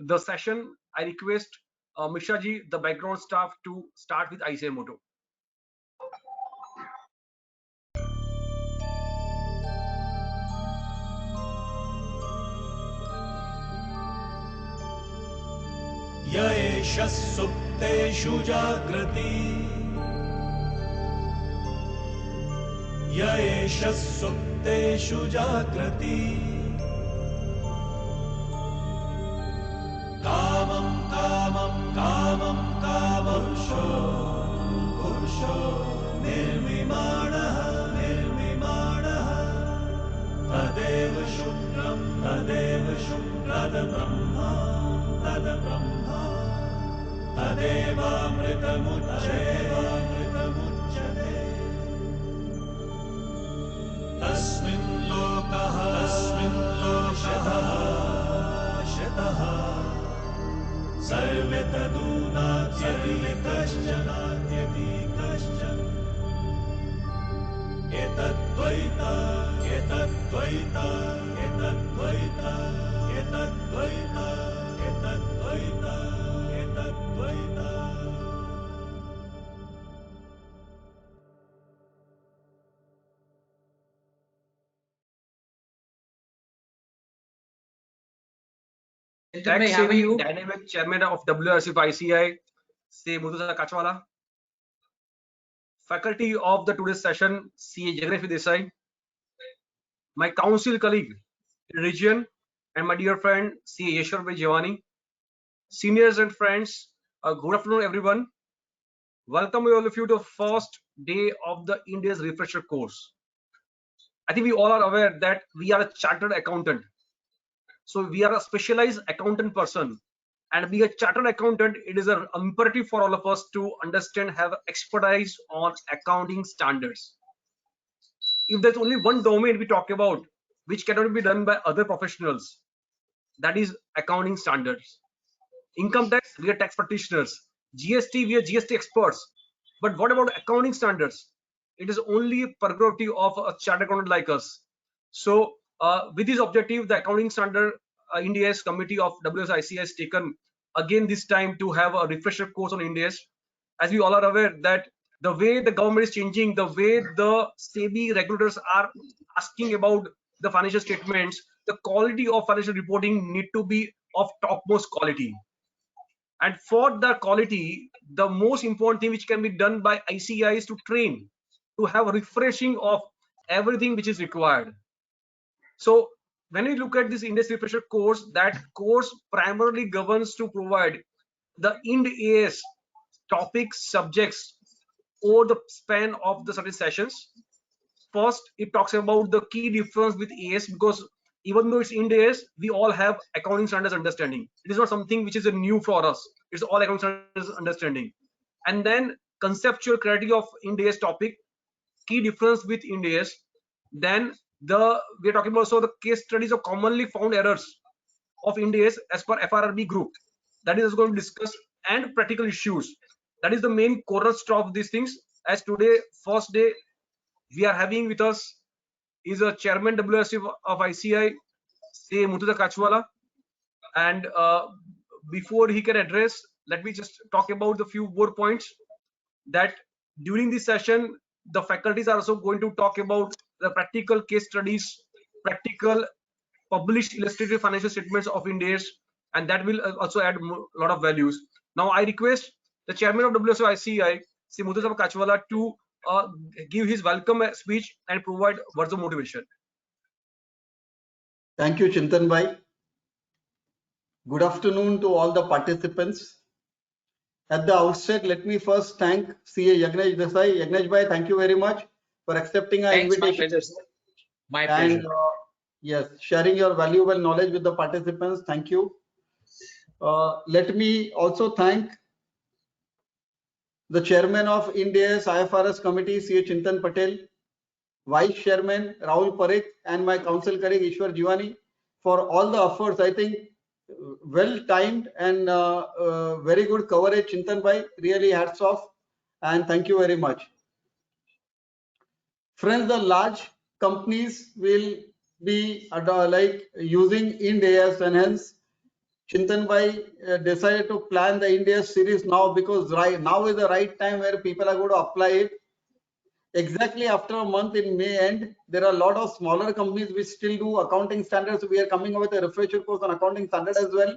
the session, I request Mishra ji, the background staff, to start with ICI motto. येष सुप्तेषु जागृति येष सुप्तेषु जागृति कामं कामं कामं कामपुरुषो पुरुषो निर्विमाणः निर्विमाणः तदेव शुक्रं तद्ब्रह्मा तद्ब्रह्मा तदेवामृतमुच्यते तस्मिन् लोकः शतः सर्वे तदूनात्यपि कश्चन एतद्द्वैत एतद्द्वैत एतद्द्वैत एतद्द्वैत एतद्द्वैत एतद्द्वैत. Tech savvy dynamic chairman of WRC of ICI, Sri Muthuja Kachwala. Faculty of the today's session, CA Yagnesh Desai. My council colleague in region and my dear friend CA Yeshwar Bhai Jawani. Seniors and friends, good afternoon everyone. Welcome all of you to the first day of the Ind AS refresher course. I think we all are aware that we are a chartered accountant. So we are a specialized accountant person, and being a chartered accountant, it is an imperative for all of us to understand, have expertise on accounting standards. If there's only one domain we talk about which cannot be done by other professionals, that is accounting standards. Income tax, we are tax practitioners. GST, we are GST experts. But what about accounting standards? It is only a prerogative of a chartered accountant like us. So with this objective, the accounting standard Ind AS committee of WSIC has taken again this time to have a refresher course on Ind AS. As we all are aware that the way the government is changing, the way the SEBI regulators are asking about the financial statements, the quality of financial reporting need to be of topmost quality. And for the quality, the most important thing which can be done by ICI is to train, to have a refreshing of everything which is required. So when we look at this Ind AS refresher course, that course primarily governs to provide the Ind AS topics, subjects over the span of the certain sessions. First, it talks about the key difference with AS, because even though it's Ind AS, we all have accounting standards understanding. It is not something which is a new for us. It's all accounting standards understanding. And then conceptual clarity of Ind AS topic, key difference with Ind AS. Then we're talking about also the case studies of commonly found errors of Ind AS as per FRRB group. That is also going to discuss, and practical issues. That is the main cornerstone of these things. As today, first day, we are having with us is a chairman WSC of ICI, say Muthuja Kachwala. And before he can address, let me just talk about the few more points that during this session, the faculties are also going to talk about the practical case studies, practical published illustrative financial statements of Ind AS, and that will also add a lot of values. Now I request the chairman of WSICI, Sri Muthuja Kachwala, to give his welcome speech and provide words of motivation. Thank you, Chintan Bhai. Good afternoon to all the participants. At the outset, let me first thank CA Yagnesh Desai. Yagnesh Bhai, thank you very much for accepting our invitation. My pleasure. And yes, sharing your valuable knowledge with the participants. Thank you. Let me also thank the chairman of Ind AS IFRS committee, CA Chintan Patel, vice chairman Rahul Parekh, and my council colleague Ishwar Jiwani for all the efforts. I think well timed and very good coverage, Chintan Bhai. Really hats off and thank you very much. Friends, the large companies will be like using Ind AS, and hence Chintanbhai decided to plan the Ind AS series now, because right now is the right time where people are going to apply it. Exactly after a month in May end, there are a lot of smaller companies which still do accounting standards. We are coming up with a refresher course on accounting standard as well.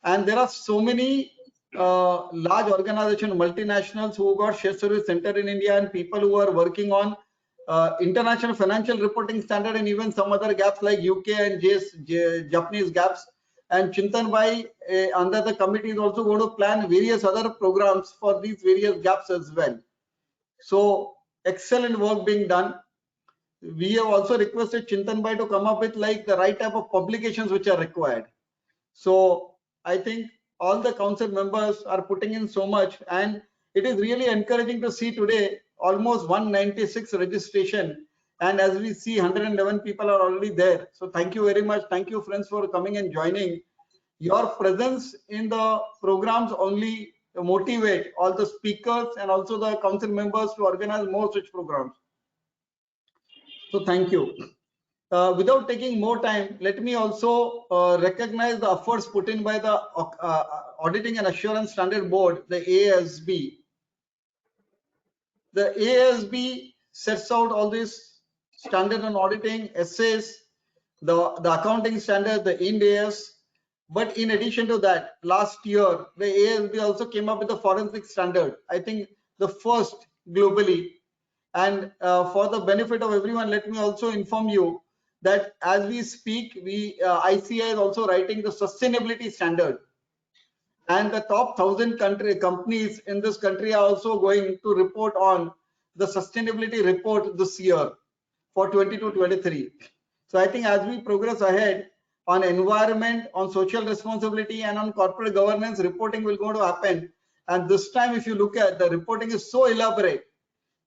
And there are so many large organizations, multinationals who got shared service center in India, and people who are working on international financial reporting standard, and even some other gaps like UK and Japanese gaps. And Chintanbhai under the committee is also going to plan various other programs for these various gaps as well. So excellent work being done. We have also requested Chintanbhai to come up with like the right type of publications which are required. So I think all the council members are putting in so much, and it is really encouraging to see today almost 196 registration, and as we see 111 people are already there. So thank you very much. Thank you friends for coming and joining. Your presence in the programs only motivate all the speakers and also the council members to organize more such programs. So thank you. Without taking more time, let me also recognize the efforts put in by the Auditing and Assurance Standard Board, the AASB. The AASB sets out all these standard on auditing, essays, the accounting standard, the Ind AS. But in addition to that, last year, the AASB also came up with the forensic standard, I think the first globally. And for the benefit of everyone, let me also inform you that as we speak, ICI is also writing the sustainability standard, and the top 1,000 companies in this country are also going to report on the sustainability report this year for 22-23. So I think as we progress ahead on environment, on social responsibility, and on corporate governance, reporting will go to happen. And this time, if you look at the reporting, is so elaborate.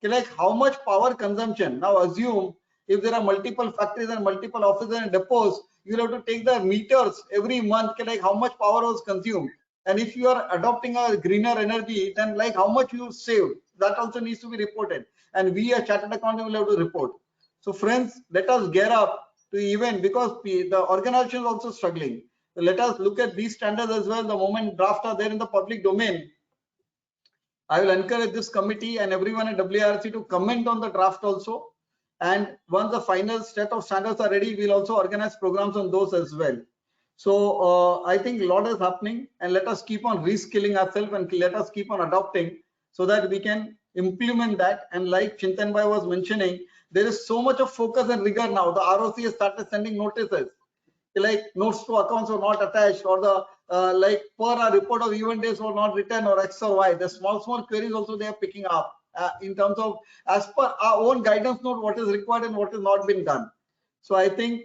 Like how much power consumption. Now assume if there are multiple factories and multiple offices and depots, you have to take the meters every month, like how much power was consumed. And if you are adopting a greener energy, then like how much you saved, that also needs to be reported. And we as chartered accountant will have to report. So friends, let us gear up to even, because the organization is also struggling. So let us look at these standards as well. The moment draft are there in the public domain, I will encourage this committee and everyone at WRC to comment on the draft also. And once the final set of standards are ready, we'll also organize programs on those as well. So I think a lot is happening, and let us keep on reskilling ourselves and let us keep on adopting so that we can implement that. And like Chintanbhai was mentioning, there is so much of focus and rigor now. The ROC has started sending notices, like notes to accounts were not attached, or the like per report of event days were not written, or X or Y. The small queries also they are picking up in terms of as per our own guidance note what is required and what has not been done. So I think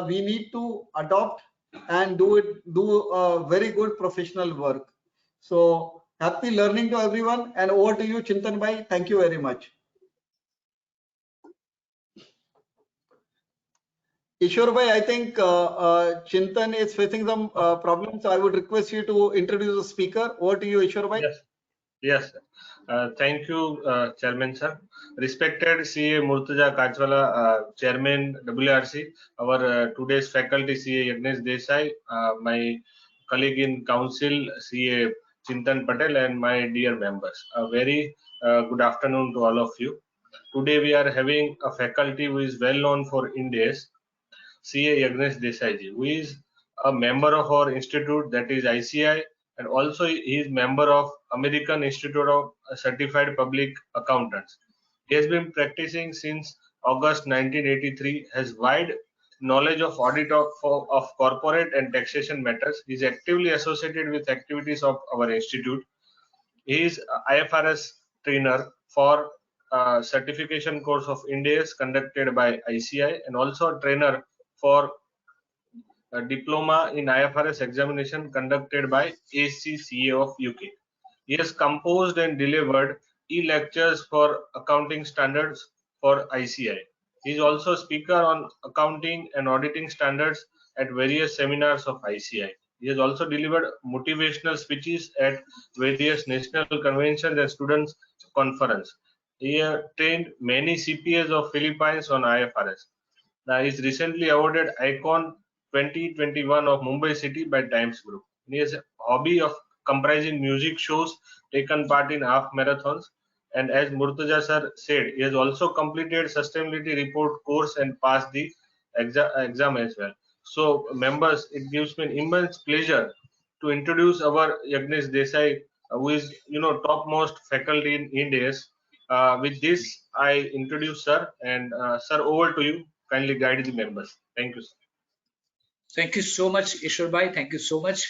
we need to adopt and do very good professional work. So happy learning to everyone, and over to you, Chintanbhai. Thank you very much. Ishwarbhai, I think Chintan is facing some problems, so I would request you to introduce the speaker. Over to you, Ishwarbhai. Yes, yes. Thank you, Chairman sir. Respected CA Murtuza Kachwala, Chairman WRC, our today's faculty CA Yagnesh Desai, my colleague in council CA Chintan Patel, and my dear members. A very good afternoon to all of you. Today we are having a faculty who is well known for Ind AS, CA Yagnesh Desai ji, who is a member of our institute, that is ICI, and also he is member of American Institute of Certified Public Accountants. He has been practicing since August 1983, has wide knowledge of audit of corporate and taxation matters. He is actively associated with activities of our institute. He is IFRS trainer for certification course of Ind AS conducted by ICI, and also a trainer for a diploma in IFRS examination conducted by SOCiE of UK. He has composed and delivered e-lectures for accounting standards for ICI. He is also speaker on accounting and auditing standards at various seminars of ICI. He has also delivered motivational speeches at various national conventions and students' conference. He has trained many CPAs of Philippines on IFRS. Now, he is recently awarded ICON 2021 of Mumbai City by Times Group. He has a hobby of comprising music shows, taken part in half marathons, and as Murtaza sir said, he has also completed sustainability report course and passed the exam as well. So members, it gives me an immense pleasure to introduce our Yagnesh Desai, who is topmost faculty in Ind AS. With this, I introduce sir, and sir, over to you. Kindly guide the members. Thank you, sir. Thank you so much, Ishwar Bhai. Thank you so much.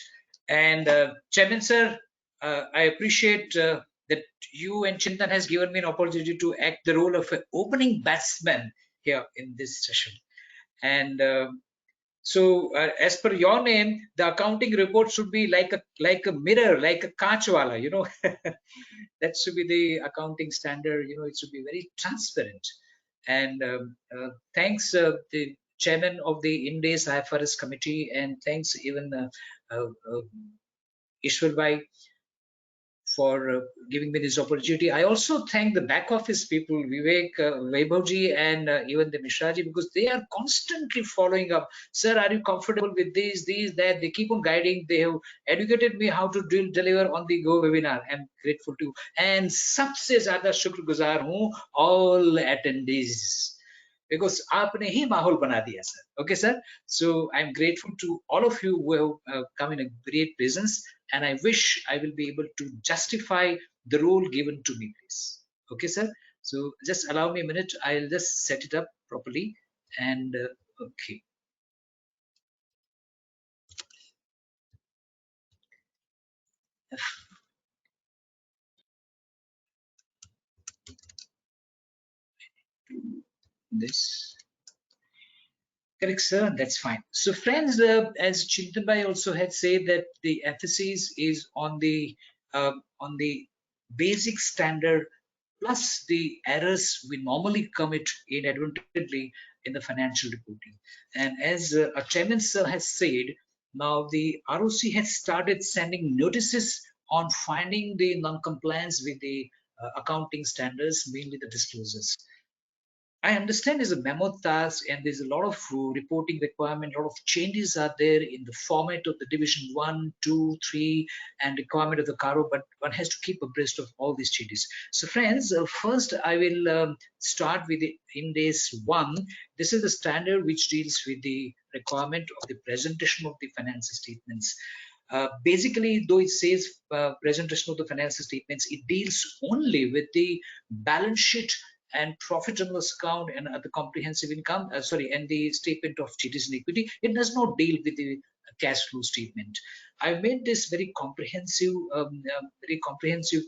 And Chairman sir, I appreciate that you and Chintan has given me an opportunity to act the role of an opening batsman here in this session. And so, as per your name, the accounting report should be like a mirror, like a kaachwala, that should be the accounting standard. It should be very transparent. And thanks the chairman of the Ind AS IFRS committee, and thanks even Ishwar Bhai for giving me this opportunity. I also thank the back office people, Vivek, Vaibhavji, and even the Mishraji, because they are constantly following up. Sir, are you comfortable with these, that? They keep on guiding. They have educated me how to deliver on the Go webinar. I'm grateful to. And सबसे ज़्यादा शुक्रगुजार हूँ all attendees, because आपने ही माहौल बना दिया, sir. Okay, sir. So I'm grateful to all of you who have come in a great presence, and I wish I will be able to justify the role given to me, please. Okay, sir. So just allow me a minute. I'll just set it up properly. And okay. This. Correct, sir. That's fine. So, friends, as Chintan Bhai also had said, that the emphasis is on the basic standard plus the errors we normally commit inadvertently in the financial reporting. And as our chairman sir has said, now the ROC has started sending notices on finding the non-compliance with the accounting standards, mainly the disclosures. I understand it's a mammoth task and there's a lot of reporting requirement, a lot of changes are there in the format of the division 1, 2, 3 and requirement of the CARO, but one has to keep abreast of all these changes. So friends, first I will start with the Ind AS 1. This is the standard which deals with the requirement of the presentation of the financial statements. Basically, though it says presentation of the financial statements, it deals only with the balance sheet and profit and loss account and the comprehensive income, and the statement of changes in equity. It does not deal with the cash flow statement. I've made this very comprehensive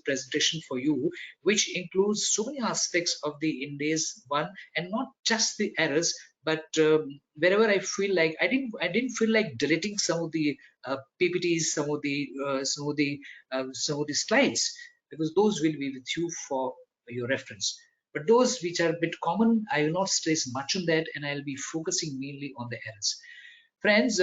presentation for you, which includes so many aspects of the Ind AS 1, and not just the errors, but wherever I feel like I didn't feel like deleting some of the PPTs, some of the slides, because those will be with you for your reference. But those which are a bit common, I will not stress much on that, and I'll be focusing mainly on the errors. Friends,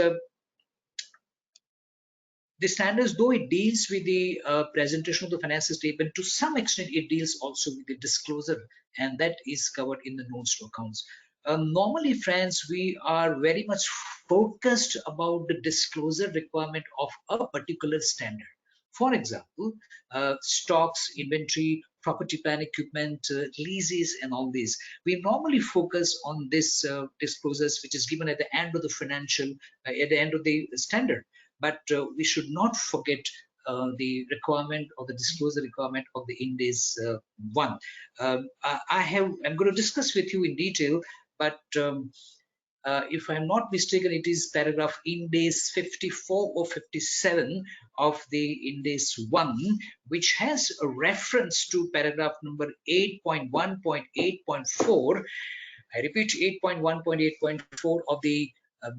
the standards, though it deals with the presentation of the financial statement, to some extent it deals also with the disclosure, and that is covered in the notes to accounts. Normally, friends, we are very much focused about the disclosure requirement of a particular standard. For example, stocks, inventory, property, plant, equipment, leases, and all these. We normally focus on this disclosures, which is given at the end of the financial, at the end of the standard. But we should not forget the requirement or the disclosure requirement of the Ind AS 1. I'm going to discuss with you in detail, but if I'm not mistaken, it is paragraph Ind AS 54 or 57 of the Ind AS 1, which has a reference to paragraph number 8.1.8.4. I repeat, 8.1.8.4 of the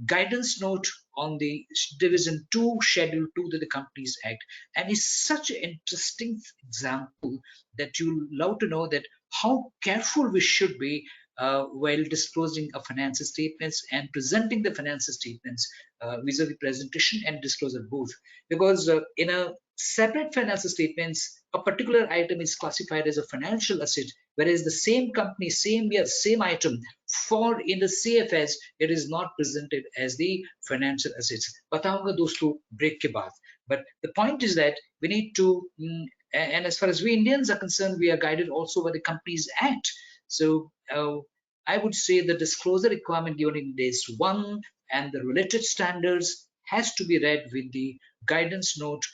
guidance note on the division 2 schedule 2 to the Companies Act. And it's such an interesting example that you'll love to know that how careful we should be while disclosing a financial statements and presenting the financial statements vis-a-vis presentation and disclosure both. Because in a separate financial statements, a particular item is classified as a financial asset, whereas the same company, same year, same item for in the CFS it is not presented as the financial assets. बताऊंगा दोस्तों break के बाद. But the point is that we need to, and as far as we Indians are concerned, we are guided also by the Companies Act. So I would say the disclosure requirement given in Ind-AS 1 and the related standards has to be read with the guidance note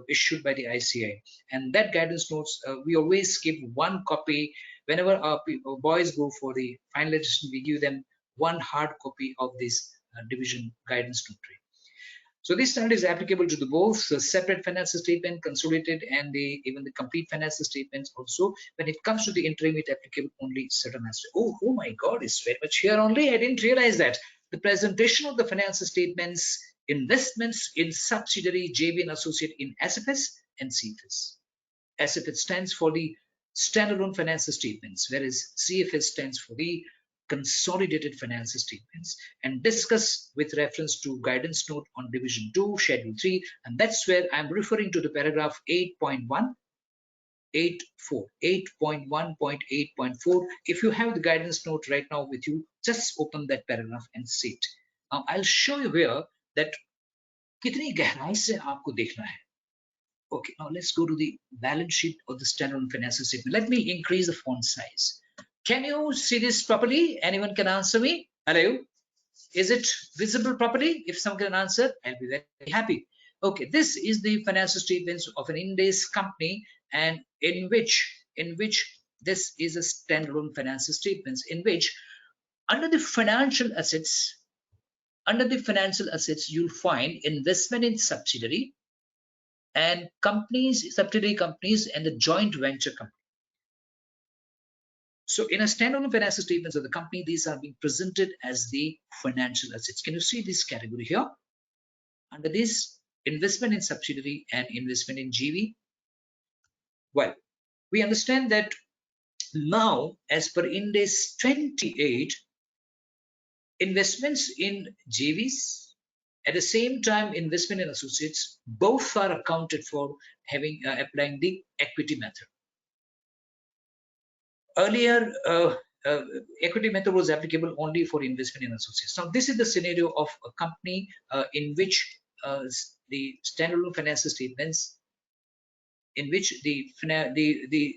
issued by the ICI. And that guidance notes, we always give one copy. Whenever our boys go for the finalization, we give them one hard copy of this division guidance note. So this standard is applicable to the both separate financial statement, consolidated, and even the complete financial statements also. When it comes to the interim, it applicable only certain aspects. Oh my God, it's very much here only. I didn't realize that. The presentation of the financial statements, investments in subsidiary, JV, and associate in SFS and CFS. SFS stands for the standalone financial statements, whereas CFS stands for the consolidated financial statements, and discuss with reference to guidance note on division 2 schedule 3, and that's where I'm referring to the paragraph 8.1 8.1.8.4. If you have the guidance note right now with you, just open that paragraph and see it. Now I'll show you here that कितनी गहराई से आपको देखना है. Okay, now let's go to the balance sheet of the standalone financial statement. Let me increase the font size. Can you see this properly? Anyone can answer me? Hello? Is it visible properly? If someone can answer, I'll be very happy. Okay, this is the financial statements of an Ind AS company, and in which this is a standalone financial statements in which under the financial assets, you'll find investment in subsidiary and companies, subsidiary companies, and the joint venture company. So in a standalone financial statements of the company, these are being presented as the financial assets. Can you see this category here? Under this, investment in subsidiary and investment in JV. Well, we understand that now, as per Ind AS 28, investments in JVs, at the same time investment in associates, both are accounted for having applying the equity method. Earlier, equity method was applicable only for investment in associates. Now, this is the scenario of a company in which the standalone financial statements, in which the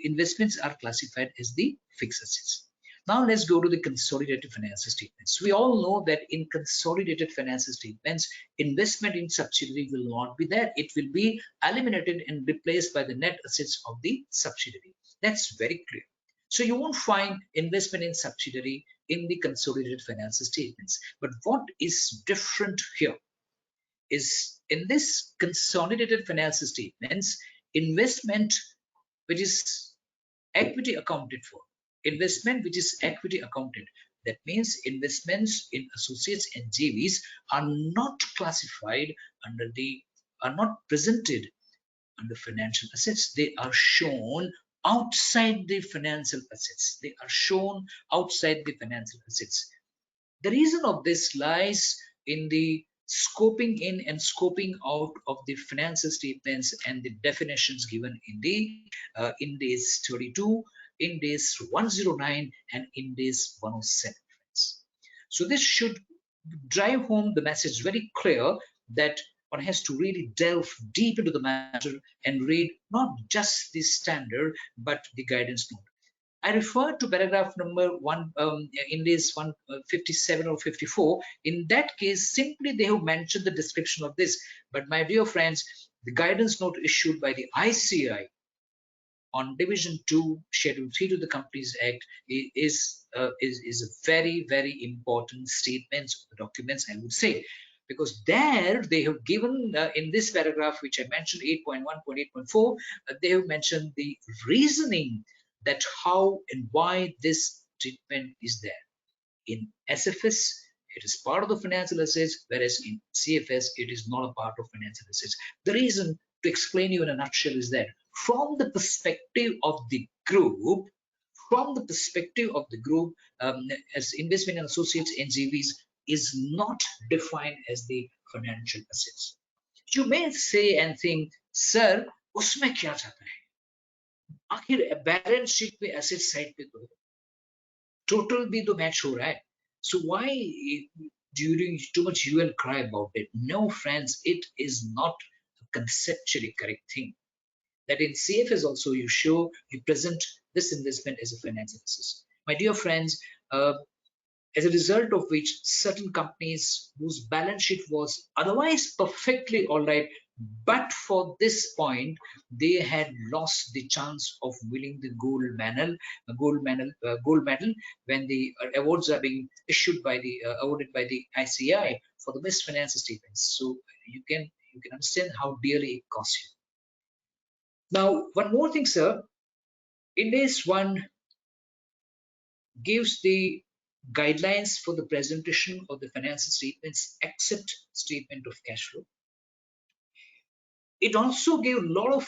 investments are classified as the fixed assets. Now, let's go to the consolidated financial statements. We all know that in consolidated financial statements, investment in subsidiary will not be there. It will be eliminated and replaced by the net assets of the subsidiary. That's very clear. So you won't find investment in subsidiary in the consolidated financial statements. But what is different here is in this consolidated financial statements, investment which is equity accounted for, investment which is equity accounted. That means investments in associates and JVs are not classified under are not presented under financial assets. They are shown outside the financial assets. They are shown outside the financial assets. The reason of this lies in the scoping in and scoping out of the financial statements and the definitions given in the Ind AS 32, Ind AS 109, and Ind AS 107. So this should drive home the message very clear that one has to really delve deep into the matter and read not just the standard but the guidance note. I refer to paragraph number 1 in this 157 or 54. In that case, simply they have mentioned the description of this. But my dear friends, the guidance note issued by the ICI on Division 2, Schedule 3 to the Companies Act is a very, very important statement of the documents, I would say. Because there they have given in this paragraph, which I mentioned 8.1.8.4, they have mentioned the reasoning that how and why this treatment is there. In SFS, it is part of the financial assets, whereas in CFS, it is not a part of financial assets. The reason, to explain you in a nutshell, is that from the perspective of the group, as investment in associates and JVs is not defined as the financial assets. You may say and think, sir, उसमें क्या जाता है? आखिर balance sheet पे asset side पे तो total भी तो match हो रहा है. So why do you doing too much hue and cry about it? No, friends, it is not a conceptually correct thing. That in CFS also you present this investment as a finance analysis. My dear friends, as a result of which certain companies whose balance sheet was otherwise perfectly all right, but for this point, they had lost the chance of winning the gold medal when the awards are being issued by the awarded by the ICI for the best finance statements. So you can understand how dearly it costs you. Now, one more thing, sir. Ind AS 1 gives the guidelines for the presentation of the financial statements except statement of cash flow. It also gave a lot of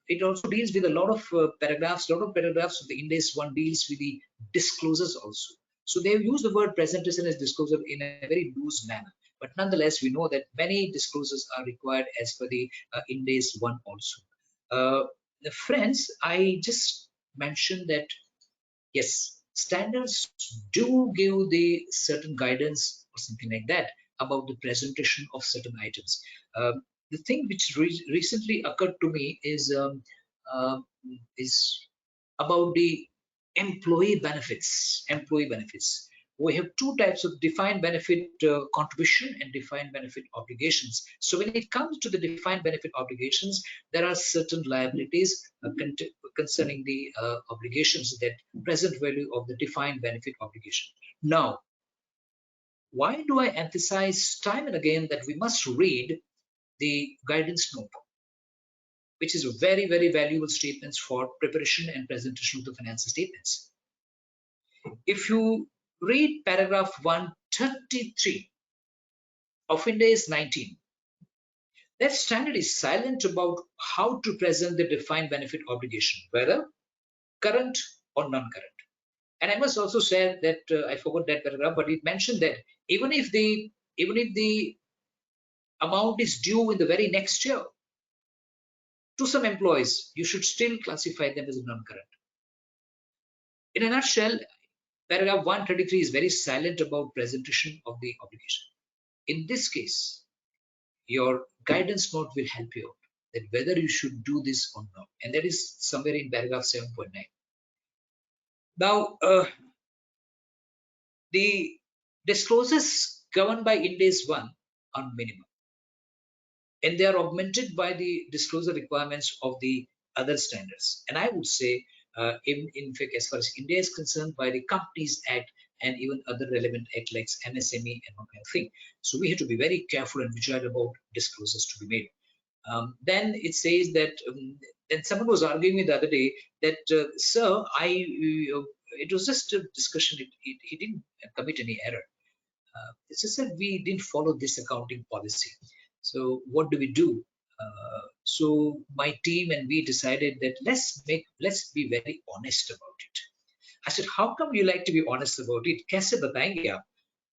it also deals with a lot of paragraphs. A lot of paragraphs of the Ind AS 1 deals with the disclosures also. So they have used the word presentation as disclosure in a very loose manner. But nonetheless, we know that many disclosures are required as per the Ind AS 1 also. Friends, I just mentioned that yes, standards do give the certain guidance or something like that about the presentation of certain items. The thing which recently occurred to me uh, is about the employee benefits. Employee benefits. We have two types of defined benefit contribution and defined benefit obligations. So when it comes to the defined benefit obligations, there are certain liabilities concerning the obligations, that present value of the defined benefit obligation. Now, why do I emphasize time and again that we must read the guidance note, which is a very, very valuable statements for preparation and presentation of the financial statements? If you read paragraph 133 of Ind AS 19, that standard is silent about how to present the defined benefit obligation, whether current or non-current. And I must also say that I forgot that paragraph, but it mentioned that even if the amount is due in the very next year, to some employees, you should still classify them as non-current. In a nutshell, paragraph 133 is very silent about presentation of the obligation. In this case, your guidance note will help you out that whether you should do this or not, and that is somewhere in paragraph 7.9. Now, the disclosures governed by Ind AS 1 are minimum, and they are augmented by the disclosure requirements of the other standards. And I would say, in fact, as far as India is concerned, by the Companies Act and even other relevant act like MSME and all kind of thing. So we have to be very careful and vigilant about disclosures to be made. Then it says that then someone was arguing me the other day that, sir, it was just a discussion. He didn't commit any error. It's just that we didn't follow this accounting policy. So what do we do? So my team and we decided that let's be very honest about it. I said, how come you like to be honest about it? कैसे बताएंगे आप?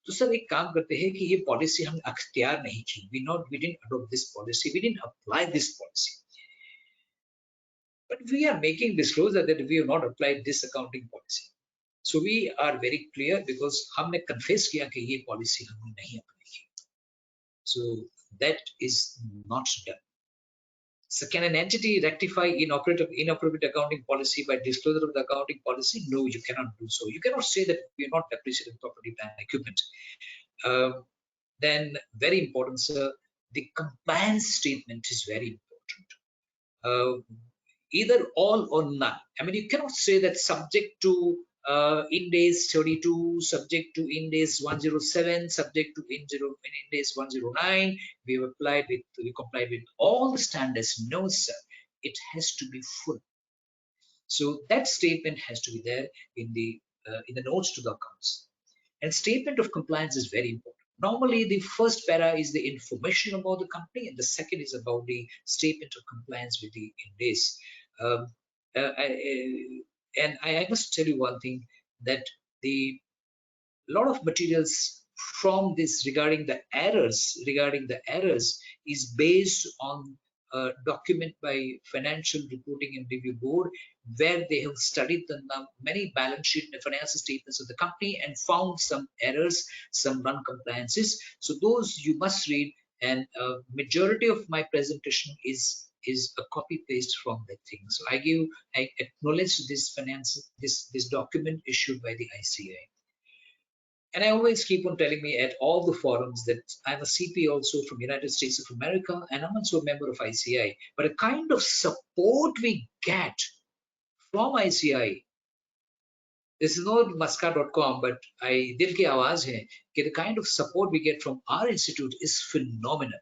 तो sir एक काम करते हैं कि ये पॉलिसी हम अख्तियार नहीं की. We didn't adopt this policy. We didn't apply this policy. But we are making disclosure that we have not applied this accounting policy. So we are very clear because हमने confess किया कि ये policy हमने नहीं apply की. So that is not done. So can an entity rectify inappropriate accounting policy by disclosure of the accounting policy? No, you cannot do so. You cannot say that we are not depreciating property, plant, and equipment. Then very important, sir, the compliance statement is very important. Either all or none. I mean, you cannot say that subject to Ind AS 32, subject to Ind AS 107, subject to Ind AS 109. We complied with all the standards. No, sir. It has to be full. So that statement has to be there in the notes to the accounts. And statement of compliance is very important. Normally, the first para is the information about the company, and the second is about the statement of compliance with the Ind AS. I must tell you one thing, that the lot of materials from this regarding the errors is based on document by Financial Reporting and Review Board, where they have studied the many balance sheet and financial statements of the company and found some errors, some non-compliances. So those you must read, and majority of my presentation is a copy paste from that thing. So I acknowledge this document issued by the ICAI. And I always keep on telling me at all the forums that I'm a CP also from United States of America, and I'm also a member of ICAI. But a kind of support we get from ICAI, this is not Maska.com, but I dil ki awaaz hai, कि the kind of support we get from our institute is phenomenal.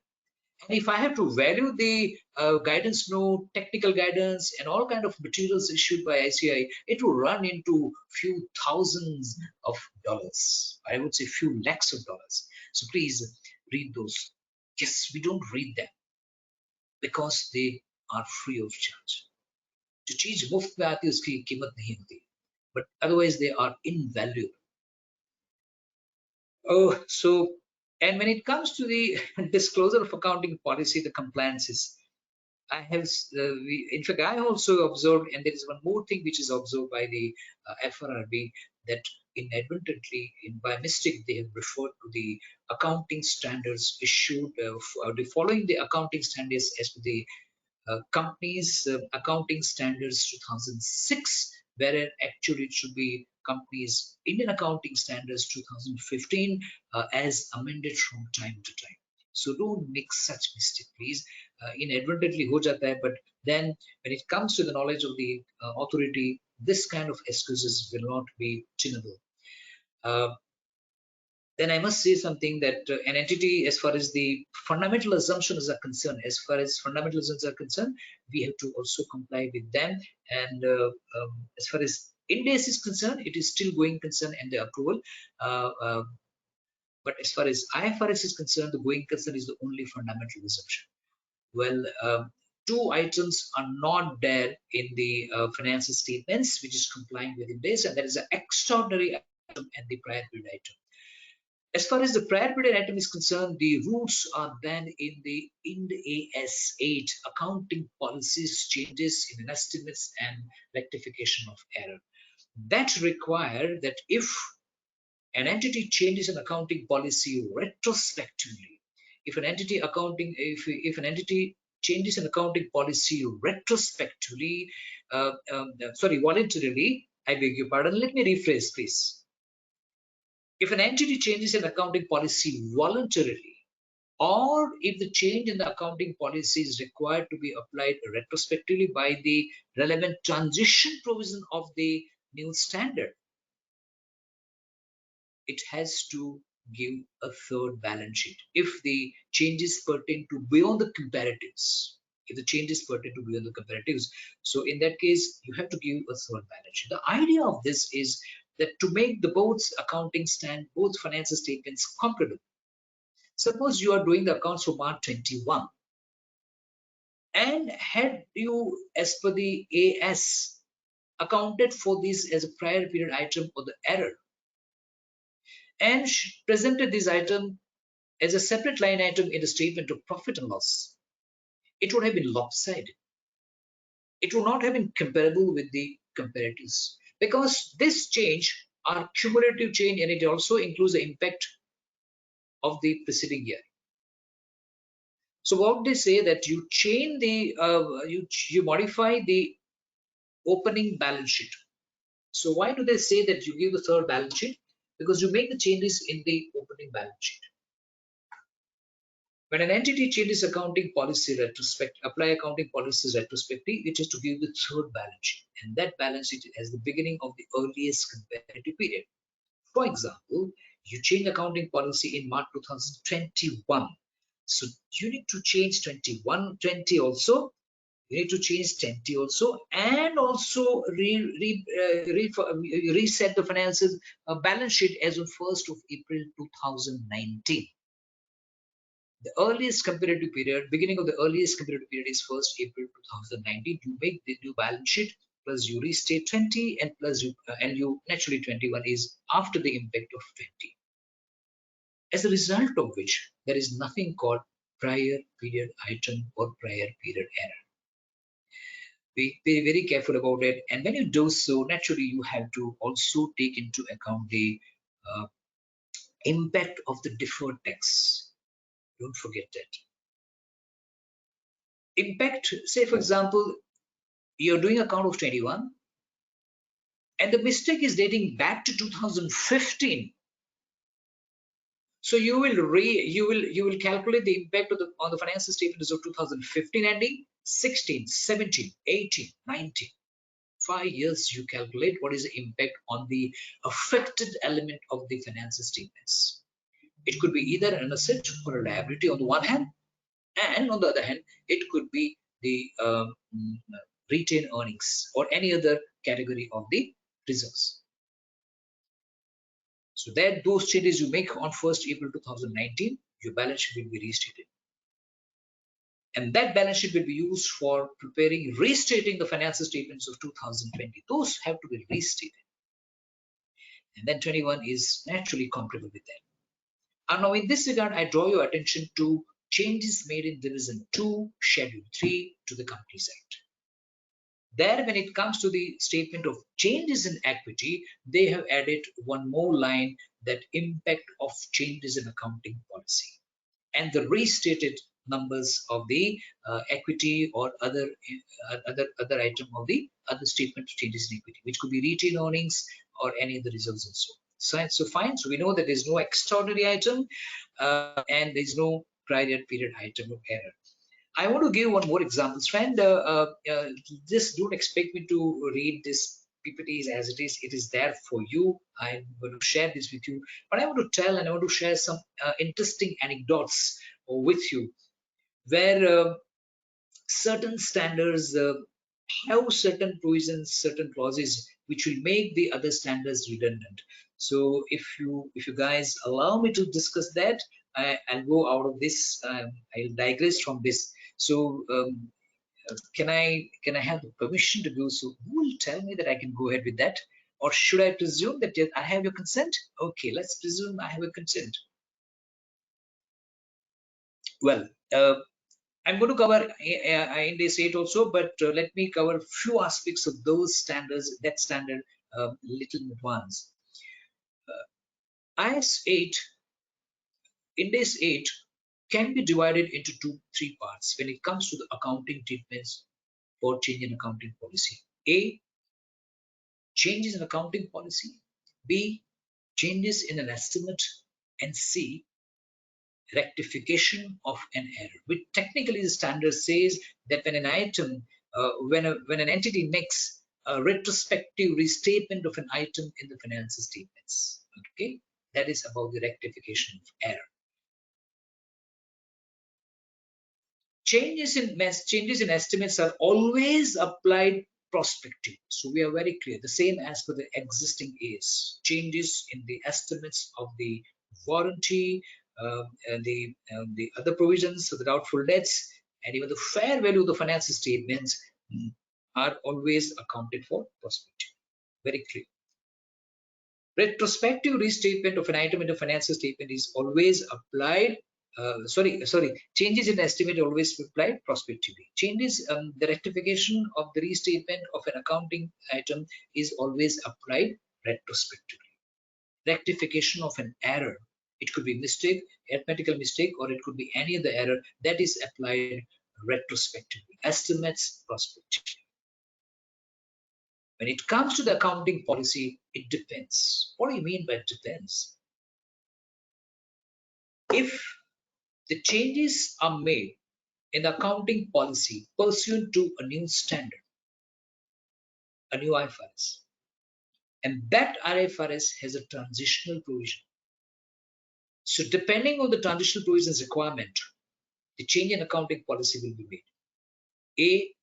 And if I have to value the guidance note, technical guidance, and all kind of materials issued by ICAI, it will run into few thousands of dollars. I would say few lakhs of dollars. So please read those. Yes, we don't read them because they are free of charge. जो चीज मुफ्त में आती है उसकी कीमत नहीं होती, but otherwise they are invaluable. Oh, so, and when it comes to the disclosure of accounting policy, the compliances, I have, in fact, I also observed, and there is one more thing which is observed by the FRRB, that inadvertently, by mistake, they have referred to the accounting standards issued, following the accounting standards as per the companies accounting standards 2006, whereas actually it should be companies Indian accounting standards 2015 as amended from time to time. So don't make such mistake, please. Inadvertently ho jata hai, but then when it comes to the knowledge of the authority, this kind of excuses will not be tenable. Then I must say something that an entity, as far as the fundamental assumptions are concerned, as far as fundamental assumptions are concerned, we have to also comply with them. And as far as Ind AS is concerned, it is still going concern and the approval. But as far as IFRS is concerned, the going concern is the only fundamental assumption. Well, two items are not there in the financial statements, which is complying with Ind AS, and that is an extraordinary item and the prior period item. As far as the prior period item is concerned, the roots are then in the Ind AS 8 accounting policies changes in estimates and rectification of error. That require that if an entity changes an accounting policy retrospectively, if an entity changes an accounting policy retrospectively, voluntarily, I beg your pardon, let me rephrase, please. If an entity changes an accounting policy voluntarily, or if the change in the accounting policy is required to be applied retrospectively by the relevant transition provision of the new standard, it has to give a third balance sheet if the changes pertain to beyond the comparatives. If the changes pertain to beyond the comparatives, so in that case, you have to give a third balance sheet. The idea of this is that to make the both financial statements comparable. Suppose you are doing the accounts for March 21, and had you, as per the AS, accounted for this as a prior period item or the error, and presented this item as a separate line item in the statement of profit and loss, it would have been lopsided. It would not have been comparable with the comparatives, because this change are cumulative change, and it also includes the impact of the preceding year. So what they say that you change the you modify the opening balance sheet. So why do they say that you give the third balance sheet? Because you make the changes in the opening balance sheet. When an entity changes accounting policy apply accounting policies retrospectively, it is to give the third balance sheet, and that balance sheet as the beginning of the earliest comparative period. For example, you change accounting policy in March 2021. So you need to change 20 also. You need to change 20 also, and also reset the finances balance sheet as of 1st of April 2019. The earliest comparative period, beginning of the earliest comparative period is 1st April 2019. You make the new balance sheet, plus you restate 20, and plus you naturally 21 is after the impact of 20. As a result of which, there is nothing called prior period item or prior period error. Be very careful about it. And when you do so, naturally, you have to also take into account the uh, impact of the deferred tax. Don't forget that. Impact, say for example, you're doing account of 21 and the mistake is dating back to 2015. So you will calculate the impact of on the financial statements of 2015 ending, 16, 17, 18, 19. 5 years you calculate what is the impact on the affected element of the financial statements. It could be either an asset or a liability on the one hand, and on the other hand, it could be the retained earnings or any other category of the reserves. So that those changes you make on 1st April 2019, your balance sheet will be restated. And that balance sheet will be used for preparing, restating the financial statements of 2020. Those have to be restated. And then 21 is naturally comparable with that. And now in this regard, I draw your attention to changes made in Division 2, Schedule 3 to the Companies Act. There, when it comes to the statement of changes in equity, they have added one more line, that impact of changes in accounting policy, and the restated numbers of the equity or other item of the other statement of changes in equity, which could be retained earnings or any of the reserves also. So fine. So we know that there's no extraordinary item and there's no prior period item of error. I want to give one more example, friend. Just don't expect me to read this PPTs as it is. It is there for you. I'm going to share this with you. But I want to tell and I want to share some interesting anecdotes with you, where certain standards have certain provisions, certain clauses which will make the other standards redundant. So if you guys allow me to discuss that, I'll go out of this. I'll digress from this. So can I have the permission to do so? Who will tell me that I can go ahead with that? Or should I presume that I have your consent? Okay, let's presume I have a consent. Well, I'm going to cover Ind AS 8 also, but let me cover a few aspects of those standards, that standard, little in advance. IS 8, Ind AS 8 can be divided into three parts when it comes to the accounting treatments for change in accounting policy. A, changes in accounting policy. B, changes in an estimate. And C, rectification of an error. Which technically the standard says that when an item, when an entity makes a retrospective restatement of an item in the financial statements, okay, that is about the rectification of error. Changes in estimates are always applied prospective. So we are very clear, the same as for the existing AS. Changes in the estimates of the warranty, and the other provisions of the doubtful debts, and even the fair value of the financial statements are always accounted for prospective. Very clear. Retrospective restatement of an item in the financial statement is always applied. Changes in estimate always applied prospectively. Changes, the rectification of the restatement of an accounting item is always applied retrospectively. Rectification of an error, it could be mistake, arithmetical mistake, or it could be any other error, that is applied retrospectively. Estimates prospectively. When it comes to the accounting policy, it depends. What do you mean by it depends? If the changes are made in the accounting policy pursuant to a new standard, a new IFRS, and that IFRS has a transitional provision. So depending on the transitional provisions requirement, the change in accounting policy will be made. A,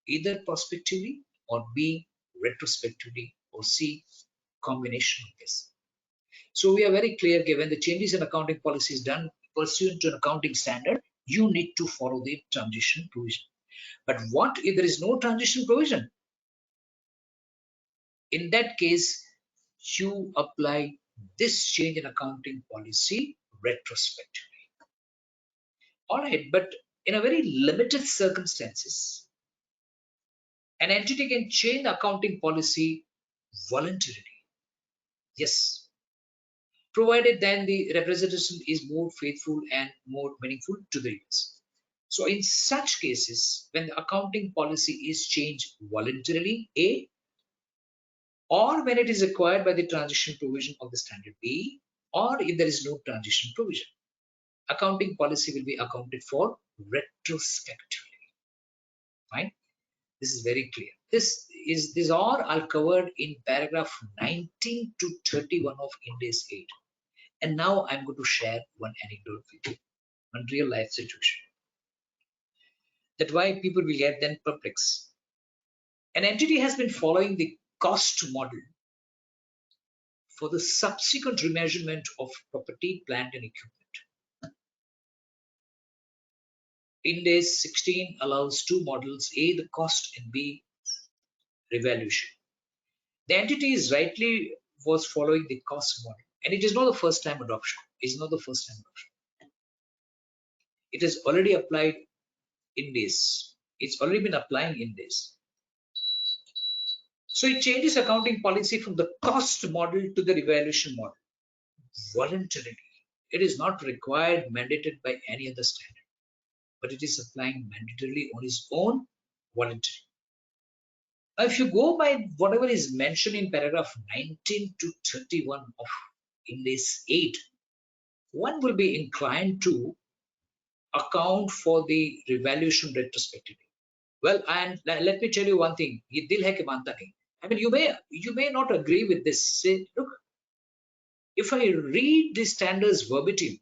either prospectively, or B, retrospectively, or C, combination of this. So we are very clear, given the changes in accounting policy is done pursuant to an accounting standard, you need to follow the transition provision. But what if there is no transition provision? In that case, you apply this change in accounting policy retrospectively. All right, but in a very limited circumstances, an entity can change the accounting policy voluntarily. Yes, provided then the representation is more faithful and more meaningful to the readers. So in such cases, when the accounting policy is changed voluntarily, A, or when it is required by the transition provision of the standard B, or if there is no transition provision, accounting policy will be accounted for retrospectively. Fine. This is very clear. These are all covered in paragraph 19 to 31 of Ind AS 8. And now I'm going to share one anecdote with you, one real life situation. That why people will get then perplexed. An entity has been following the cost model for the subsequent remeasurement of property, plant, and equipment. Ind AS 16 allows two models, A, the cost, and B, revaluation. The entity is rightly was following the cost model, and it is not the first time adoption. It is not the first time adoption. It has already applied Ind AS. It's already been applying Ind AS. So it changes accounting policy from the cost model to the revaluation model voluntarily. It is not required, mandated by any other standard, but it is applying mandatorily on its own voluntarily. Now, if you go by whatever is mentioned in paragraph 19 to 31 of Ind AS 8, one will be inclined to account for the revaluation retrospectively. Well, and let me tell you one thing. Ye dil hai ki manta nahi. I mean, you may not agree with this. Say, look, if I read the standards verbatim,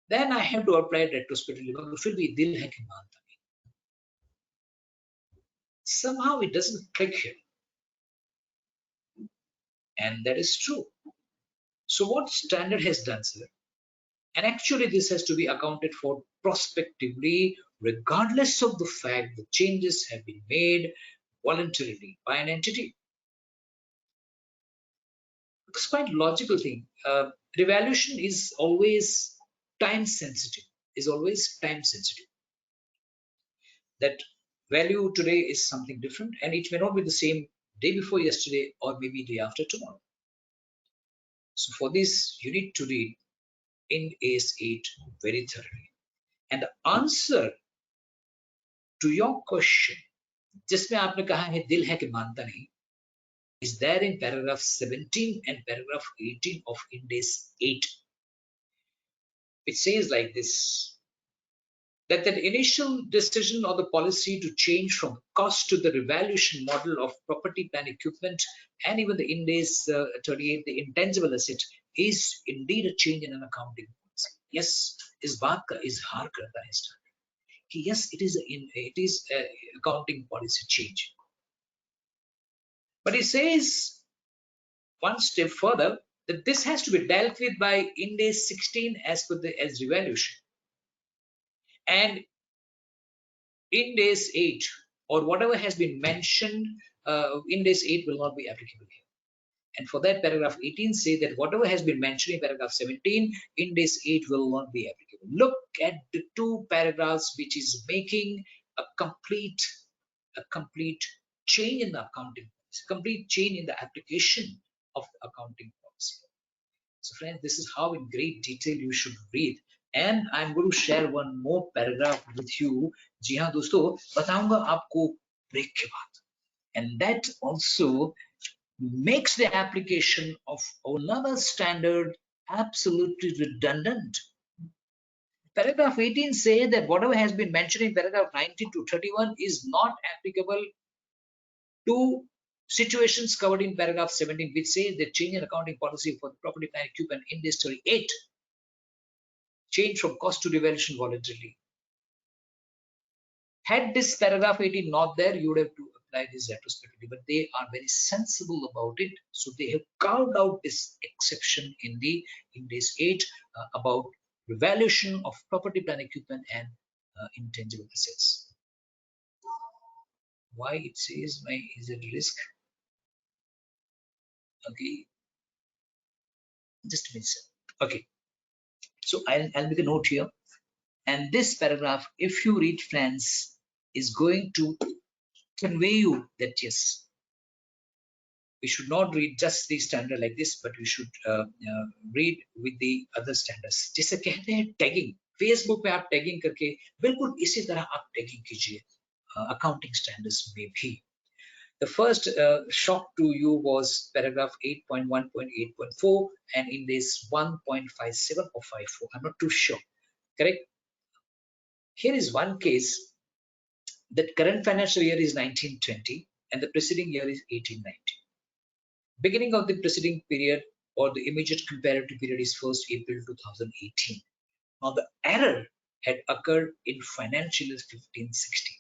then I have to apply it retrospectively. Fir bhi dil hai ki manta nahi. Somehow it doesn't click here. And that is true. So what standard has done, sir? And actually this has to be accounted for prospectively, regardless of the fact the changes have been made voluntarily by an entity. It's quite logical thing. Revaluation is always time sensitive, That value today is something different, and it may not be the same day before yesterday or maybe day after tomorrow. So for this, you need to read Ind AS 8 very thoroughly. And the answer to your question, जिसमें आपने कहा है दिल है कि मानता नहीं, is there in paragraph 17 and paragraph 18 of Ind AS 8. It says like this, that the initial decision or the policy to change from cost to the revaluation model of property, plant, equipment, and even the Ind AS 38, the intangible asset, is indeed a change in an accounting policy. Yes, इस बात का इजहार करता है कि yes, it is a accounting policy change. But it says one step further that this has to be dealt with by Ind AS 16 as per as revaluation. And Ind AS 8 or whatever has been mentioned, Ind AS 8 will not be applicable here. And for that, paragraph 18 say that whatever has been mentioned in paragraph 17, Ind AS 8 will not be applicable. Look at the two paragraphs which is making a complete change in the accounting policy, complete change in the application of the accounting policy. So friends, this is how in great detail you should read. And I'm going to share one more paragraph with you. जी हाँ दोस्तों, बताऊंगा आपको break के बाद. And that also makes the application of another standard absolutely redundant. Paragraph 18 says that whatever has been mentioned in paragraph 19 to 31 is not applicable to situations covered in paragraph 17, which says that change in accounting policy for the property, plant, equipment in this 38, change from cost to revaluation voluntarily. Had this paragraph 18 not there, you would have to apply this retrospectively, but they are very sensible about it. So they have carved out this exception in this 8 about revaluation of property, plant, equipment, and intangible assets. Why it says is it risk? Okay, just a minute. Okay, so I'll make a note here. And this paragraph, if you read, friends, is going to convey you that yes, we should not read just the standard like this, but we should read with the other standards. जैसे कहते हैं tagging, Facebook पे आप tagging करके बिल्कुल इसी तरह आप टैगिंग कीजिए अकाउंटिंग स्टैंडर्ड्स में भी. The first shock to you was paragraph 8.1.8.4 and in this 1.57 or 54. I'm not too sure. Correct? Here is one case that current financial year is 1920 and the preceding year is 1890. Beginning of the preceding period or the immediate comparative period is 1st April 2018. Now the error had occurred in financial year 1560.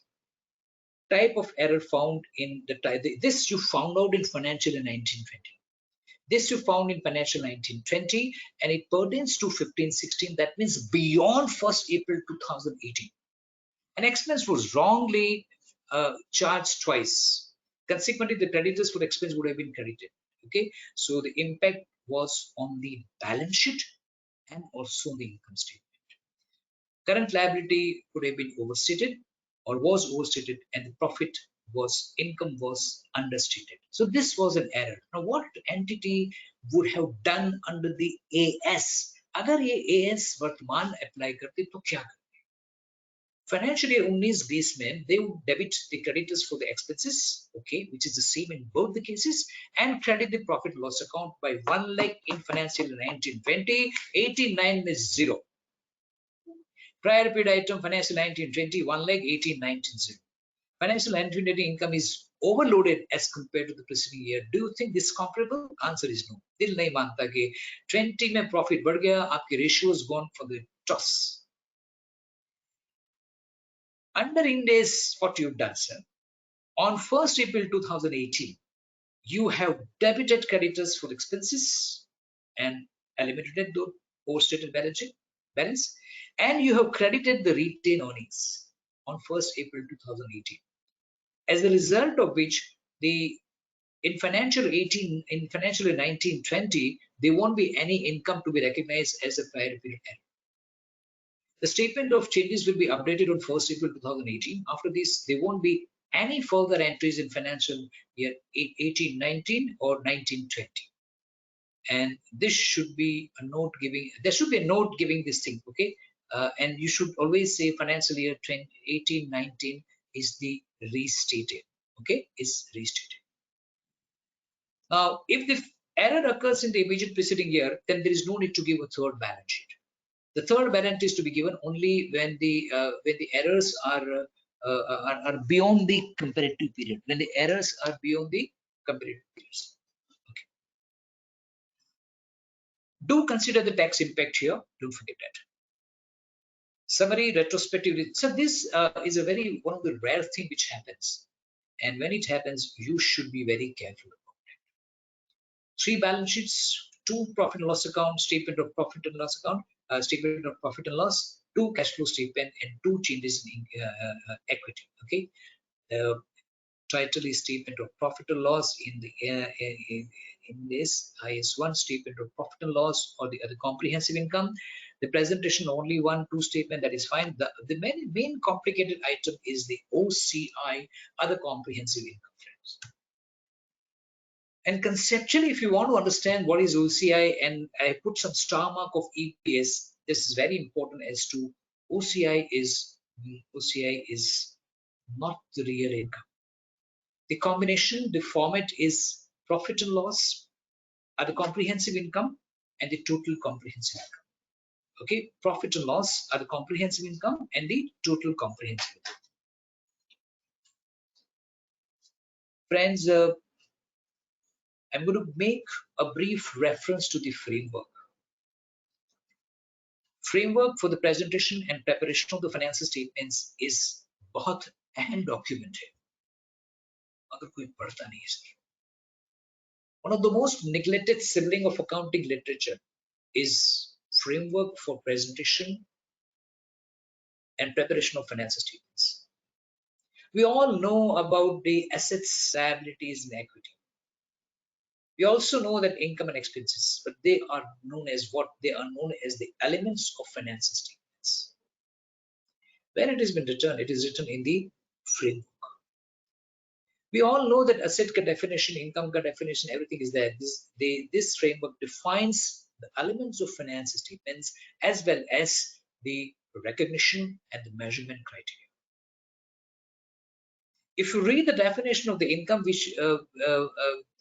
Type of error found in the type, this you found out in financial year 1920. This you found in financial 1920 and it pertains to 1516. That means beyond 1st April 2018. An expense was wrongly charged twice. Consequently, the creditors for expense would have been credited. Okay, so the impact was on the balance sheet and also the income statement. Current liability could have been overstated or was overstated, and the profit was income was understated. So this was an error. Now, what entity would have done under the AS? अगर ये AS वर्तमान apply करते तो क्या करते? Financial year 19-20 में they would debit the creditors for the expenses, okay, which is the same in both the cases, and credit the profit loss account by 1 lakh in financial year 1920. 89 is 0. Prior period item financial 1920 1 lakh, 1819 0. Financial 1920 income is overloaded as compared to the preceding year. Do you think this is comparable? Answer is no. दिल नहीं मानता कि 20 में profit बढ़ गया, आपकी ratio is gone for the toss. Under Ind AS, what you've done, sir, on 1st April 2018, you have debited creditors for expenses and eliminated the overstated balance, and you have credited the retained earnings on 1st April 2018. As a result of which, in financial year 1920, there won't be any income to be recognized as a prior period error. The statement of changes will be updated on 1st April 2018. After this, there won't be any further entries in financial year 1819 or 1920. And this should be a note giving, there should be a note giving this thing, okay? And you should always say financial year 1819 is the restated, okay? Is restated. Now, if the error occurs in the immediate preceding year, then there is no need to give a third balance sheet. The third balance is to be given only when the errors are beyond the comparative period. When the errors are beyond the comparative periods. Okay. Do consider the tax impact here. Don't forget that. Summary retrospectively. So this is a one of the rare thing which happens, and when it happens, you should be very careful about it. 3 balance sheets, 2 profit and loss account, statement of profit and loss account. Statement of profit and loss, 2 cash flow statement, and 2 changes in equity. Okay, the title is statement of profit and loss in the in this IS1 statement of profit and loss or the other comprehensive income. The presentation only 1-2 statement, that is fine. The main complicated item is the OCI, other comprehensive income, friends. And conceptually, if you want to understand what is OCI, and I put some star mark of EPS, this is very important as to OCI is not the real income. The combination, the format is profit and loss, other comprehensive income, and the total comprehensive income. Okay, profit and loss, other comprehensive income, and the total comprehensive income. Friends, I'm going to make a brief reference to the framework. Framework for the presentation and preparation of the financial statements is बहुत अहम document है, अगर कोई पढ़ता नहीं है. One of the most neglected sibling of accounting literature is framework for presentation and preparation of financial statements. We all know about the assets, liabilities, and equity. We also know that income and expenses, but they are known as what? They are known as the elements of financial statements. Where it has been written, it is written in the framework. We all know that asset ka definition, income ka definition, everything is there. This framework defines the elements of finance statements as well as the recognition and the measurement criteria. If you read the definition of the income, which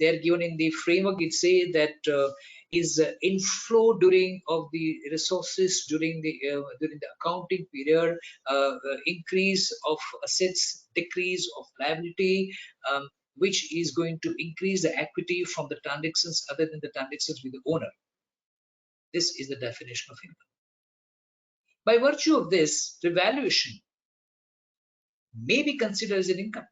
they're given in the framework, it says that is inflow during of the resources during the accounting period, increase of assets, decrease of liability, which is going to increase the equity from the transactions other than the transactions with the owner. This is the definition of income. By virtue of this, revaluation may be considered as an income,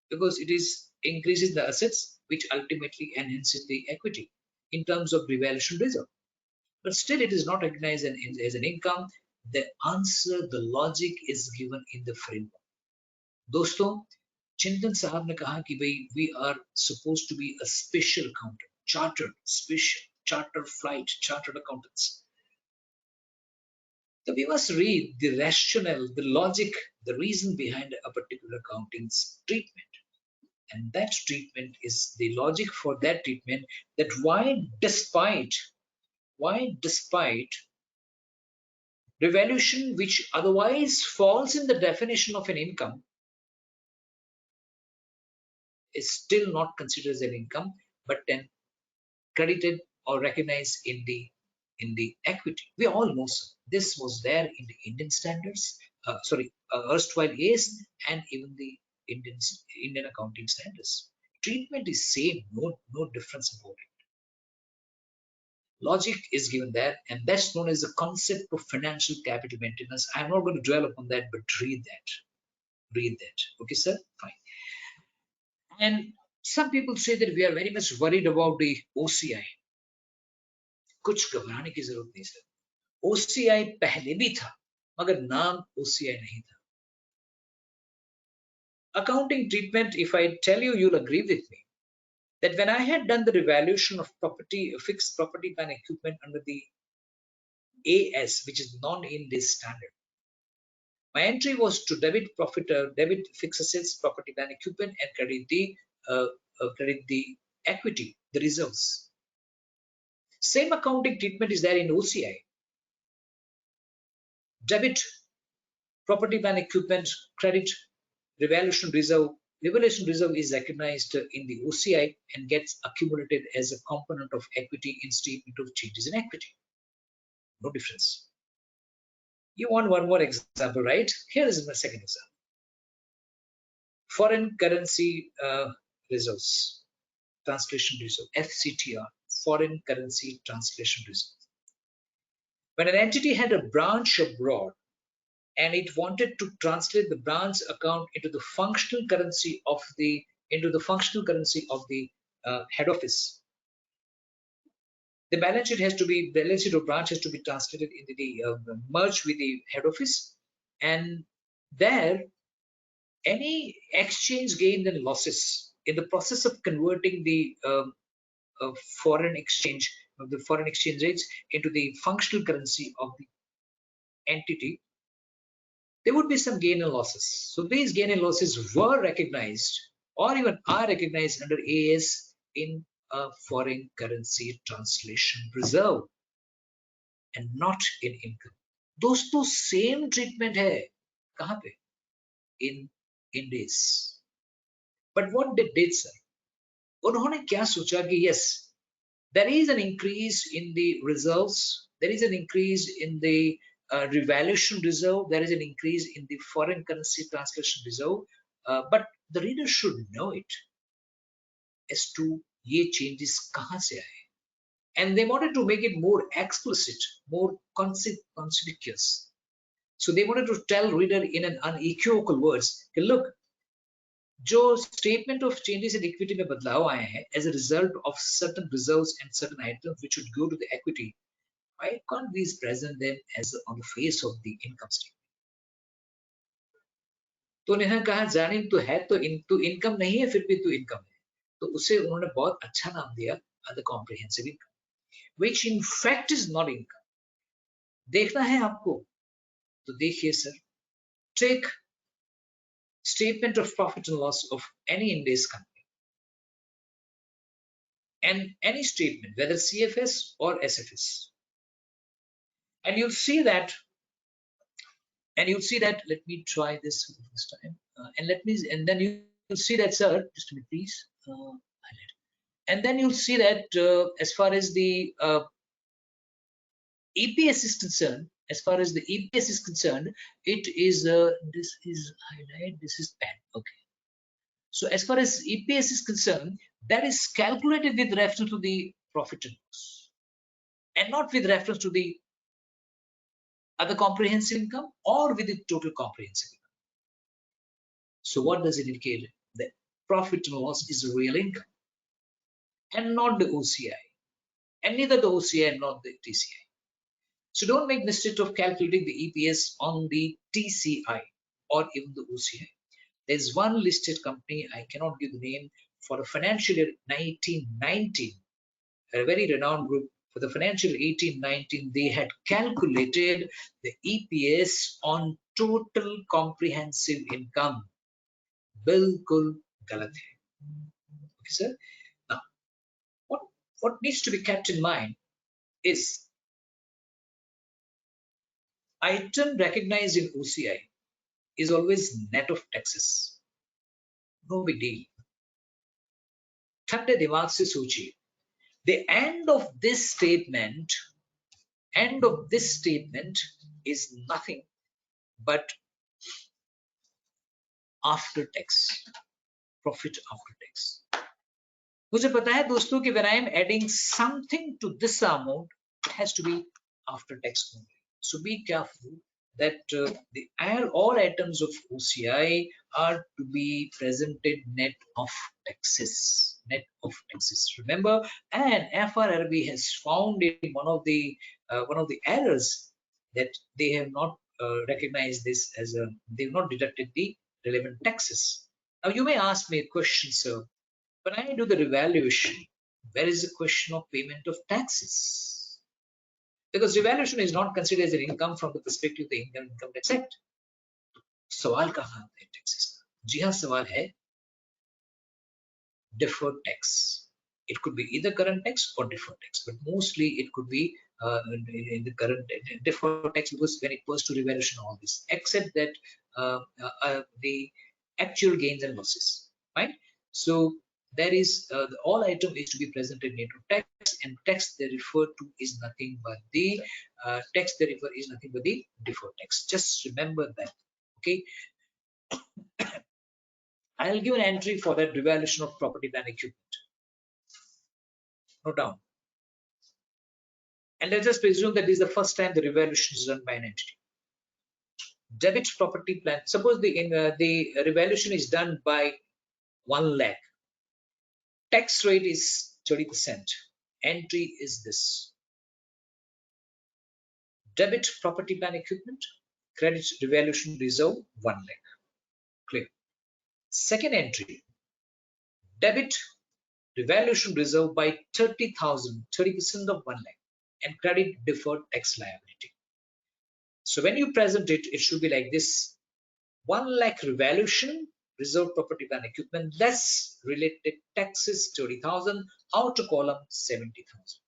because it is increases the assets, which ultimately enhances the equity in terms of revaluation reserve. But still, it is not recognized as an income. The answer, the logic is given in the framework. दोस्तों, चिंतन साहब ने कहा कि भाई we are supposed to be a special accountant, chartered flight, chartered accountants. So we must read the rationale, the logic, the reason behind a particular accounting treatment. And that treatment is the logic for that treatment, that why despite revaluation which otherwise falls in the definition of an income is still not considered as an income, but then credited or recognized in the equity. We all know this was there in the Indian standards, erstwhile AS, and even the Indian accounting standards. Treatment is same, no difference about it. Logic is given there, and that's known as the concept of financial capital maintenance. I'm not going to dwell upon that, but read that. Okay, sir? Fine. And some people say that we are very much worried about the OCI. कुछ घबराने की जरूरत नहीं sir. OCI पहले भी था, मगर नाम OCI नहीं था. Accounting treatment, if I tell you, you'll agree with me that when I had done the revaluation of property, fixed property plant equipment under the AS, which is non-Ind AS standard, my entry was to debit fixed assets, property plant equipment, and credit the equity, the reserves. Same accounting treatment is there in OCI. Debit property plant equipment, credit revaluation reserve. Revaluation reserve is recognized in the OCI and gets accumulated as a component of equity in statement of changes in equity. No difference. You want one more example, right? Here is my second example. Foreign currency reserves, translation reserve, FCTR, foreign currency translation reserve. When an entity had a branch abroad and it wanted to translate the branch account into the functional currency of the head office, the balance sheet of branch has to be translated into the merged with the head office, and there any exchange gains and losses in the process of converting the foreign exchange rates into the functional currency of the entity, there would be some gain and losses. So these gain and losses were recognized or even are recognized under AS in a foreign currency translation reserve and not in income. दोस्तों same treatment है कहाँ पे? In Ind AS. But what they did, sir? उन्होंने क्या सोचा कि yes, there is an increase in the reserves, there is an increase in the revaluation reserve, there is an increase in the foreign currency translation reserve, but the reader should know it as to ये changes कहाँ से आए. And they wanted to make it more explicit, more conspicuous. So they wanted to tell reader in an unequivocal words, look, जो statement of changes in equity में बदलाव आए हैं as a result of certain reserves and certain items which should go to the equity, why can't we present them as on the face of the income statement? तो उन्होंने कहा जाने तो है तो income नहीं है फिर भी तो income है, तो उसे उन्होंने बहुत अच्छा नाम दिया other comprehensive income, which in fact is not income. देखना है आपको तो देखिए sir, take statement of profit and loss of any Ind AS company, and any statement, whether CFS or SFS, and you'll see that. Let me try this for the first time, and then you'll see that, sir. Just a minute, please. Highlight. And then you'll see that as far as the EPS is concerned, it is this is highlight. This is pen. Okay. So as far as EPS is concerned, that is calculated with reference to the profit and loss, and not with reference to the other comprehensive income or with the total comprehensive income. So what does it indicate? The profit and loss is real income and not the OCI, and neither the OCI nor the TCI. So don't make the mistake of calculating the EPS on the TCI or even the OCI. There's one listed company, I cannot give the name, for the financial year 1919, a very renowned group. For the financial 1819, they had calculated the EPS on total comprehensive income. Bilkul galat hai. Okay, sir. Now, what needs to be kept in mind is item recognized in OCI is always net of taxes. No big deal. ठंडे दिमाग से सोचिए. The end of this statement is nothing but after tax, profit after tax. मुझे पता है दोस्तों कि when I am adding something to this amount, it has to be after tax only. So be careful that all items of OCI are to be presented net of taxes. Net of taxes. Remember, and FRRB has found in one of the errors that they have not recognized this as they have not deducted the relevant taxes. Now you may ask me a question, sir. When I do the revaluation, where is the question of payment of taxes? Because revaluation is not considered as an income from the perspective of the Income Tax Act. सवाल कहाँ है taxes का? जी हाँ, सवाल है deferred tax. It could be either current tax or deferred tax, but mostly it could be in the current deferred tax, because when it goes to revaluation, all this, except that the actual gains and losses, right? So there is all item is to be presented net of tax, and tax they refer to is nothing but the deferred tax. Just remember that. Okay. I'll give an entry for that revaluation of property, plant, equipment. Note down. And let's just presume that this is the first time the revaluation is done by an entity. Debit property, plant. Suppose the revaluation is done by 1 lakh. Tax rate is 30%. Entry is this. Debit property, plant, equipment. Credit revaluation reserve 1 lakh. Clear. Second entry. Debit revaluation reserve by 30,000, 30% of 1 lakh, and credit deferred tax liability. So when you present it, it should be like this: 1 lakh revaluation, reserve property, plant, equipment, less related taxes 30,000, outer column 70,000.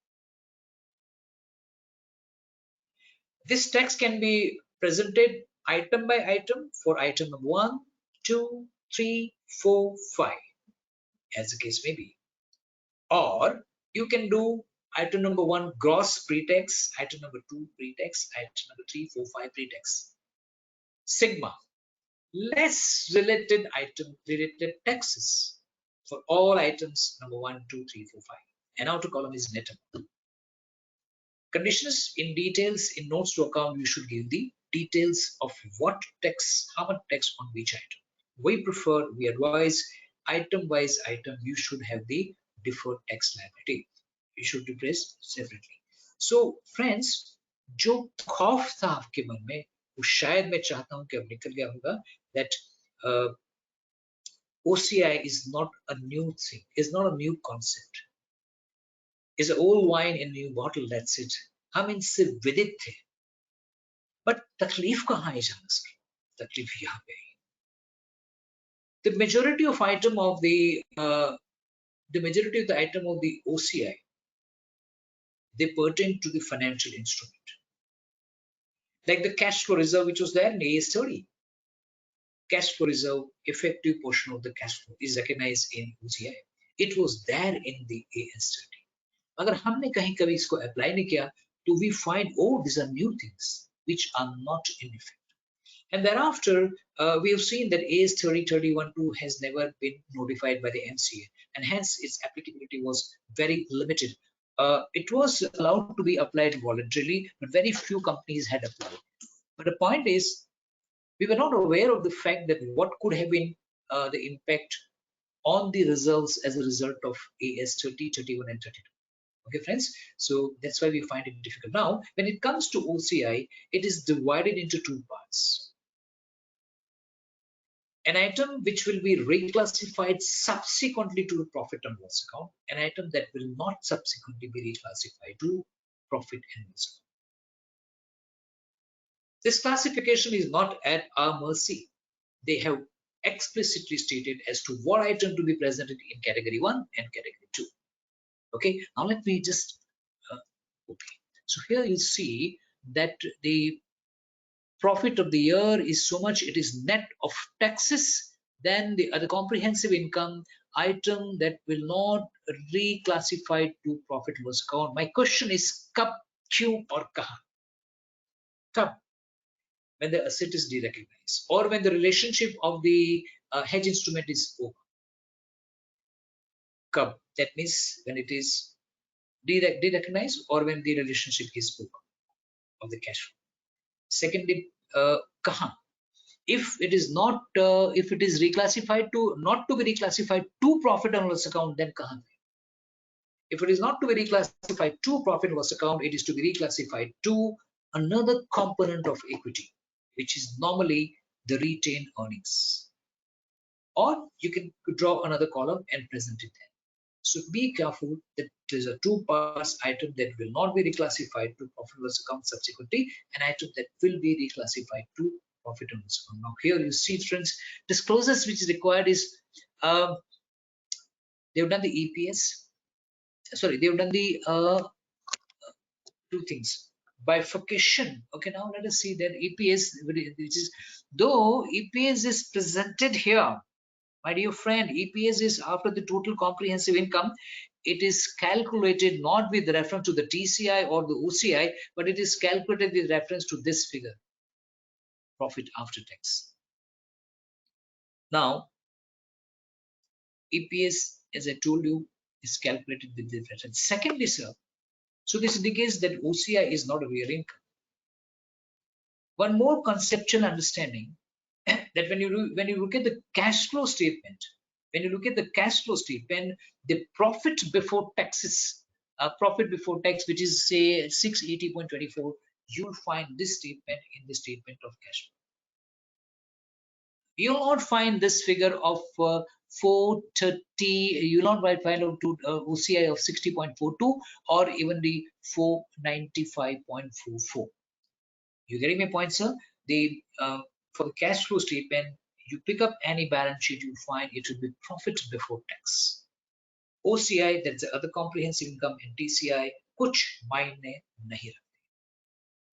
This tax can be presented item by item for item number 1, 2, 3, 4, 5, as the case may be. Or you can do item number 1 gross pre-tax, item number 2 pre-tax, item number 3, 4, 5 pre-tax. Sigma, less related taxes for all items number 1, 2, 3, 4, 5. And outer column is net amount. Conditions in details in notes to account, you should give the details of what tax, how much tax on which item. We advise item-wise item, you should have the deferred tax liability. You should replace separately. So friends, जो खौफ था आपके मन में, वो शायद मैं चाहता हूं कि अब निकल गया होगा, that OCI is not a new thing, is not a new concept. Is an old wine in a new bottle, that's it. हम इनसे विदित थे. But तकलीफ कहाँ है जाना sir? taklif yahan pe hai. The majority of item of the item of the OCI, they pertain to the financial instrument, like the cash flow reserve which was there in AS30. Cash flow reserve, effective portion of the cash flow is recognized in OCI. It was there in the AS30. अगर हमने कहीं कभी इसको apply नहीं किया, तो we find, oh, these are new things which are not in effect. And thereafter, we have seen that AS 3031-2 has never been notified by the MCA, and hence its applicability was very limited. It was allowed to be applied voluntarily, but very few companies had applied. But the point is, we were not aware of the fact that what could have been the impact on the reserves as a result of AS 30, 31, and 32. Okay, friends, so that's why we find it difficult. Now, when it comes to OCI, it is divided into two parts. An item which will be reclassified subsequently to the profit and loss account, an item that will not subsequently be reclassified to profit and loss account. This classification is not at our mercy. They have explicitly stated as to what item to be presented in category 1 and category 2. Okay, now let me just okay. So here you see that the profit of the year is so much, it is net of taxes. Then the other comprehensive income item that will not reclassify to profit loss account. My question is kab, kyun or kahan? Kab, when the asset is derecognized, or when the relationship of the hedge instrument is over. Kab, that means when it is derecognized or when the relationship is over of the cash flow. Secondly, kahan, if it is not, if it is reclassified to, not to be reclassified to profit and loss account, then kahan? If it is not to be reclassified to profit and loss account, it is to be reclassified to another component of equity, which is normally the retained earnings. Or you can draw another column and present it there. So be careful that there's a two parts item that will not be reclassified to profit and loss account subsequently, an item that will be reclassified to profit and loss account. Now here you see, friends, disclosures which is required is they've done the EPS. Sorry, they've done the two things. Bifurcation. Okay, now let us see that EPS, which is, though EPS is presented here, my dear friend, EPS is after the total comprehensive income. It is calculated not with reference to the TCI or the OCI, but it is calculated with reference to this figure, profit after tax. Now, EPS, as I told you, is calculated with this reference. Secondly, sir, so this indicates that OCI is not a real income. One more conceptual understanding that when you look at the cash flow statement, the profit before taxes, profit before tax, which is say 680.24, you'll find this statement in the statement of cash flow. You'll not find this figure of 430. You'll not find out to OCI of 60.42 or even the 495.44. You getting my point, sir? The for the cash flow statement, you pick up any balance sheet, you find it will be profit before tax. OCI, that's the other comprehensive income, and TCI, kuch maine nahi rakhte.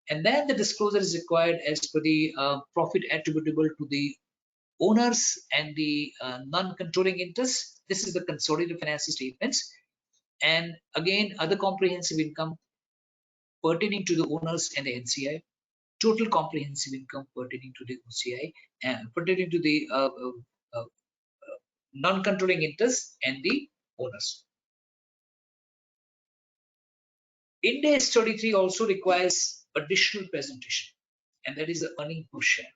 And then the disclosure is required as per the profit attributable to the owners and the non-controlling interest. This is the consolidated financial statements. And again, other comprehensive income pertaining to the owners and the NCI. Total comprehensive income pertaining to the OCI and pertaining to the non-controlling interest and the owners. Ind AS 33 also requires additional presentation, and that is the earning per share.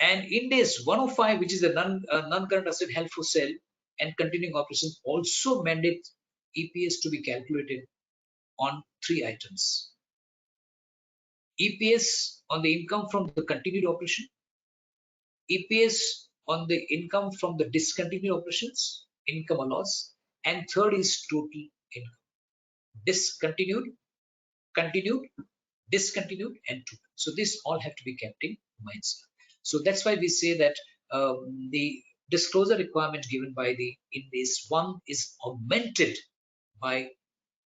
And Ind AS 105, which is the non-current asset held for sale and continuing operations, also mandates EPS to be calculated on three items. EPS on the income from the continued operation, EPS on the income from the discontinued operations, income or loss, and third is total income. Discontinued, continued, discontinued, and total. So these all have to be kept in So that's why we say that the disclosure requirement given by the Ind AS 1 is augmented by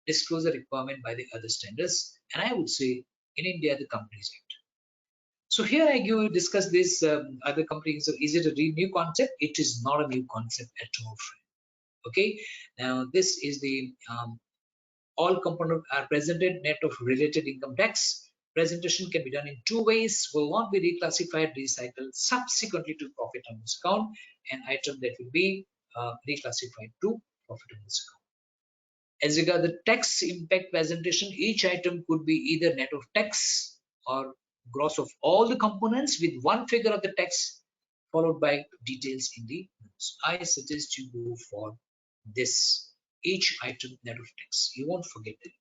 disclosure requirement by the other standards, and I would say in India the Companies Act. So here I discuss this other companies. So is it a new concept? It is not a new concept at all, friend. Okay. Now this is the all components are presented net of related income tax. Presentation can be done in two ways. Will not be reclassified, recycled subsequently to profit and loss account, an item that will be reclassified to profit and loss account. As regard the tax impact presentation, each item could be either net of tax or gross of all the components with one figure of the tax followed by details in the notes. I suggest you go for this, each item net of tax. You won't forget it.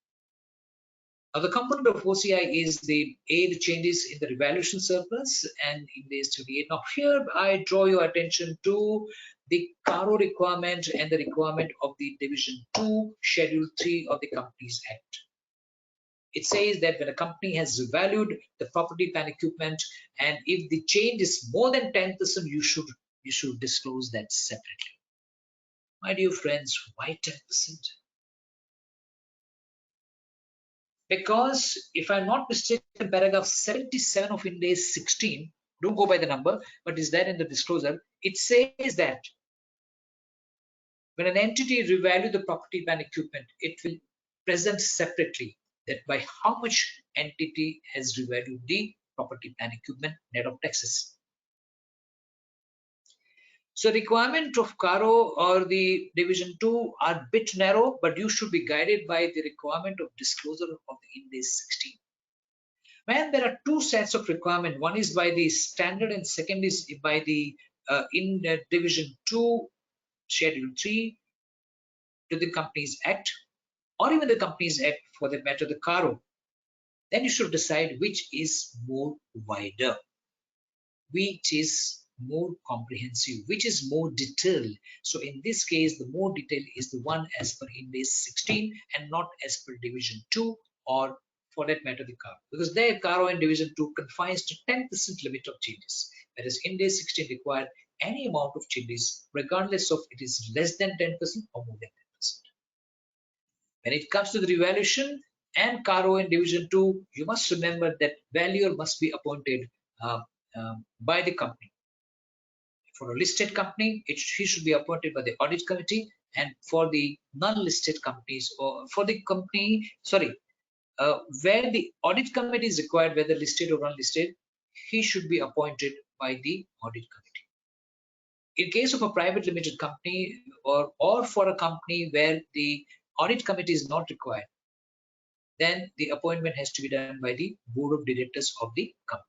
Now the component of OCI is the changes in the revaluation surplus and in the SOCiE. Now here I draw your attention to the CARO requirement and the requirement of the Division 2, Schedule 3 of the Companies Act. It says that when a company has revalued the property, plant, equipment, and if the change is more than 10%, you should disclose that separately. My dear friends, why 10%? Because if I'm not mistaken, paragraph 77 of Ind AS 16, don't go by the number, but is there in the disclosure, it says that when an entity revalue the property, plant, equipment, it will present separately that by how much entity has revalued the property, plant, equipment net of taxes. So requirement of CARO or the Division 2 are a bit narrow, but you should be guided by the requirement of disclosure of the Ind AS 16. When there are two sets of requirement, one is by the standard and second is by the Division 2, Schedule 3 to the Companies Act, or even the Companies Act for that matter, the CARO, then you should decide which is more wider, which is more comprehensive, which is more detailed. So in this case, the more detailed is the one as per Ind AS 16 and not as per Division 2 or for that matter the CARO, because there CARO and Division 2 confines to 10% limit of changes, whereas Ind AS 16 required any amount of changes regardless of it is less than 10% or more than 10%. When it comes to the revaluation and CARO and Division 2, you must remember that valuer must be appointed by the company. For a listed company, he should be appointed by the audit committee, and for the non-listed companies or for the company, where the audit committee is required, whether listed or unlisted, he should be appointed by the audit committee. In case of a private limited company or for a company where the audit committee is not required, then the appointment has to be done by the board of directors of the company.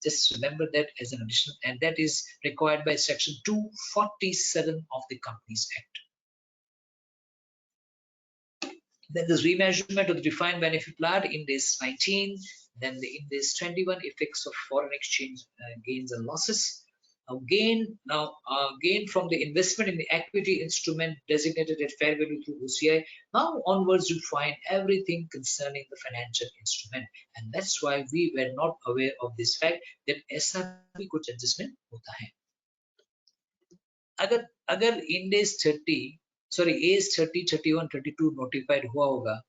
Just remember that as an additional, and that is required by section 247 of the Companies Act. Then there's remeasurement of the defined benefit plan in this 19, then in this 21 effects of foreign exchange gains and losses. Gain from the investment in the equity instrument designated at fair value through OCI. Now onwards you find everything concerning the financial instrument, and that's why we were not aware of this fact that ऐसा भी कुछ adjustment होता है. अगर Ind AS 30 AS 30, 31, 32 notified हुआ होगा,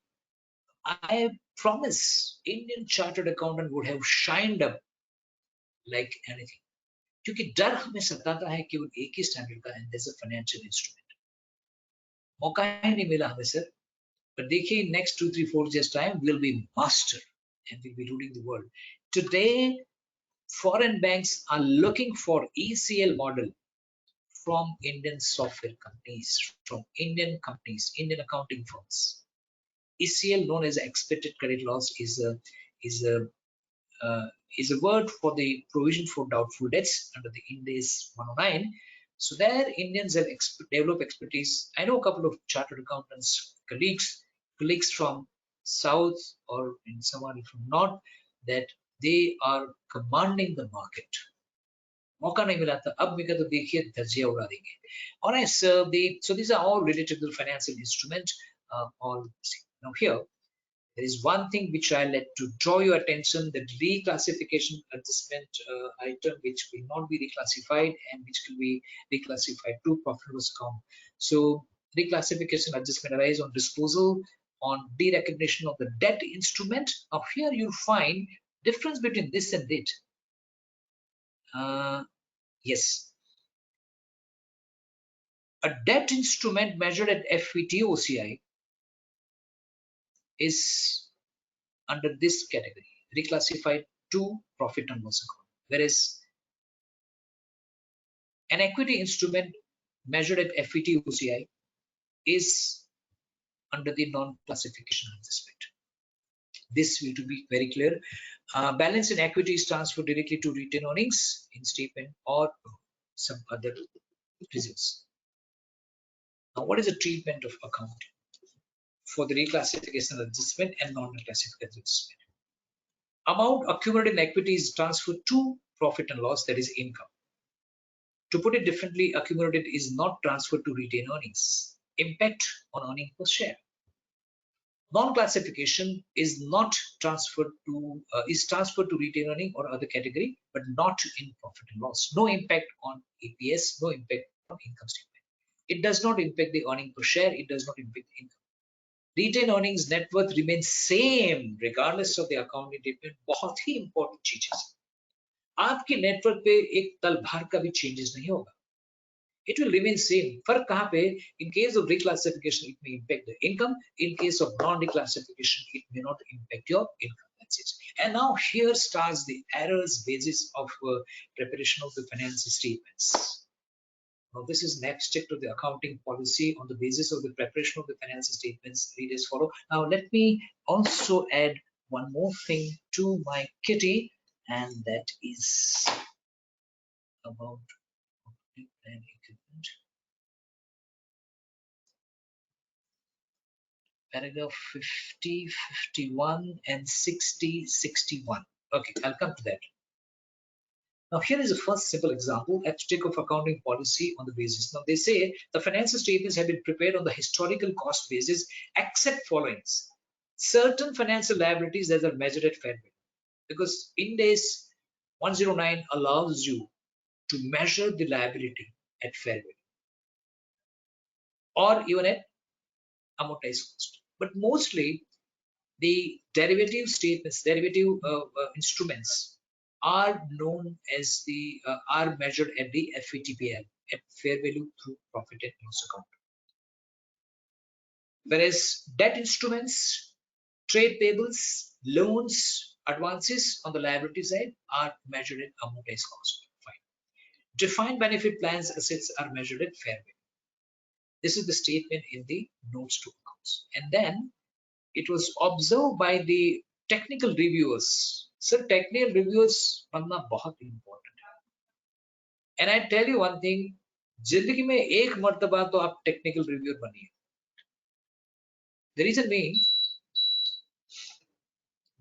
I promise Indian chartered accountant would have shined up like anything. क्योंकि डर हमें सताता है कि वो एक ही स्टैंडर्ड का एंड अ फाइनेंशियल इंस्ट्रूमेंट, मौका ही नहीं मिला हमें सर. पर देखिए next 2-3-4 years time we'll be master and we'll be ruling the world. Today foreign banks are looking for ECL model from Indian software companies, from Indian companies, Indian accounting firms. ECL, known as expected credit loss, is a word for the provision for doubtful debts under the Ind AS 109. So there Indians have developed expertise. I know a couple of chartered accountants, colleagues from South or in someone from North, that they are commanding the market. मौका नहीं मिला था, अब मिला तो देखिए धज्जियां उड़ा देंगे. All right, so these are all related to the financial instrument. Now here there is one thing which I like to draw your attention, that reclassification adjustment item which will not be reclassified and which will be reclassified to profit and loss account. So reclassification adjustment arise on disposal, on derecognition of the debt instrument. Now here you'll find difference between this and it. Yes, a debt instrument measured at FVT OCI is under this category, reclassified to profit and loss account, whereas an equity instrument measured at FVT OCI is under the non-classification adjustment. This will to be very clear. Balance in equity is transferred directly to retained earnings in statement or some other reserves. Now, what is the treatment of account for the reclassification adjustment and non-reclassification adjustment? Amount accumulated in equity is transferred to profit and loss, that is income. To put it differently, accumulated is not transferred to retained earnings. Impact on earning per share. Non-classification is not transferred to is transferred to retained earning or other category, but not in profit and loss. No impact on EPS, no impact on income statement. It does not impact the earning per share. It does not impact the income. Retained earnings net worth remains same regardless of the accounting treatment. बहुत ही important चीज है. आपके network पे एक तल भार का भी changes नहीं होगा. It will remain same. फर्क कहाँ पे? In case of reclassification, it may impact the income. In case of non-reclassification, it may not impact your income. That's it. And now here starts the errors basis of preparation of the financial statements. Now this is next step to the accounting policy on the basis of the preparation of the financial statements. Read as follow. Now let me also add one more thing to my kitty, and that is about plan equipment. Paragraph 50, 51, and 60, 61. Okay, I'll come to that. Now, here is a first simple example, abstract of accounting policy on the basis. Now, they say the financial statements have been prepared on the historical cost basis, except followings. Certain financial liabilities that are measured at fair value. Because Ind AS 109 allows you to measure the liability at fair value or even at amortized cost. But mostly the derivative statements, derivative instruments are known as the are measured at the FVTPL, at fair value through profit and loss account. Whereas debt instruments, trade payables, loans, advances on the liability side are measured at amortized cost. Fine. Defined benefit plans assets are measured at fair value. This is the statement in the notes to accounts. And then it was observed by the technical reviewers. Sir, technical reviewers बनना बहुत important है. And I tell you one thing, जिंदगी में एक मर्तबा तो आप technical reviewer बनिए. The reason being,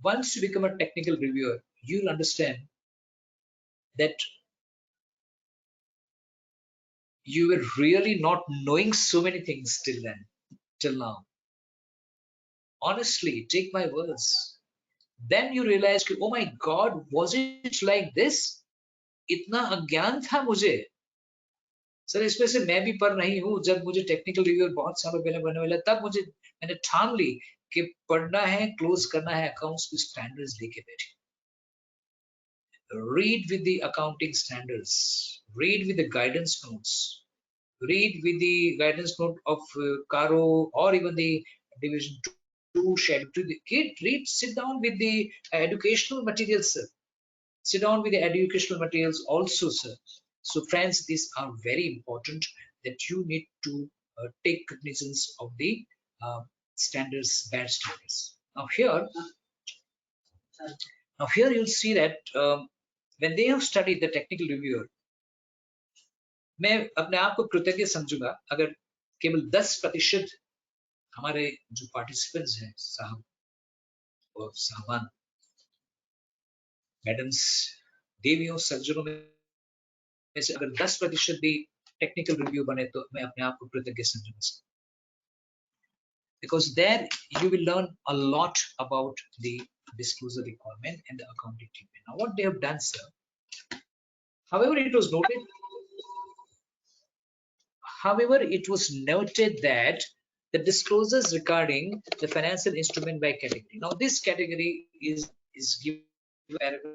once you become a technical reviewer, you'll understand that you were really not knowing so many things till then, till now. Honestly, take my words. Then you realize, oh my God, was it like this? इतना अज्ञान था मुझे. Sir इसमें से मैं भी पर नहीं हूँ. जब मुझे टेक्निकल रिव्यूअर बहुत सालों पहले बनने वाला, तब मैंने ठान ली कि पढ़ना है, क्लोज करना है अकाउंट्स की स्टैंडर्ड्स लेके बैठे. Read with the accounting standards. Read with the guidance notes. Read with the guidance note of Caro or even the Division 2 schedule. Read, sit down with the educational materials, sir. Sit down with the educational materials also, sir. So friends, these are very important that you need to take cognizance of the standards, bad standards. Now here you'll see that when they have studied the technical reviewer, मैं अपने आप को कृतज्ञ समझूंगा अगर केवल 10% हमारे जो participants हैं, साहब और साहबान, मैडम्स, देवियों, सज्जनों में से अगर 10% भी टेक्निकल रिव्यू बने तो मैं अपने आप को कृतज्ञ समझूंगा. because there you will learn a lot about the disclosure requirement and the accounting treatment. Now, what they have done, sir. However, it was noted. However, it was noted that the disclosures regarding the financial instrument by category. Now, this category is given paragraph.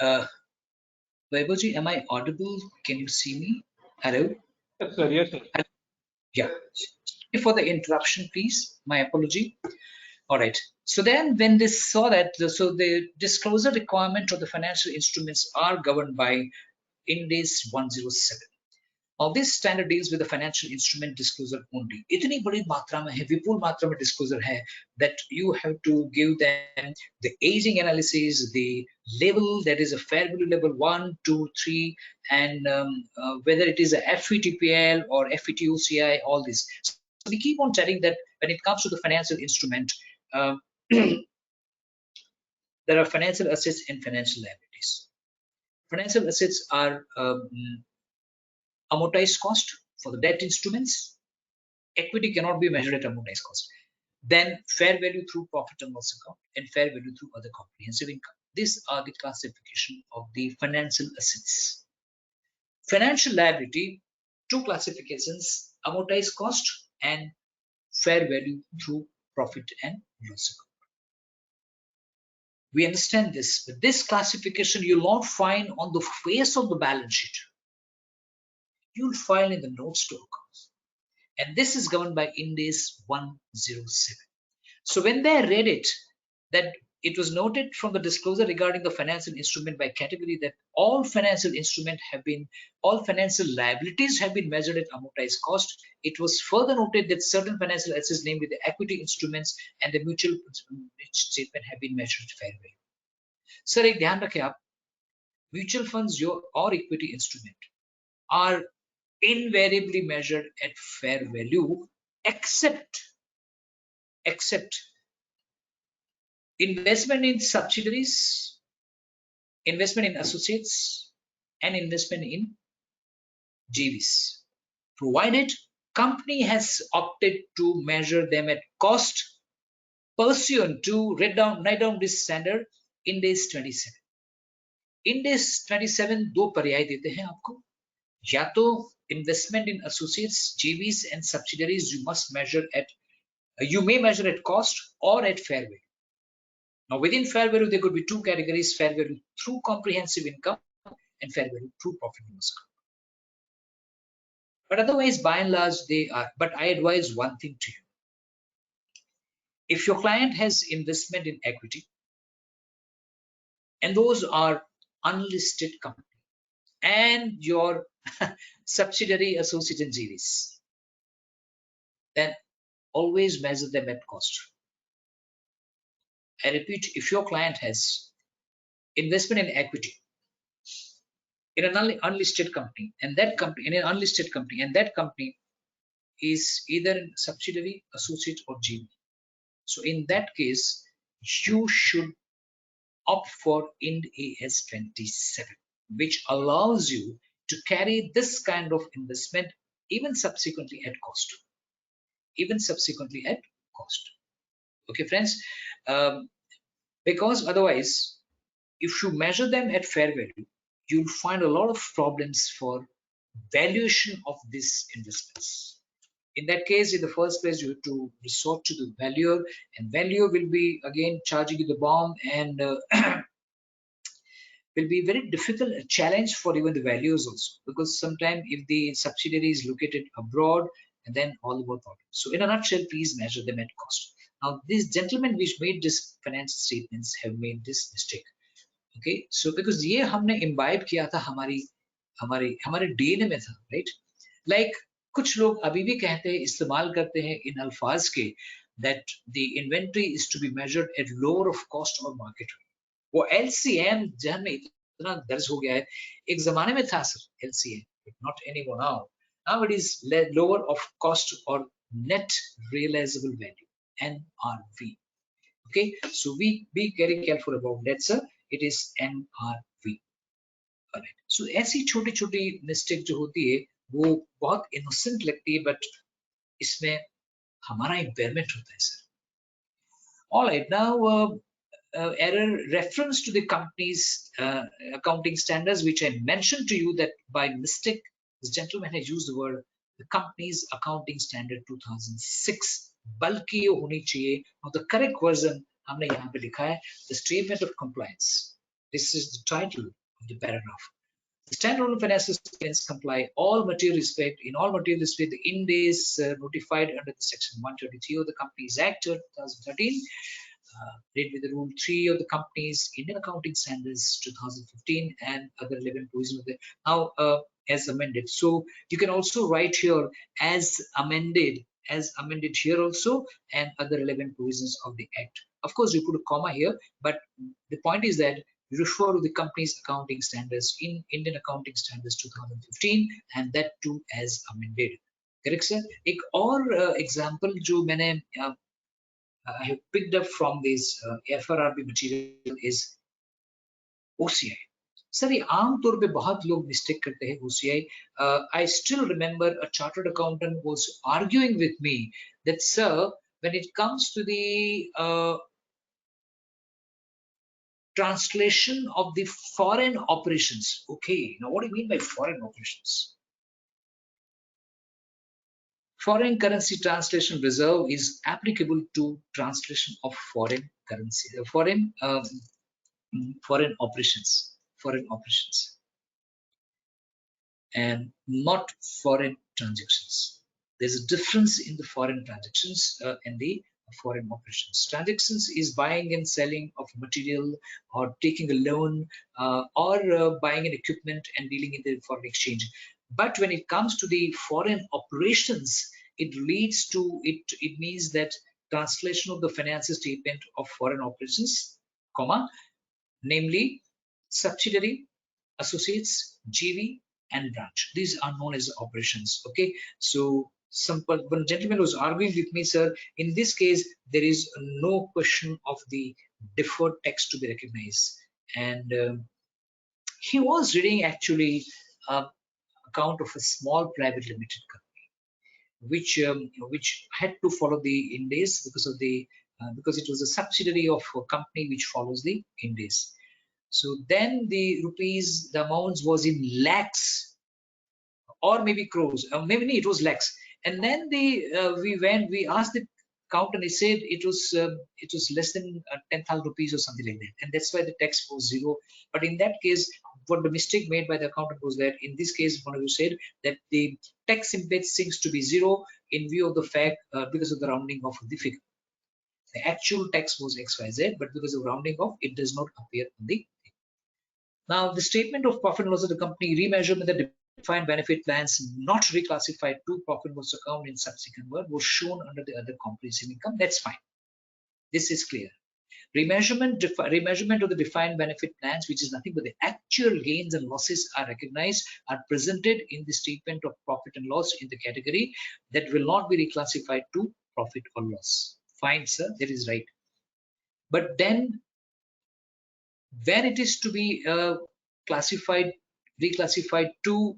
Uh, Vaibhavji, am I audible? Can you see me? Hello? Yes, sir. Yes, sir. Yeah. Sorry for the interruption, please. My apology. All right. So then when they saw that, so the disclosure requirement of the financial instruments are governed by Ind AS 107. Now this standard deals with the financial instrument disclosure only. इतनी बड़ी मात्रा में है, विपुल मात्रा में disclosure है that you have to give them the aging analysis, the level that is a fair value level 1, 2, 3, and whether it is a FVTPL or FVTOCI, all this. So we keep on telling that when it comes to the financial instrument, there are financial assets and financial liabilities. Financial assets are amortized cost for the debt instruments. Equity cannot be measured at amortized cost. Then fair value through profit and loss account and fair value through other comprehensive income. These are the classification of the financial assets. Financial liability, two classifications: amortized cost and fair value through profit and loss account. We understand this, but this classification you'll not find on the face of the balance sheet. You'll find in the notes to accounts. And this is governed by Ind AS 107. So when they read it, that it was noted from the disclosure regarding the financial instrument by category that all financial liabilities have been measured at amortized cost. It was further noted that certain financial assets, namely the equity instruments and the mutual statement, have been measured at fair value. Sir, एक ध्यान रखें आप, mutual funds or equity instrument are invariably measured at fair value, except investment in subsidiaries, investment in associates, and investment in JVs, provided company has opted to measure them at cost pursuant to write down this standard Ind AS 27. Ind AS 27 दो पर्याय देते हैं आपको, या तो investment in associates, JVs, and subsidiaries you may measure at cost or at fair value. Now, within fair value, there could be two categories: fair value through comprehensive income and fair value through profit and loss account. But otherwise, by and large, they are. But I advise one thing to you. If your client has investment in equity, and those are unlisted company, and your subsidiary, associate, and JVs, then always measure them at cost. I repeat, if your client has investment in equity in an unlisted company, and that company is either a subsidiary, associate, or JV, so in that case, you should opt for Ind AS 27, which allows you to carry this kind of investment even subsequently at cost. Okay, friends, because otherwise, if you measure them at fair value, you'll find a lot of problems for valuation of these investments. In that case, in the first place, you have to resort to the valuer, and valuer will be again charging you the bomb, and will be very difficult challenge for even the valuers also, because sometimes if the subsidiary is located abroad, and then all the work problems. So in a nutshell, please measure them at cost. Now, these gentlemen which made this financial statements have made this mistake. Okay, so because ये हमने imbibe किया था हमारी हमारे हमारे DNA में था, right? Like कुछ लोग अभी भी कहते हैं, इस्तेमाल करते हैं इन अल्फाज के, that the inventory is to be measured at lower of cost or market rate. वो LCM जहन में इतना दर्ज हो गया है, एक जमाने में था sir LCM, but not anymore now. Now it is lower of cost or net realizable value, NRV. Okay, so we be very careful about that, sir. It is NRV. Alright. So ऐसी छोटी छोटी mistake जो होती है वो बहुत innocent लगती है, बट इसमें हमारा impairment होता है sir. Alright, now error reference to the company's accounting standards, which I mentioned to you that by mistake this gentleman has used the word the company's accounting standard 2006, बल्कि ये होनी चाहिए, और the correct version हमने यहाँ पे लिखा है the statement of compliance. This is the title of the paragraph. The standard on financial statements comply all material respect. In all material respect, the Ind AS notified under the section 133 of the Companies Act 2013. Read with the Rule 3 of the Companies Indian Accounting Standards 2015 and other relevant provisions of the now as amended. So you can also write here as amended here also, and other relevant provisions of the Act. Of course, you put a comma here, but the point is that you refer to the company's accounting standards in Indian Accounting Standards 2015 and that too as amended. Correct, sir? एक और example जो मैंने I have picked up from this FRRB material is OCI. Sir ये आमतौर पे बहुत लोग mistake करते हैं OCI. I still remember a chartered accountant was arguing with me that, sir, when it comes to the translation of the foreign operations. Okay, now what do you mean by foreign operations? Foreign currency translation reserve is applicable to translation of foreign currency, foreign operations, and not foreign transactions. There's a difference in the foreign transactions and the foreign operations. Transactions is buying and selling of material, or taking a loan, or buying an equipment and dealing in the foreign exchange. But when it comes to the foreign operations, it leads to it means that translation of the financial statement of foreign operations, comma, namely subsidiary, associates, JV, and branch. These are known as operations. Okay, so one gentleman was arguing with me, sir, in this case there is no question of the deferred tax to be recognized, and he was reading actually account of a small private limited company which had to follow the Ind AS because of the because it was a subsidiary of a company which follows the Ind AS. So then the rupees, the amounts was in lakhs or maybe crores, maybe it was lakhs. And then we asked the accountant, he said it was less than 10,000 rupees or something like that, and that's why the tax was zero. But in that case, what the mistake made by the accountant was that in this case, one of you said that the tax impact seems to be zero in view of the fact because of the rounding off of the figure. The actual tax was XYZ, but because of rounding off, it does not appear on the. Now, the statement of profit and loss of the company remeasurement that defined benefit plans not reclassified to profit and loss account in subsequent word was shown under the other comprehensive income. That's fine. This is clear. Remeasurement of the defined benefit plans, which is nothing but the actual gains and losses are recognized, are presented in the statement of profit and loss in the category that will not be reclassified to profit or loss. Fine, sir, that is right. But then when it is to be reclassified to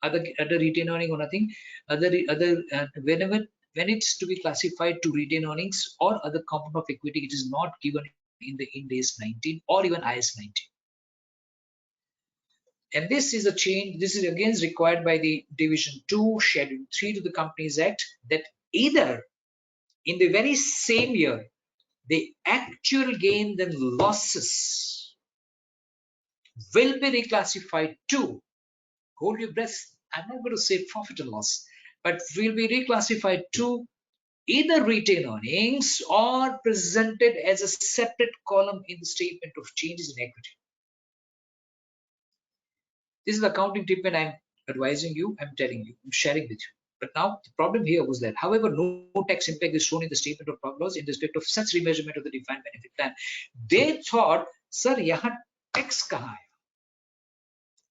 other retained earning or nothing, whenever when it's to be classified to retained earnings or other component of equity, it is not given in the Ind AS 19 or even IS 19. And this is a change. This is again required by the Division 2, Schedule 3 to the Companies Act, that either in the very same year, the actual gains and losses will be reclassified to, hold your breath, I'm not going to say profit and loss, but will be reclassified to either retained earnings or presented as a separate column in the statement of changes in equity. This is the accounting treatment I'm advising you, I'm telling you, I'm sharing with you. But now the problem here was that, however, no tax impact is shown in the statement of profit loss in respect of such remeasurement of the defined benefit plan. They thought, sir, yahan tax kahan hai?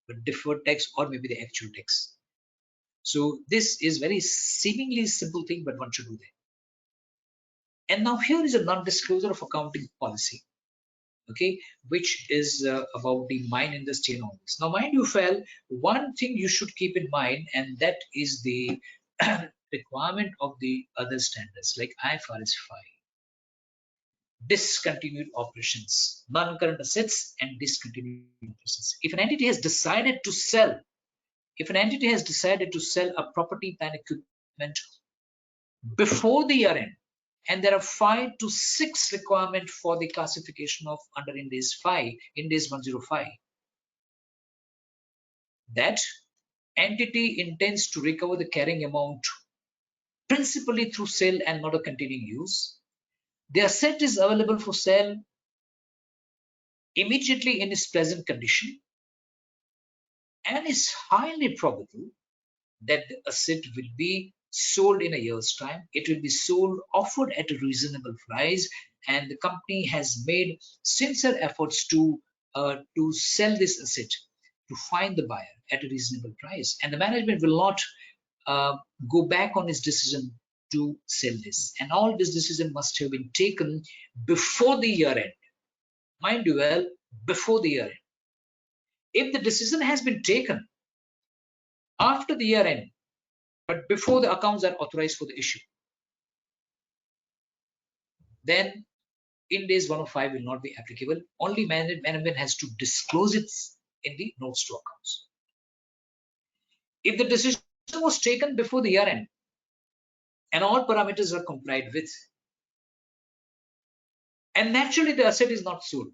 But deferred tax or maybe the actual tax. So this is very seemingly simple thing, but one should do that. And now here is a non-disclosure of accounting policy, okay, which is about the mine industry and all this. Now, mind you, Fel, one thing you should keep in mind, and that is the requirement of the other standards like IFRS 5, discontinued operations, non-current assets, and discontinued operations. If an entity has decided to sell, a property, plant, equipment before the year end, and there are 5 to 6 requirements for the classification of under Ind AS 5, Ind AS 105. That entity intends to recover the carrying amount principally through sale and not a continuing use. The asset is available for sale immediately in its present condition, and it's highly probable that the asset will be sold in a year's time. It will be sold, offered at a reasonable price, and the company has made sincere efforts to sell this asset, to find the buyer at a reasonable price, and the management will not go back on its decision to sell this. And all this decision must have been taken before the year end. Mind you well, before the year end. If the decision has been taken after the year end, but before the accounts are authorized for the issue, then Ind AS 105 will not be applicable. Only management has to disclose it in the notes to accounts. If the decision was taken before the year end and all parameters are complied with, and naturally the asset is not sold,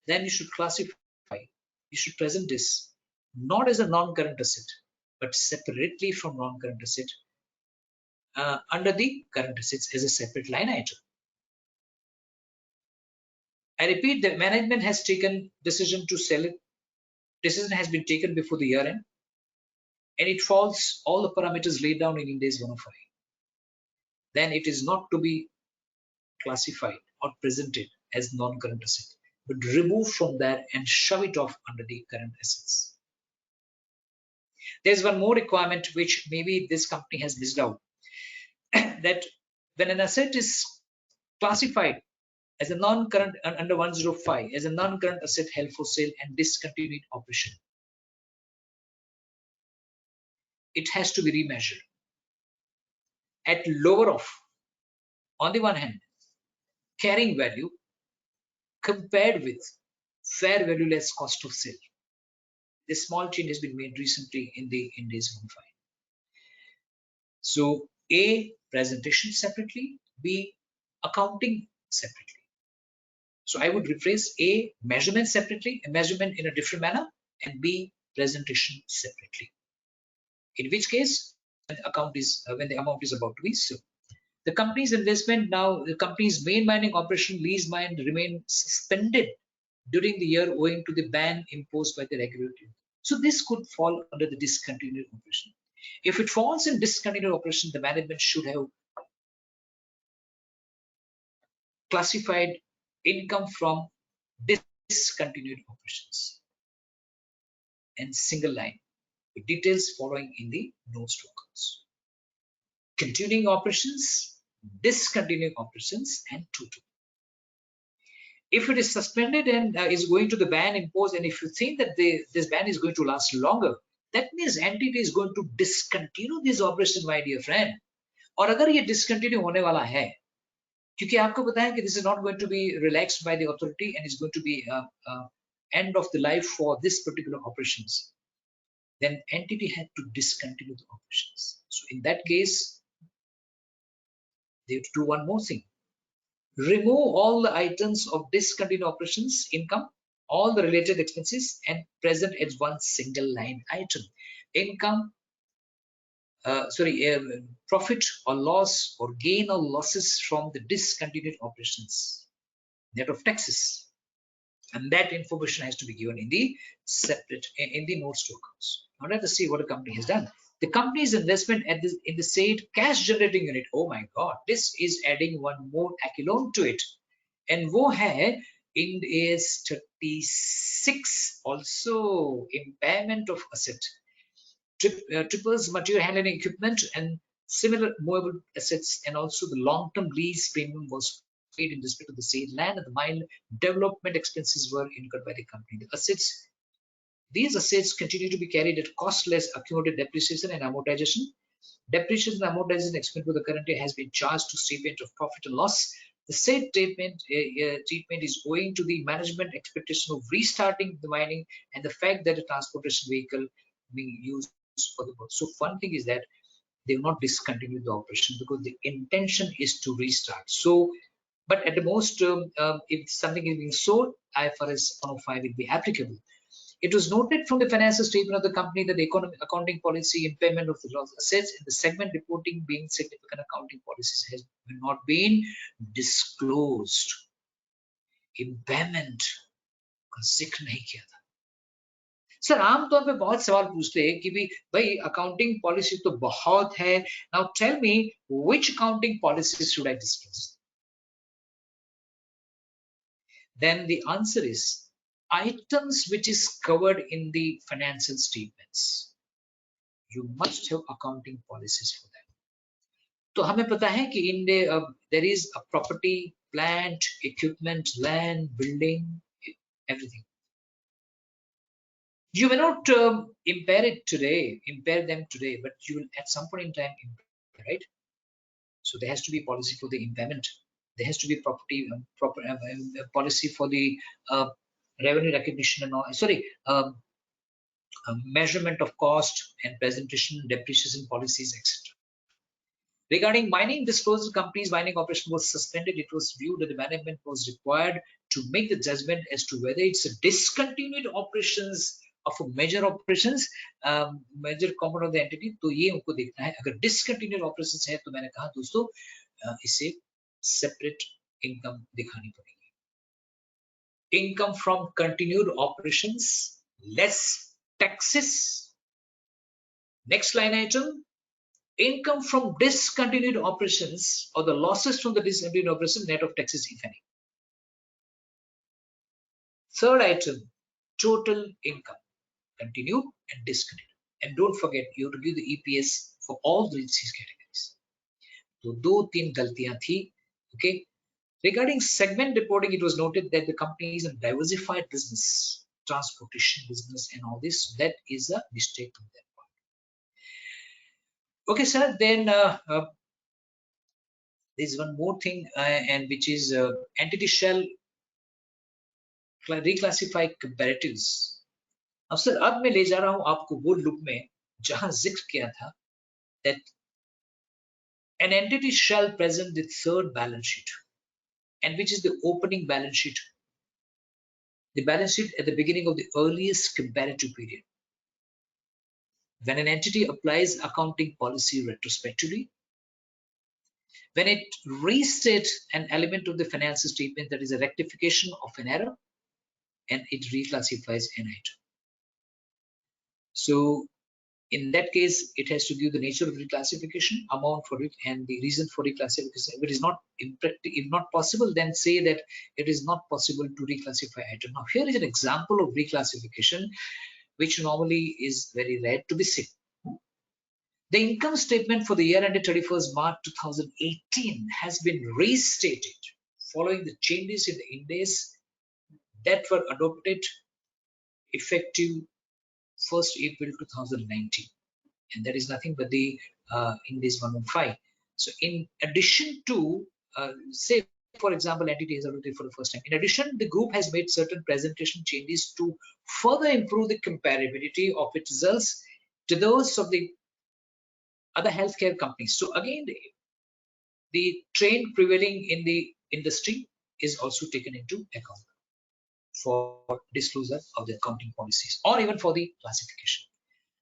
then you should classify, you should present this not as a non-current asset, but separately from non-current asset under the current assets as a separate line item. I repeat, the management has taken decision to sell it. Decision has been taken before the year end, and it falls all the parameters laid down in Ind AS 105. Then it is not to be classified or presented as non-current asset, but removed from there and shove it off under the current assets. There's one more requirement which maybe this company has missed out, that when an asset is classified as a non-current under 105 as a non-current asset held for sale and discontinued operation, it has to be remeasured at lower of, on the one hand, carrying value compared with fair value less cost of sale. This small change has been made recently in the Ind AS 105. So A, presentation separately, B, accounting separately. So I would rephrase: A, measurement separately, a measurement in a different manner, and B, presentation separately. In which case, when the amount is about to be sold. The company's investment now, the company's main mining operation, lease mine, remain suspended during the year owing to the ban imposed by the regulator. So this could fall under the discontinued operation. If it falls in discontinued operation, the management should have classified income from discontinued operations and single line with details following in the notes to accounts. Continuing operations, discontinuing operations, and total. If it is suspended and is going to the ban imposed, and if you think that this ban is going to last longer, that means entity is going to discontinue this operation, my dear friend. और अगर ये discontinue होने वाला है, क्योंकि आपको पता है कि this is not going to be relaxed by the authority and is going to be end of the life for this particular operations, then entity had to discontinue the operations. So in that case, they have to do one more thing. Remove all the items of discontinued operations income, all the related expenses, and present as one single line item. Income, profit or loss or gain or losses from the discontinued operations, net of taxes. And that information has to be given in the separate, in the notes to accounts. Now let us see what the company has done. The company's investment at this, in the said cash generating unit. Oh my God, this is adding one more echelon to it. And वो है Ind AS 36 also impairment of asset. Triples material handling equipment and similar movable assets, and also the long-term lease premium was paid in respect of the said land, and the mine development expenses were incurred by the company. The assets, these assets continue to be carried at cost less accumulated depreciation and amortization. Depreciation and amortization expense for the current year has been charged to statement of profit and loss. The said treatment is owing to the management expectation of restarting the mining and the fact that the transportation vehicle being used for the work. So one thing is that they will not discontinue the operation because the intention is to restart. So, but at the most, if something is being sold, IFRS 105 will be applicable. It was noted from the financial statement of the company that the accounting policy impairment of the loss assets in the segment reporting being significant accounting policies has not been disclosed. Impairment का जिक्र नहीं किया था. Sir आमतौर पे बहुत सवाल पूछते हैं कि भाई अकाउंटिंग पॉलिसी तो बहुत है. Now tell me which accounting policy should I disclose? Then the answer is items which is covered in the financial statements. You must have accounting policies for that. तो हमें पता है कि there is a property, plant, equipment, land, building, everything. You may not impair them today, but you will at some point in time impair, right? So there has to be policy for the impairment. There has to be policy for the revenue recognition and all. Measurement of cost and presentation, depreciation policies, etc. Regarding mining disclosure, company's mining operation was suspended. It was viewed that the management was required to make the judgment as to whether it's a discontinued operations of a major operations, major component of the entity. तो ये उनको देखना है. अगर discontinued operations है तो मैंने कहा दोस्तों इसे separate income दिखानी पड़ेगी. Income from continued operations less taxes. Next line item. Income from discontinued operations or the losses from the discontinued operation net of taxes if any. Third item, total income, continued and discontinued. And don't forget, you have to give the EPS for all these categories. So, दो तीन गलतियां थी. Okay. Regarding segment reporting, it was noted that the company is a diversified business, transportation business, and all this. So that is a mistake on that part. Okay, sir. Then there's one more thing, and which is entity shall reclassify comparatives. अब sir अब मैं ले जा रहा हूं आपको वो look में जहां जिक्र किया था that an entity shall present the third balance sheet, and which is the opening balance sheet, the balance sheet at the beginning of the earliest comparative period. When an entity applies accounting policy retrospectively, when it restates an element of the financial statement that is a rectification of an error, and it reclassifies an item. So in that case, it has to give the nature of reclassification, amount for it, and the reason for reclassification. If it is not if not possible, then say that it is not possible to reclassify item. Now here is an example of reclassification, which normally is very rare to be seen. The income statement for the year ended 31st March 2018 has been restated following the changes in the Ind AS that were adopted effective 1st April 2019, and that is nothing but the Ind AS 115. So in addition to say, for example, entity has audited for the first time. In addition, the group has made certain presentation changes to further improve the comparability of its results to those of the other healthcare companies. So again, the trend prevailing in the industry is also taken into account for disclosure of the accounting policies or even for the classification,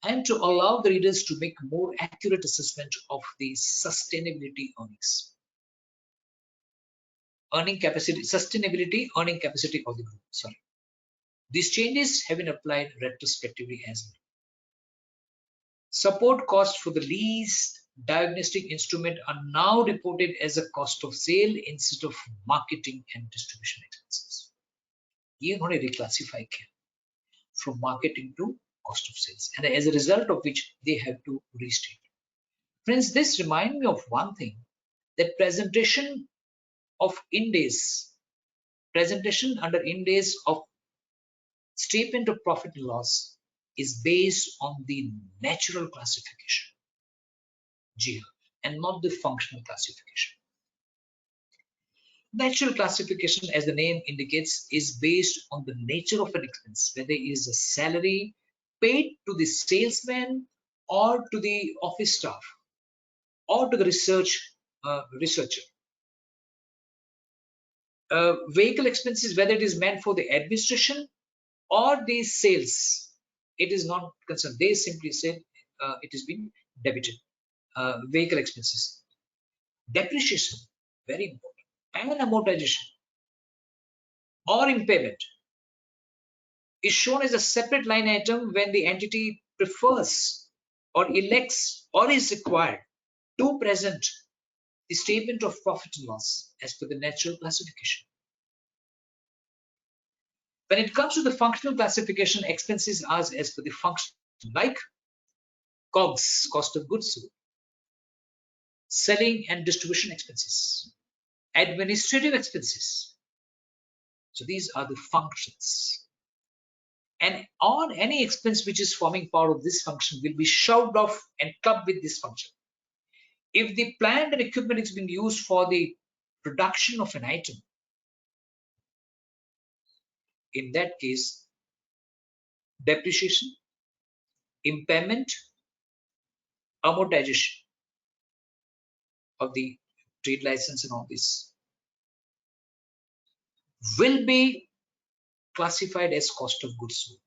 and to allow the readers to make more accurate assessment of the sustainability earning capacity of the group. Sorry. These changes have been applied retrospectively as well. Support costs for the leased diagnostic instrument are now reported as a cost of sale instead of marketing and distribution expenses. ये उन्होंने reclassify किया from marketing to cost of sales, and as a result of which they have to restate. Friends, this reminds me of one thing, that presentation under Ind AS of statement of profit and loss is based on the natural classification, and not the functional classification. Natural classification, as the name indicates, is based on the nature of an expense, whether it is a salary paid to the salesman or to the office staff or to the researcher. Vehicle expenses, whether it is meant for the administration or the sales, it is not concerned. They simply said it has been debited. Vehicle expenses. Depreciation, very important. And amortization or impairment is shown as a separate line item when the entity prefers or elects or is required to present the statement of profit and loss as per the natural classification. When it comes to the functional classification, expenses are as per the function, like COGS, cost of goods sold, selling and distribution expenses, administrative expenses. So these are the functions. And on any expense which is forming part of this function will be shoved off and clubbed with this function. If the plant and equipment is being used for the production of an item, in that case, depreciation, impairment, amortization of the trade license and all this will be classified as cost of goods sold.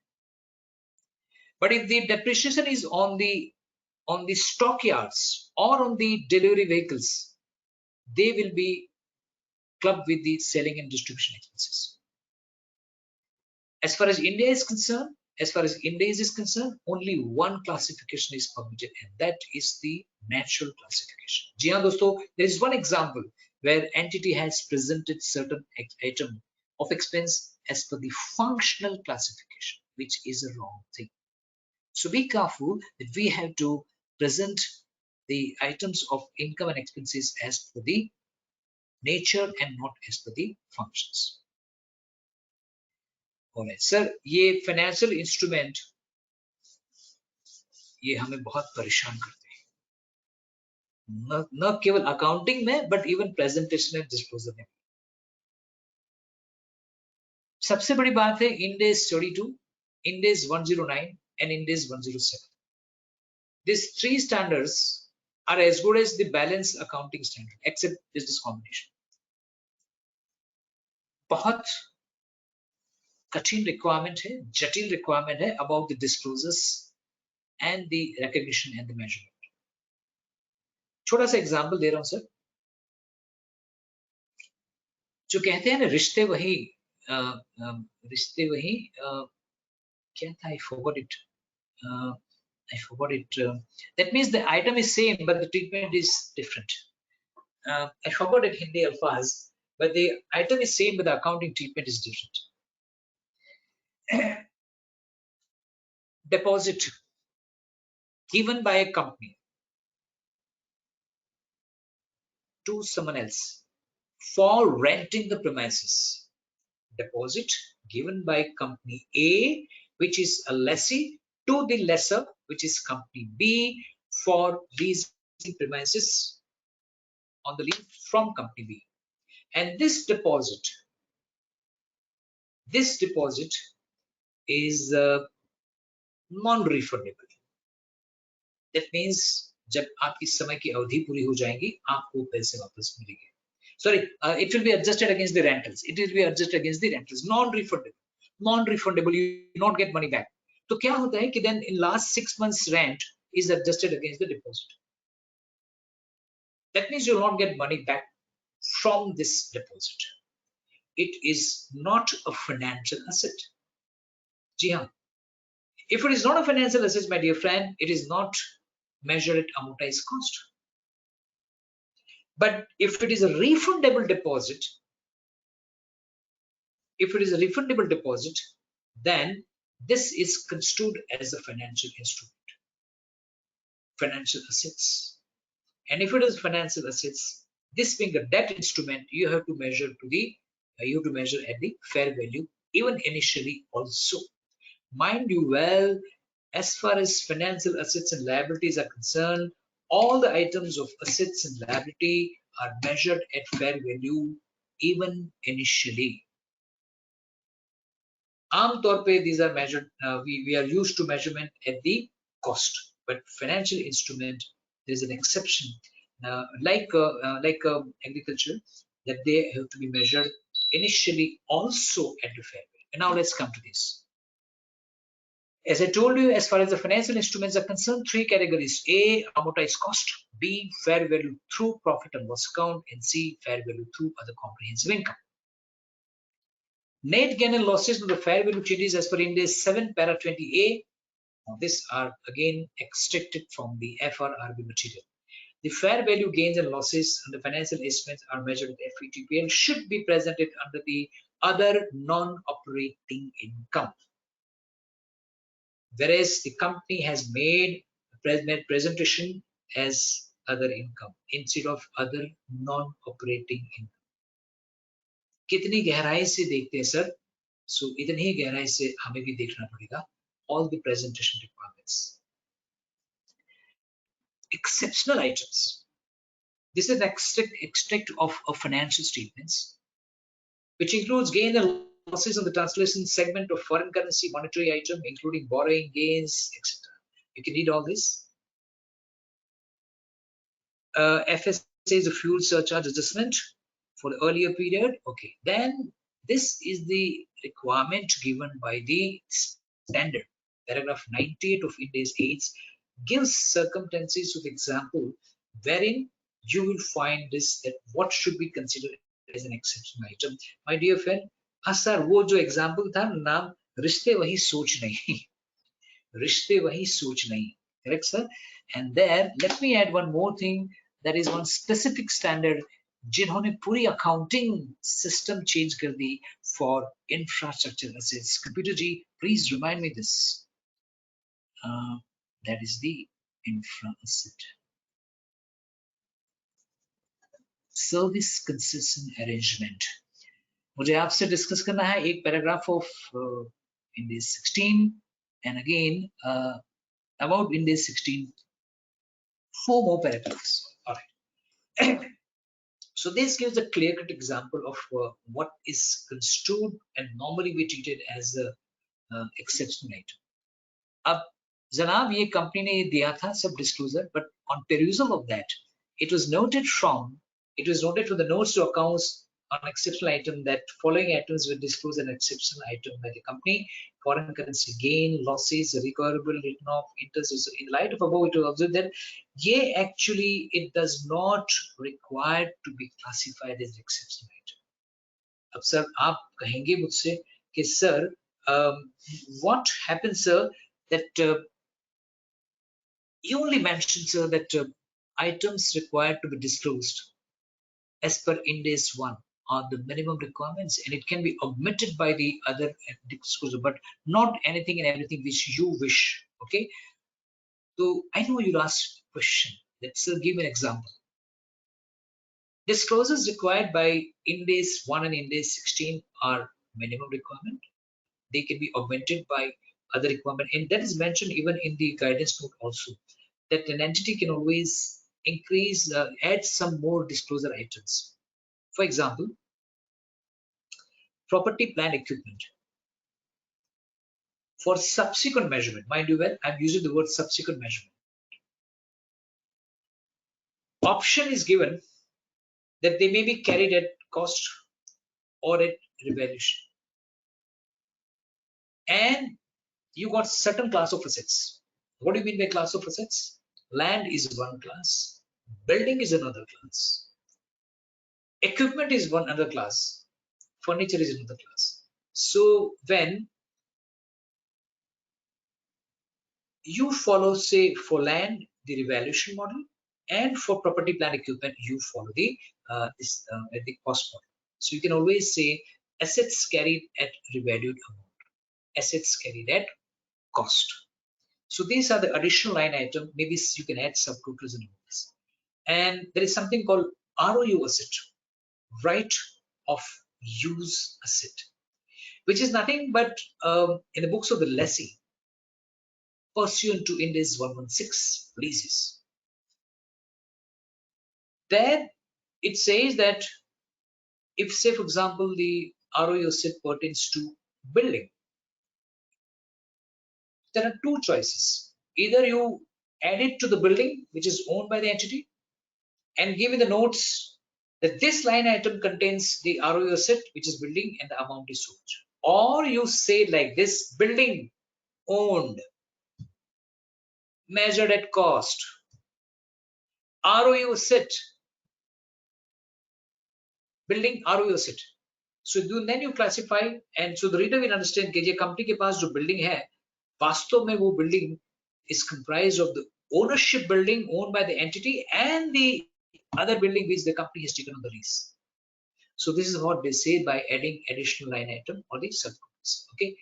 But if the depreciation is on the stockyards or on the delivery vehicles, they will be clubbed with the selling and distribution expenses. As far as Ind AS is concerned, only one classification is permitted, and that is the natural classification. जी हाँ दोस्तों, there is one example where entity has presented certain item of expense as per the functional classification, which is a wrong thing. So be careful that we have to present the items of income and expenses as per the nature and not as per the functions. Alright, sir, ये financial instrument ये हमें बहुत परेशान करते हैं, न केवल accounting में but even presentation and disclosure में. सबसे बड़ी बात है Ind AS 32, Ind AS 109 and Ind AS 107. These three standards are as good as the balanced accounting standard except business combination. बहुत कठिन रिक्वायरमेंट है, जटिल रिक्वायरमेंट है about the disclosures and the recognition and the measurement. छोटा सा example दे रहा हूं sir. जो कहते हैं ना रिश्ते वही क्या था, I forgot it. That means the item is same but the treatment is different. I forgot it Hindi alphas, but the item is same but the accounting treatment is different. Deposit given by a company to someone else for renting the premises. Deposit given by company A, which is a lessee, to the lessor, which is company B, for leasing premises on the lease from company B. And this deposit is non-refundable. That means जब आपकी समय की अवधि पूरी हो जाएंगी आपको पैसे वापस मिलेंगे. Sorry, it will be adjusted against the rentals. It will be adjusted against the rentals. Non-refundable. You not get money back. तो क्या होता है कि then in last 6 months rent is adjusted against the deposit. That means you will not get money back from this deposit. It is not a financial asset. जी हाँ. If it is not a financial asset, my dear friend, it is not measured at amortized cost. But if it is a refundable deposit, then this is construed as a financial instrument, financial assets. And if it is financial assets, this being a debt instrument, you have to measure at the fair value, even initially also. Mind you well, as far as financial assets and liabilities are concerned, all the items of assets and liability are measured at fair value, even initially. आमतौर पे these are measured, we are used to measurement at the cost, but financial instrument, there is an exception, like agriculture, that they have to be measured initially also at the fair value. And now let's come to this. As I told you, as far as the financial instruments are concerned, three categories: A, amortized cost; B, fair value through profit and loss account; and C, fair value through other comprehensive income. Net gain and losses on the fair value changes as per Ind AS 7 para 20A. Now, these are again extracted from the FRRB material. The fair value gains and losses on the financial instruments are measured at FVTPL should be presented under the other non-operating income. Whereas the company has made presentation as other income instead of other non-operating income. कितनी गहराई से देखते हैं sir? So इतनी ही गहराई से हमें भी देखना पड़ेगा all the presentation requirements. Exceptional items. This is an extract of financial statements, which includes gain and losses on the translation segment of foreign currency monetary item, including borrowing gains, etc. You can read all this. FSA is a fuel surcharge adjustment for the earlier period. Okay, then this is the requirement given by the standard. Paragraph 98 of Ind AS 8 gives circumstances with example wherein you will find this, that what should be considered as an exceptional item. My dear friend, sir, वो जो example था नाम रिश्ते वही सोच नहीं रिश्ते वही सोच नहीं, correct sir? And there let me add one more thing, that is one specific standard जिन्होंने पूरी accounting system change कर दी for infrastructure assets. Computer ji, please remind me this. That is the infra asset. Service consistent arrangement. मुझे आपसे discuss करना है एक paragraph of Ind AS 16 and again about Ind AS 16 4 more paragraphs. All right. So this gives a clear-cut example of what is construed and normally we treated as a exceptional item. अब जनाब ये company ने दिया था सब disclosure, but on perusal of that, it was noted from the notes to accounts on exceptional item that following items were disclosed an exceptional item by the company: foreign currency gain, losses, recoverable, written off, interest. In light of above, it was observed that ये actually it does not require to be classified as exceptional item. अब sir आप कहेंगे मुझसे कि sir what happens sir that you only mentioned sir that items required to be disclosed as per Ind AS 1 are the minimum requirements and it can be omitted by the other disclosure, but not anything and everything which you wish. Okay, so I know you'll ask a question. Let's give an example. Disclosures required by Ind AS 1 and Ind AS 16 are minimum requirement. They can be augmented by other requirement, and that is mentioned even in the guidance note also, that an entity can always increase, add some more disclosure items. For example, property, plant, equipment. For subsequent measurement, mind you well, I'm using the word subsequent measurement. Option is given that they may be carried at cost or at revaluation. And you got certain class of assets. What do you mean by class of assets? Land is one class, building is another class, equipment is one other class, furniture is another class. So when you follow, say, for land, the revaluation model, and for property, plant, equipment, you follow the cost model. So you can always say assets carried at revalued amount, assets carried at cost. So these are the additional line item. Maybe you can add subtotals and others. And there is something called ROU asset, right of use asset, which is nothing but in the books of the lessee, pursuant to Ind AS 116 leases. There it says that if, say, for example, the ROU asset pertains to building, there are two choices. Either you add it to the building, which is owned by the entity, and give in the notes that this line item contains the ROU asset, which is building, and the amount is so much. Or you say like this: building owned, measured at cost, ROU asset, building ROU asset. So then you classify, and so the reader will understand कि ये company के पास जो building है, वास्तव में वो building is comprised of the ownership building owned by the entity and the other building which the company has taken on the lease. So this is what they say by adding additional line item or the subgroups. Okay.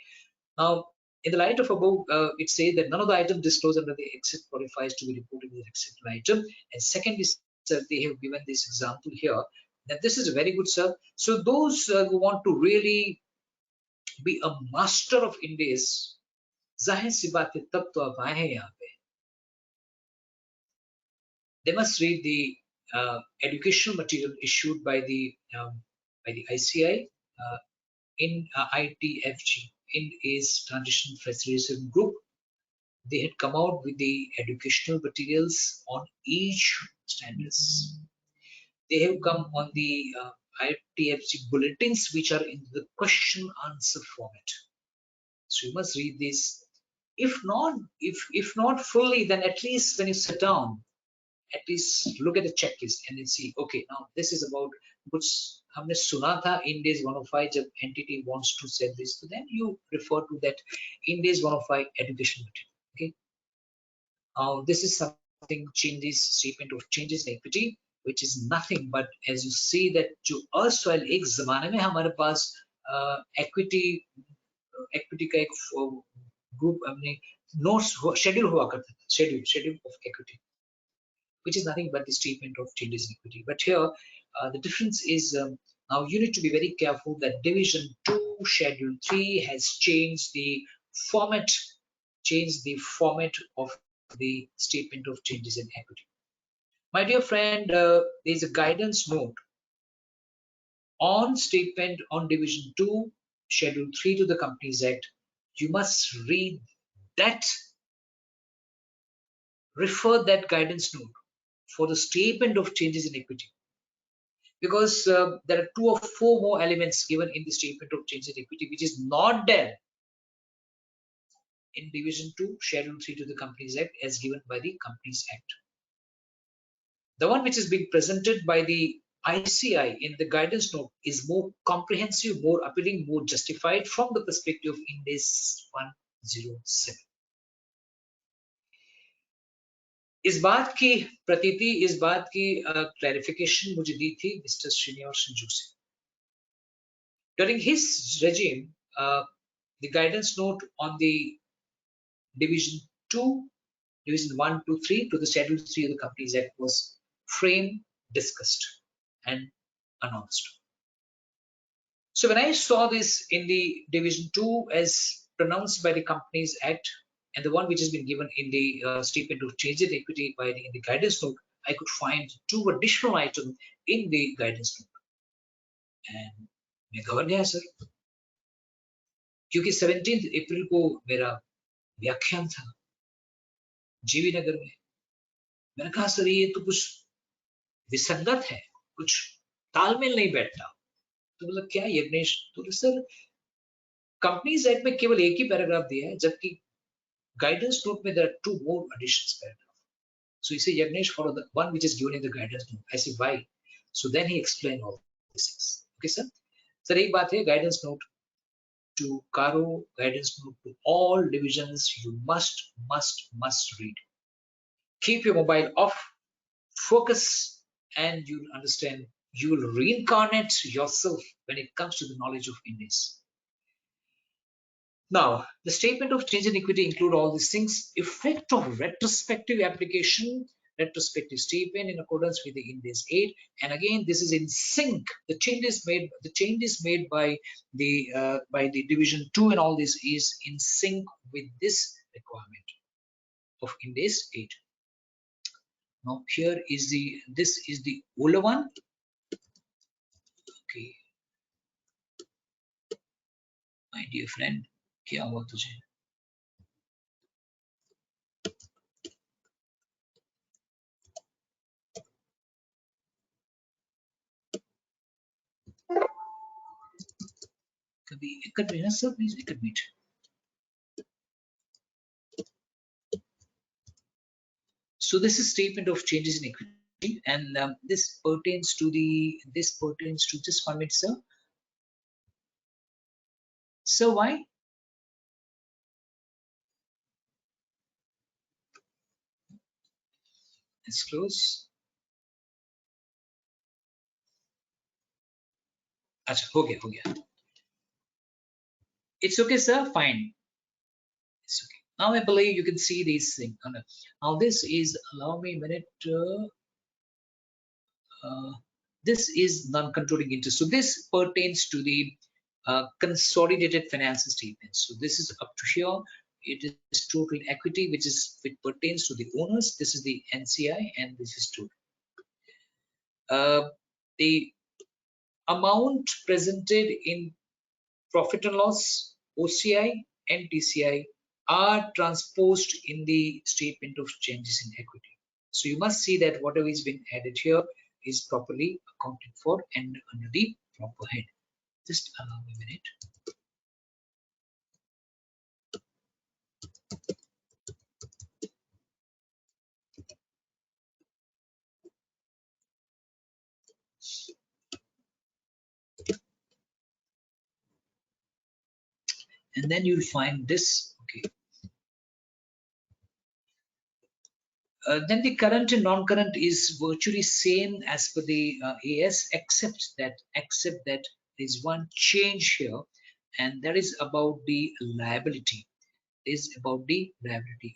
Now, in the light of above, it says that none of the items disclosed under the exit qualifies to be reported as an exceptional item. And secondly, sir, they have given this example here. That this is very good, sir. So those who want to really be a master of Ind AS, जाहिर सी बात है तब तो आप आए हैं यहाँ पे. They must read the educational material issued by the ICI in ITFG, Ind AS Transition Facilitation Group. They had come out with the educational materials on each standards. They have come on the ITFG bulletins, which are in the question answer format. So you must read this. If not fully, then at least when you sit down, at least look at the checklist and then see, okay, now this is about कुछ हमने सुना था Ind AS 105 जब entity wants to sell this, so then you refer to that Ind AS 105 education material. Okay. This is something changes, statement of changes in equity, which is nothing but, as you see, that जो erstwhile एक जमाने में हमारे पास equity का एक group हमने notes schedule हुआ करता था, schedule of equity, which is nothing but the statement of changes in equity. But here the difference is now you need to be very careful that division 2 schedule 3 has changed the format of the statement of changes in equity. My dear friend, there is a guidance note on statement on division 2 schedule 3 to the Companies Act. You must read that, refer that guidance note for the statement of changes in equity, because there are 2 or 4 more elements given in the statement of changes in equity which is not there in division 2 schedule 3 to the Companies Act as given by the Companies Act. The one which is being presented by the ICI in the guidance note is more comprehensive, more appealing, more justified from the perspective of Ind AS 107. इस बात की प्रतीति, इस बात की clarification मुझे दी थी mister Srinivas Joshi. During his regime, the guidance note on the division 2, division 1, 2, 3 to the schedule 3 of the Companies Act was framed, discussed and announced. So when I saw this in the division 2 as pronounced by the Companies Act and the one which has been given in the statement of change in equity in the guidance note, I could find two additional items in the guidance note. And मैं घबरा गया sir, क्योंकि 17 अप्रैल को मेरा व्याख्यान था जीवी नगर में. मैंने कहा सर ये तो कुछ विसंगत है, कुछ तालमेल नहीं बैठता. तो मतलब क्या यज्ञेश? तो सर कंपनीज एक्ट में केवल एक ही पैराग्राफ दिया है, जबकि guidance note में there are two more additions paragraph. So he said, Yagnesh, follow the one which is given in the guidance note. I said, why? So then he explained all these things. Okay, sir? Sir, एक बात है, guidance note to Caro, guidance note to all divisions, you must read. Keep your mobile off, focus, and you'll understand, you will reincarnate yourself when it comes to the knowledge of Ind AS. Now, the statement of change in equity include all these things. Effect of retrospective application, retrospective statement in accordance with the Ind AS 8, and again this is in sync. The changes made by the division 2 and all this is in sync with this requirement of Ind AS 8. Now here is this is the older one. Okay, my dear friend, क्या हुआ तुझे? कभी इकट्ठ रहना sir, please इकट्ठ meet. So this is statement of changes in equity, and this pertains to just 1 minute, sir. So why? Let's close. अच्छा, हो गया. It's okay, sir. Fine. It's okay. Now I believe you can see these things. Now this is, allow me a minute. This is non-controlling interest. So this pertains to the consolidated financial statements. So this is up to here. It is total equity, which pertains to the owners. This is the NCI, and this is total. The amount presented in profit and loss, OCI and TCI are transposed in the statement of changes in equity. So you must see that whatever is being added here is properly accounted for and under the proper head. Just allow me a minute. And then you'll find this. Okay. Then the current and non-current is virtually same as per the AS, except that there's one change here, and that is about the liability.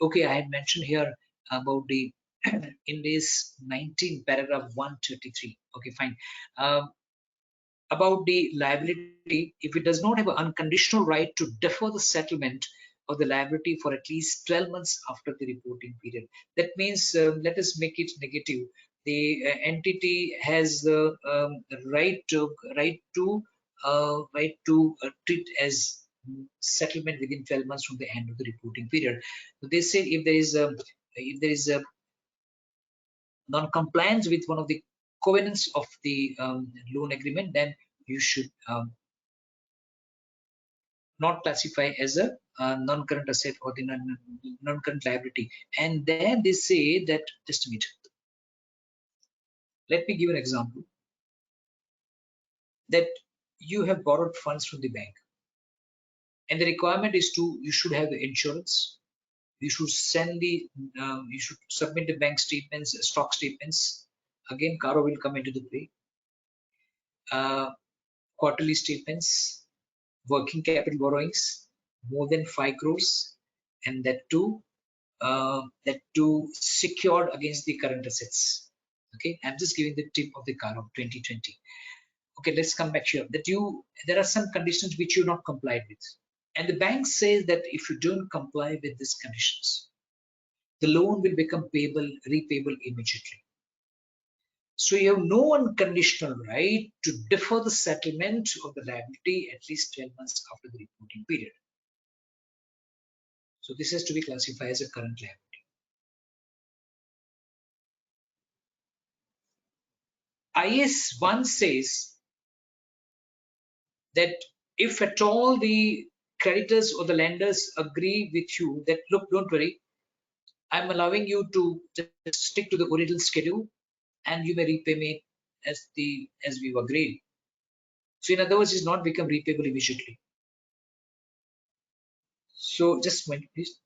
Okay, I had mentioned here about the Ind AS 19 paragraph 133. Okay, fine. About the liability, if it does not have an unconditional right to defer the settlement of the liability for at least 12 months after the reporting period. That means, let us make it negative. The entity has the right to treat as settlement within 12 months from the end of the reporting period. So they say if there is a non-compliance with one of the covenants of the loan agreement, then you should not classify as a non-current asset or the non-current liability. And then they say that, just a minute, let me give an example, that you have borrowed funds from the bank, and the requirement is you should have the insurance, you should you should submit the bank statements, stock statements. Again, Caro will come into the play. Quarterly statements, working capital borrowings more than 5 crores, and that too secured against the current assets. Okay, I'm just giving the tip of the Caro 2020. Okay, let's come back here. There are some conditions which you're not complied with. And the bank says that if you don't comply with these conditions, the loan will become repayable immediately. So you have no unconditional right to defer the settlement of the liability at least 12 months after the reporting period. So this has to be classified as a current liability. IAS 1 says that if at all the creditors or the lenders agree with you that, look, don't worry, I'm allowing you to just stick to the original schedule and you may repay me as we've agreed. So in other words, it's not become repayable immediately. So just a minute, please.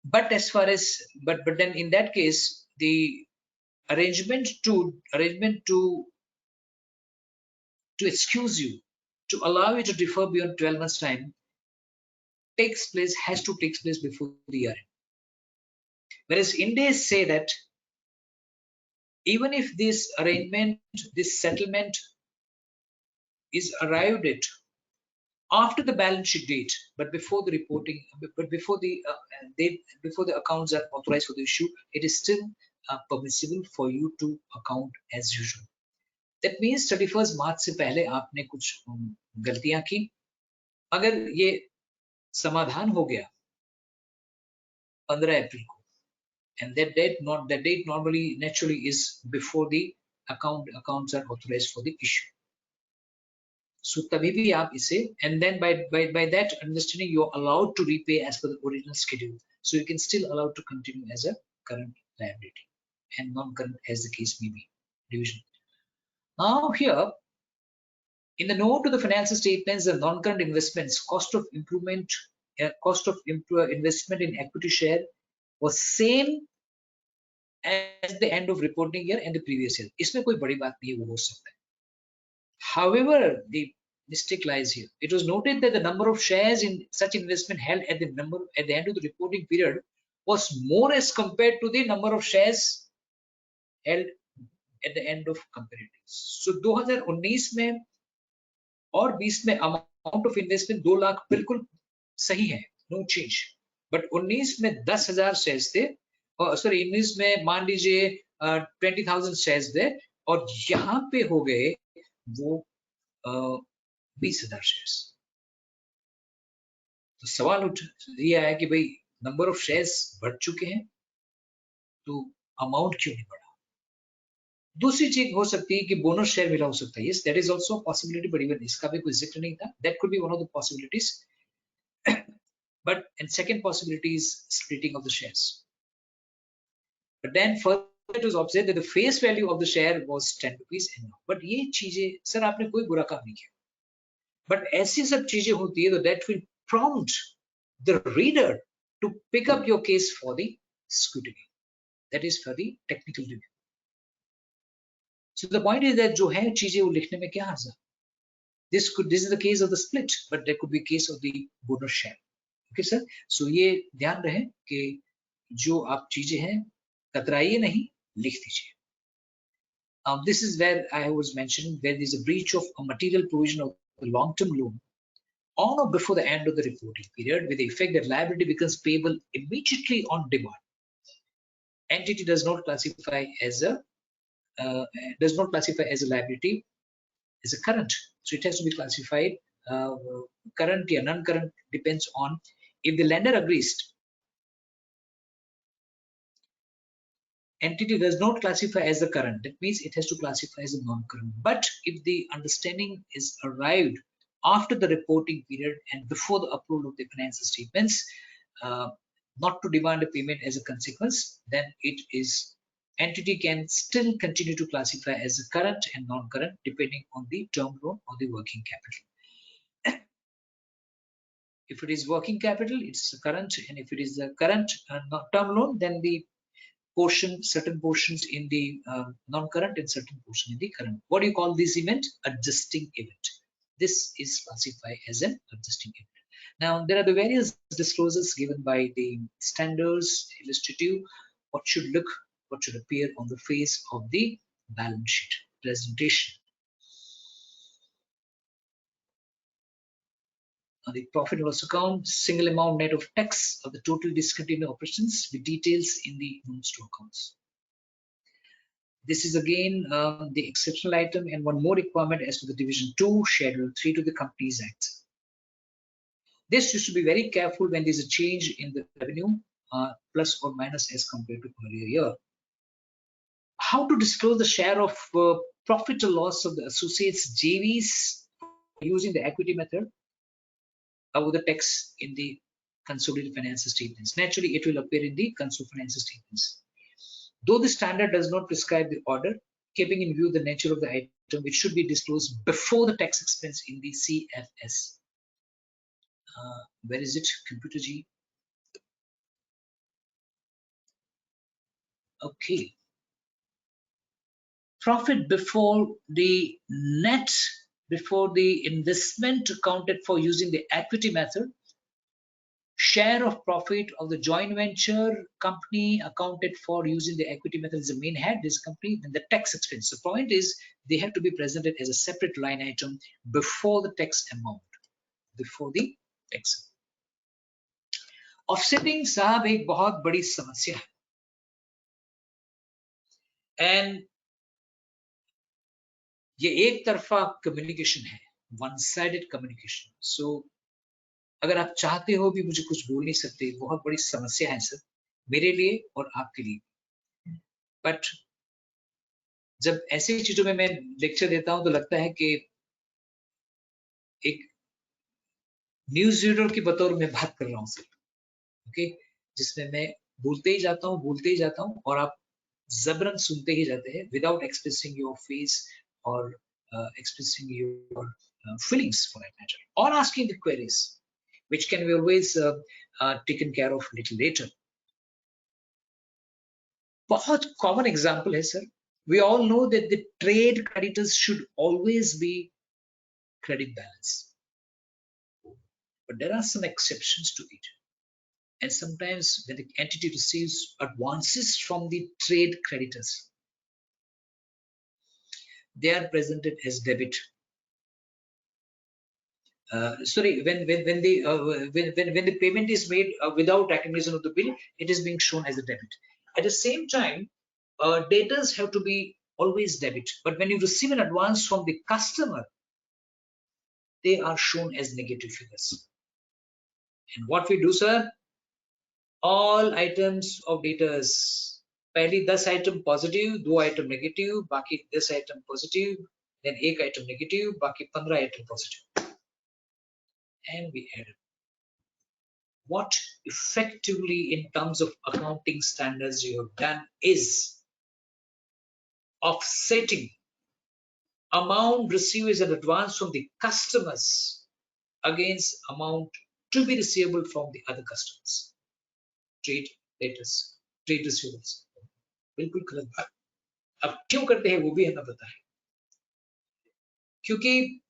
But as far as but then in that case, the arrangement to excuse you, to allow you to defer beyond 12 months time has to take place before the year end. Whereas Ind AS say that even if this arrangement, this settlement is arrived at after the balance sheet date, but before the reporting, but before the date, before the accounts are authorized for the issue, it is still permissible for you to account as usual. That means 31st मार्च से पहले आपने कुछ गलतियां की, अगर ये समाधान हो गया 15 अप्रैल को, and that date normally naturally is before the accounts are authorized for the issue. So तभी भी आप इसे, and then by that understanding you are allowed to repay as per the original schedule. So you can still allow to continue as a current liability and non-current as the case may be. Division. Now here, in the note to the financial statements, the non-current investments, cost of investment in equity share was same as the end of reporting year and the previous year. इसमें कोई बड़ी बात नहीं है, वो हो सकता है. However, the mistake lies here. It was noted that the number of shares in such investment held at the end of the reporting period was more as compared to the number of shares held at the end of comparative. So 2019 में और 20 में amount of investment 2 lakh बिल्कुल सही है, no change. But 19 में 10,000 shares थे, और sorry 19 में मान लीजिए 20,000 shares थे, और यहाँ पे हो गए वो 20,000 शेयर्स. तो सवाल ये आया कि भाई नंबर ऑफ शेयर्स बढ़ चुके हैं तो अमाउंट क्यों नहीं बढ़ा. दूसरी चीज हो सकती है कि बोनस शेयर मिला हो सकता है. Yes, that is also possibility, but even इसका भी कोई जिक्र नहीं था. That could be one of the possibilities. But and second possibility is splitting of the shares. But then further it was observed that the face value of the share was 10 rupees. बट ये चीजें sir आपने कोई बुरा काम नहीं किया, but ऐसी सब चीजें होती है तो that will prompt the reader to pick up your case for the scrutiny, that is for the technical review. So the point is that जो है चीजें वो लिखने में क्या हर्ज है. This is the case of the split, but there could be a case of the bonus share. Okay sir, so ये ध्यान रहे कि जो आप चीजें हैं कतराइए नहीं, लिख दीजिए. This is where I was mentioning where there is a breach of a material provision of the long-term loan on or before the end of the reporting period, with the effect that liability becomes payable immediately on demand. Entity does not classify as a liability as a current, so it has to be classified current or non-current, depends on if the lender agrees. Entity does not classify as a current, that means it has to classify as a non-current. But if the understanding is arrived after the reporting period and before the approval of the financial statements, not to demand a payment as a consequence, then entity can still continue to classify as a current and non-current depending on the term loan or the working capital. If it is working capital, it's a current, and if it is a current term loan, then the certain portions in the non-current and certain portion in the current. What do you call this event? Adjusting event. This is classified as an adjusting event. Now there are the various disclosures given by the standards illustrative what should appear on the face of the balance sheet presentation. The profit and loss account, single amount net of tax of the total discontinued operations with details in the notes to accounts. This is again the exceptional item and one more requirement as to the Division 2, Schedule 3 to the Companies Act. This you should be very careful when there's a change in the revenue, plus or minus as compared to earlier year. How to disclose the share of profit or loss of the associates JVs using the equity method with the text in the consolidated financial statements. Naturally, it will appear in the consolidated financial statements. Though the standard does not prescribe the order, keeping in view the nature of the item, it should be disclosed before the tax expense in the CFS. Where is it, Computer G? Okay. Profit before the net, before the investment accounted for using the equity method, share of profit of the joint venture company accounted for using the equity method is the main head, this company, then the tax expense. The point is they have to be presented as a separate line item before the tax amount, before the tax. Offsetting साहब एक बहुत बड़ी समस्या है, and ये एक तरफा communication है, वन साइडेड कम्युनिकेशन. सो अगर आप चाहते हो भी मुझे कुछ बोल नहीं सकते, बहुत बड़ी समस्या है सर मेरे लिए और आपके लिए. बट जब ऐसी चीजों में मैं लेक्चर देता हूं तो लगता है कि एक न्यूज रीडर की बतौर में बात कर रहा हूं सर, ओके, जिसमें मैं बोलते ही जाता हूं और आप जबरन सुनते ही जाते हैं विदाउट एक्सप्रेसिंग योर फेस और expressing your feelings for that matter, or asking the queries, which can be always taken care of a little later. बहुत common example है sir. We all know that the trade creditors should always be credit balance, but there are some exceptions to it. And sometimes when the entity receives advances from the trade creditors, they are presented as debit. Sorry, when the payment is made without recognition of the bill, it is being shown as a debit. At the same time, debtors have to be always debit, but when you receive an advance from the customer, they are shown as negative figures. And what we do, sir, all items of debtors, पहली 10 item positive, 2 item negative, बाकी 10 item positive, then 1 item negative, बाकी 15 item positive. And we add what effectively in terms of accounting standards you have done is offsetting amount received as an advance from the customers against amount to be receivable from the other customers. Trade debtors, trade receivables. बिल्कुल गलत बात. अब क्यों करते हैं वो भी हमें पता है, क्योंकि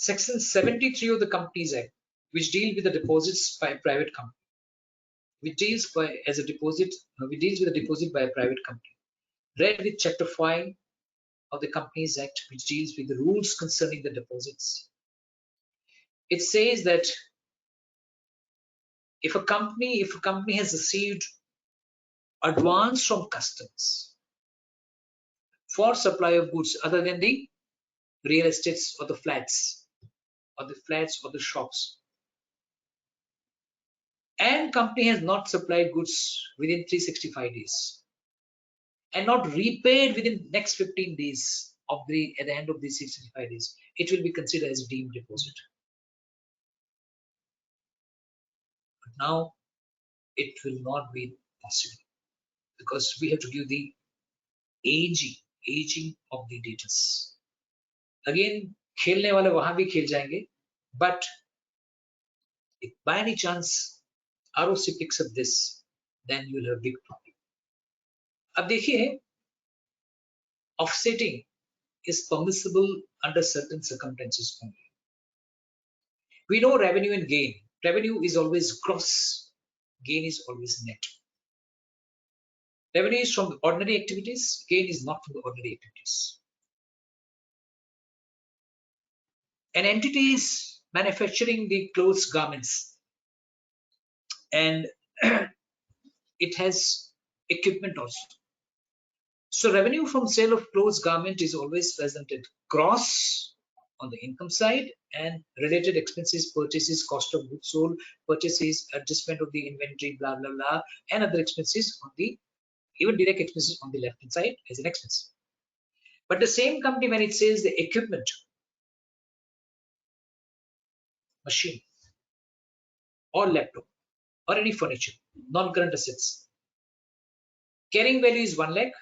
Section 73 of the Companies Act, which deals with the deposits by a private company, which deals with a deposit by a private company, read with Chapter 5 of the Companies Act, which deals with the rules concerning the deposits. It says that if a company has received advance from customers for supply of goods other than the real estates or the flats or the shops, and company has not supplied goods within 365 days and not repaid within next 15 days at the end of these 65 days, it will be considered as deemed deposit. But now it will not be possible because we have to give the aging of the debtors. Again, खेलने वाले वहां भी खेल जाएंगे, but if by any chance ROC picks up this, then you will have a big problem. अब देखिए, offsetting is permissible under certain circumstances only. We know revenue and gain. Revenue is always gross, gain is always net. Revenue is from the ordinary activities, gain is not from the ordinary activities. An entity's manufacturing the clothes garments, and it has equipment also. So revenue from sale of clothes garment is always presented gross on the income side, and related expenses, purchases, cost of goods sold, purchases, adjustment of the inventory, blah blah blah, and other expenses on the, even direct expenses on the left hand side as an expense. But the same company, when it says the equipment, machine or laptop or any furniture, non-current assets, carrying value is 1 lakh,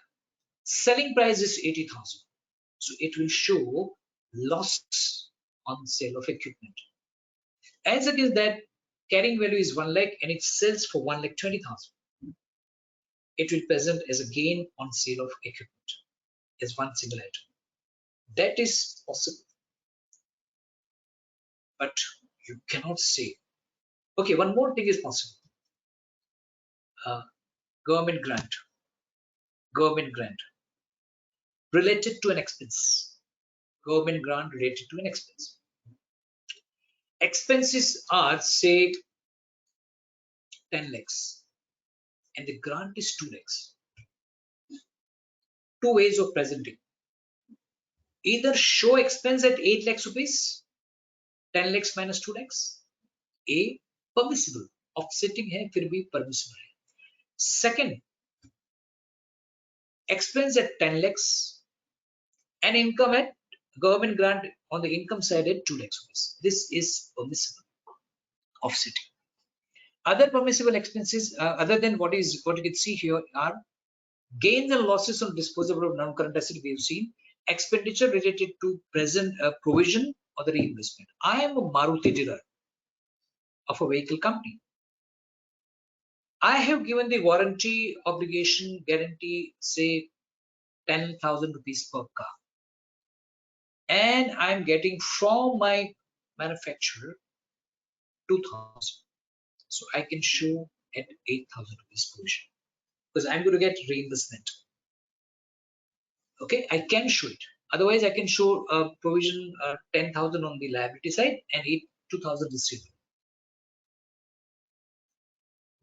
selling price is 80,000. So it will show loss on sale of equipment. As against that, carrying value is 1 lakh and it sells for 1,20,000. It will present as a gain on sale of equipment as one single item. That is possible. But you cannot say. Okay, one more thing is possible. Government grant. Government grant related to an expense. Government grant related to an expense. Expenses are, say, 10 lakhs and the grant is 2 lakhs. Two ways of presenting. Either show expense at 8 lakhs rupees, 10 lakhs minus 2 lakhs. A, permissible. Offsetting hai, fir bhi permissible hai. Second, expense at 10 lakhs and income at government grant on the income side at 2 lakhs rupees. This is permissible. Offsetting. Other permissible expenses, other than what you can see here, are gains and losses on disposal of non-current asset. We have seen expenditure related to present provision or the reimbursement. I am a Maruti dealer of a vehicle company. I have given the warranty obligation guarantee, say 10,000 rupees per car, and I'm getting from my manufacturer 2,000. So I can show at 8,000 rupees provision because I'm going to get reimbursement. Okay, I can show it. Otherwise, I can show provision 10,000 on the liability side and 2,000 receivable.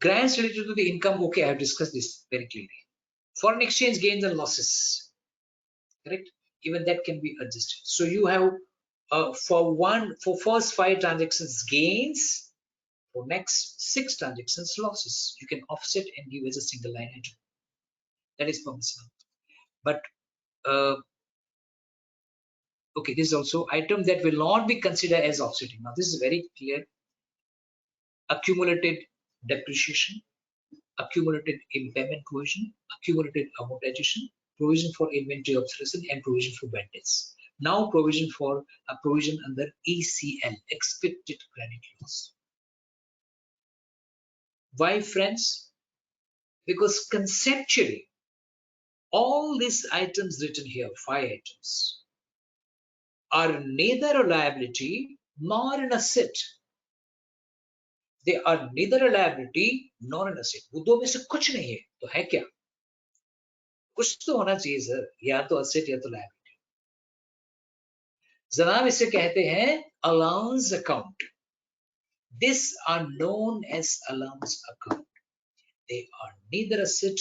Grants related to the income. Okay, I have discussed this very clearly. Foreign exchange gains and losses. Correct. Even that can be adjusted. So you have for first 5 transactions gains, for next 6 transactions losses. You can offset and give as a single line item. That is permissible. But okay, this is also item that will not be considered as offsetting. Now this is very clear. Accumulated depreciation, accumulated impairment provision, accumulated amortization, provision for inventory obsolescence, and provision for bad debts. Now provision for a provision under ECL, expected credit loss. Why, friends? Because conceptually, all these items written here, 5 items, are neither a liability nor an asset. They are neither a liability nor an asset. वो दो में से कुछ नहीं है, तो है क्या? कुछ तो होना चाहिए सर, या तो asset या तो liability. जनाब इसे कहते हैं allowance account. These are known as allowance account. They are neither asset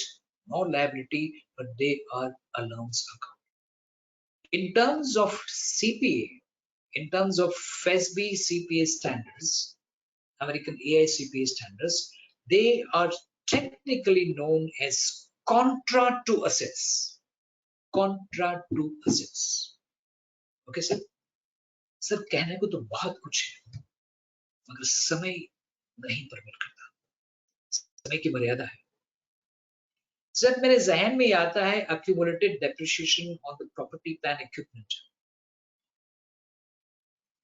nor liability, but they are allowance account. In terms of CPA, in terms of FASB CPA standards, American AI CPA standards, they are technically known as contra to assets. Contra to assets. Okay, sir? Sir, कहने को तो बहुत कुछ है, मगर समय नहीं permit करता. समय की मर्यादा है. सर, मेरे जहन में आता है accumulated depreciation on the property, plant, equipment.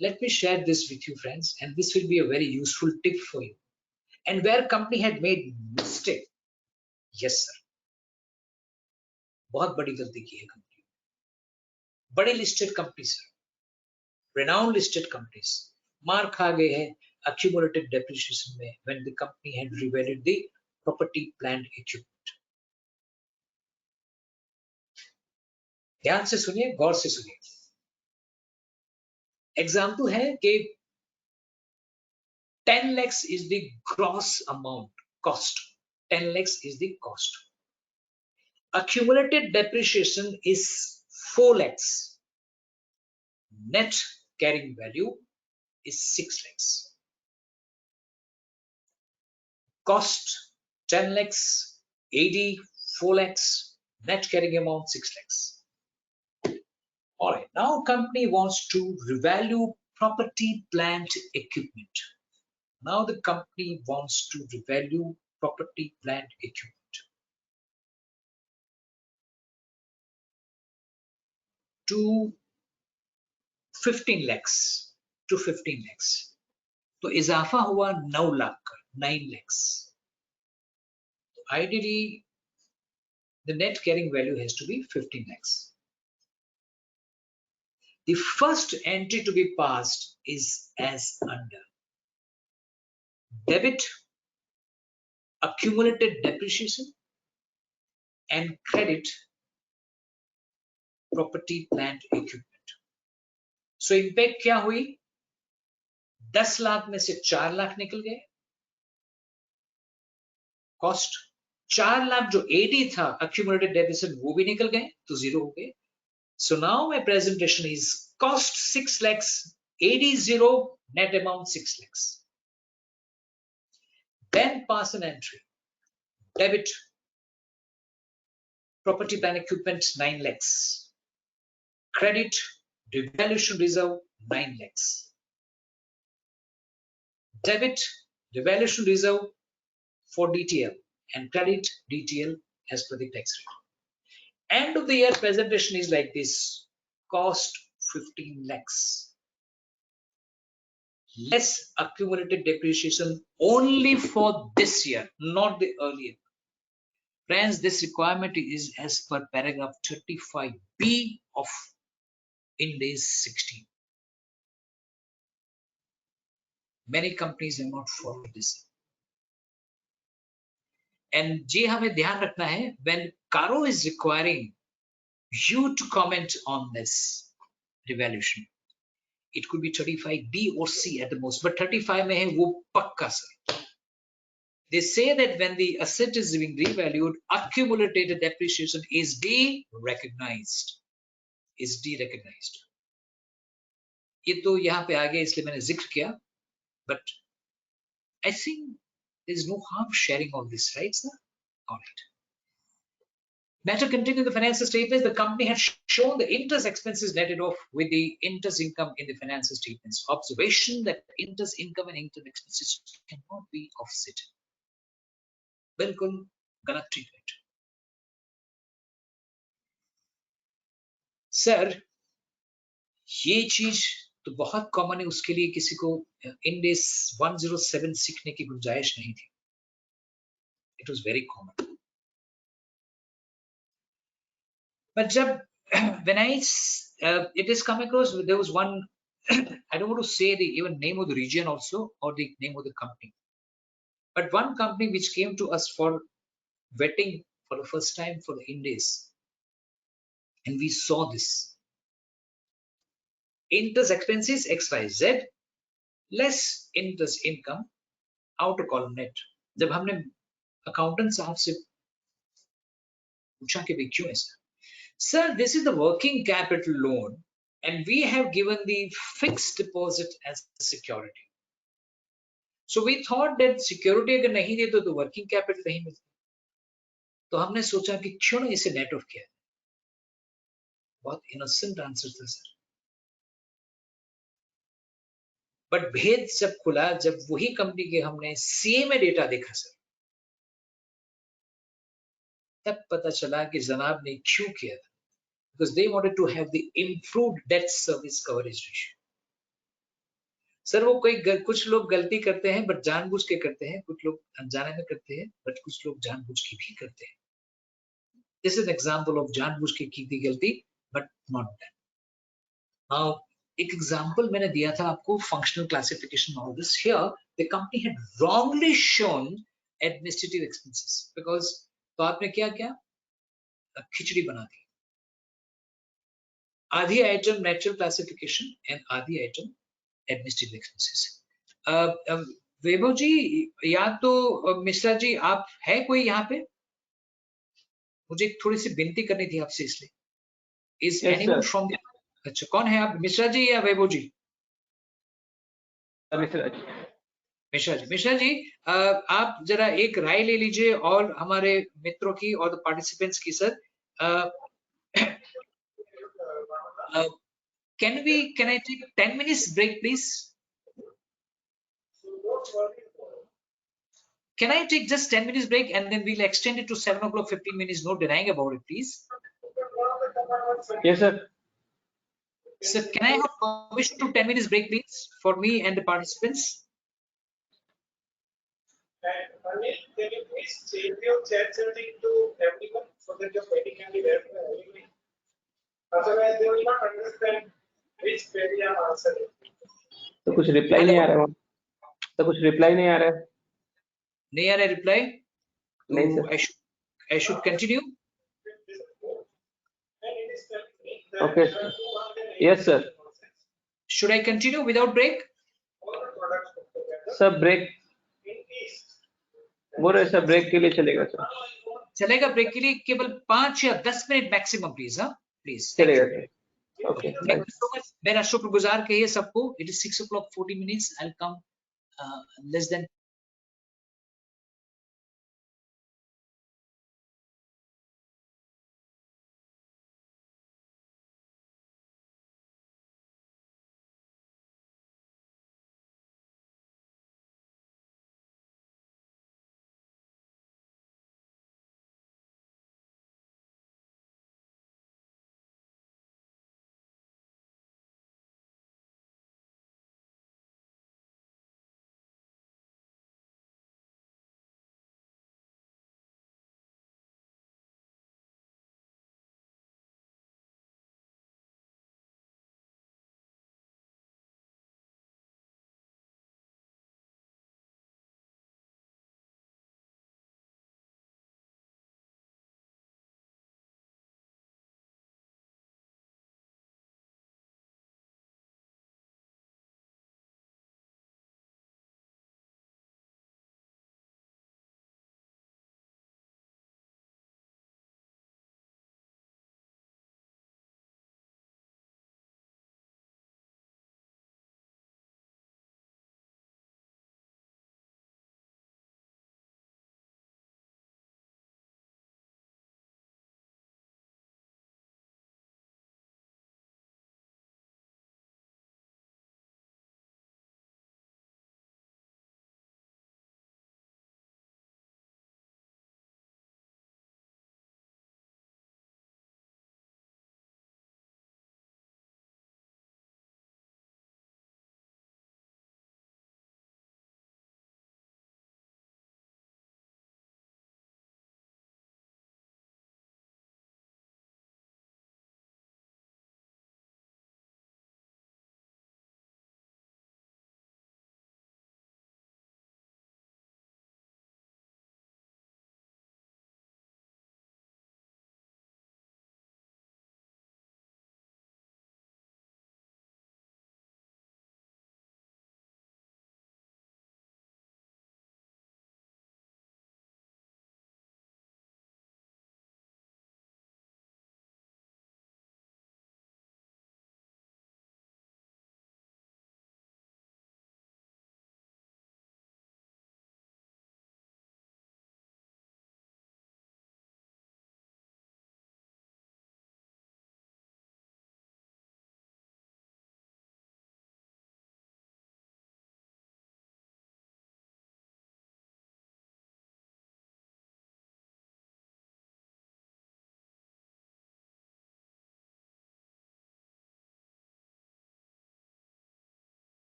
Let me share this with you, friends, and this will be a very useful tip for you. And where company had made mistake, yes sir, बहुत बड़ी गलती की है company. बड़े listed companies, renowned listed companies, मार खा गए हैं accumulated depreciation में when the company had revalued the property, plant, equipment. ध्यान से सुनिए, गौर से सुनिए. एग्जाम्पल है कि 10 lakhs is the gross amount cost. 10 lakhs is the cost. Accumulated depreciation is 4 lakhs. Net carrying value is 6 lakhs. Cost 10 lakhs, AD 4 lakhs, net carrying amount 6 lakhs. All right, now company wants to revalue property, plant, equipment. Now the company wants to revalue property, plant, equipment. To 15 lakhs to 15 lakhs. तो इजाफा हुआ 9 लाख का, 9 lakhs. Ideally, the net carrying value has to be 15 lakhs. The first entry to be passed is as under. Debit accumulated depreciation and credit property, plant, equipment. So impact क्या हुई? 10 लाख में से 4 लाख निकल गए. Cost 4 लाख जो 80 था accumulated depreciation वो भी निकल गए तो 0 हो गए. So now my presentation is cost 6 lakhs, 80 0, net amount 6 lakhs. Then pass an entry. Debit property, plant, equipment 9 lakhs. Credit devaluation reserve 9 lakhs. Debit devaluation reserve for DTL and credit DTL as per the tax rate. End of the year presentation is like this. Cost 15 lakhs. Less accumulated depreciation only for this year, not the earlier. Friends, this requirement is as per paragraph 35B of Ind AS 16. Many companies have not followed this. And ये हमें ध्यान रखना है, when Caro is requiring you to comment on this revaluation, it could be 35B or C at the most, but 35 में है वो पक्का sir. They say that when the asset is being revalued, accumulated depreciation is de-recognized. Is de-recognized. ये तो यहाँ पे आ गया इसलिए मैंने जिक्र किया, but I think there is no harm sharing all this, right, sir? All right. Matter continuing the financial statements, the company had shown the interest expenses netted off with the interest income in the financial statements. Observation that interest income and interest expenses cannot be offset. बिल्कुल गलत treatment. Sir ये चीज तो बहुत common है, उसके लिए किसी को Ind AS 107 सीखने की गुंजाइश नहीं थी. It was very common. But जब when it is come across, there was one I don't want to say the even name of the region also or the name of the company, but one company which came to us for vetting for the first time for the Ind AS, and we saw this interest expenses XYZ less interest income outer column net. जब हमने accountant साहब से पूछा कि भाई क्यों ऐसा, sir, this is the working capital loan and we have given the fixed deposit as security. So we thought that security अगर नहीं दे तो working capital नहीं मिलता, तो हमने सोचा कि क्यों ना इसे नेट ऑफ किया. बहुत इनोसेंट आंसर था सर, बट भेद जब खुला, जब वही कंपनी के हमने सीए में डेटा देखा सर, तब पता चला कि जनाब ने क्यों किया था. Because they wanted to have the improved debt service coverage ratio. Sir वो कुछ लोग गलती करते हैं बट जानबूझ के करते हैं, कुछ लोग अनजाने में करते हैं बट कुछ लोग जानबूझ के भी करते हैं. This is an example of जानबूझ के की थी गलती but not done. Now एक एग्जाम्पल मैंने दिया था आपको, functional classification of this. Here the company had wrongly shown administrative expenses because, तो आपने क्या किया, खिचड़ी बना दी. आधी आइटम नेचुरल क्लासिफिकेशन एंड आधी आइटम एडमिनिस्ट्रेटिव एक्सपेंसेस. वैभव जी, या तो मिश्रा जी आप है कोई यहाँ पे? मुझे थोड़ी सी विनती करनी थी आपसे इसलिए। Is Yes, anyone sir. From? अच्छा, कौन है आप, मिश्रा जी या वैभव जी? Mr. Raj. मिश्रा जी, मिश्रा जी, आप जरा एक राय ले लीजिए और हमारे मित्रों की और द पार्टिसिपेंट्स की sir. Can I take 10 minutes break please? Can I take just 10 minutes break and then we'll extend it to 7 o'clock 15 minutes, no denying about it, please? Yes, sir. Sir, can I have permission to 10 minutes break, please, for me and the participants? Anil, can you please change your chat setting to everyone so that your meeting can be there for everyone? Otherwise, they will not understand which query I am answering. तो कुछ reply नहीं आ रहा है, तो कुछ reply नहीं आ रहा है। नहीं आ रहा reply? नहीं So sir. I should continue? And it is telling me that Okay. there are 280 Yes, sir. Should I continue without break? all the products put together sir break in east. बोल रहे sir, break के लिए चलेगा sir. चलेगा break के लिए केवल 5 या 10 मिनट मैक्सिमम, प्लीज। हाँ प्लीज, चलेगा sir. Okay, thank you so much. मेरा शुक्रगुजार कहिए सबको। It is 6 o'clock 40 minutes। I will come less than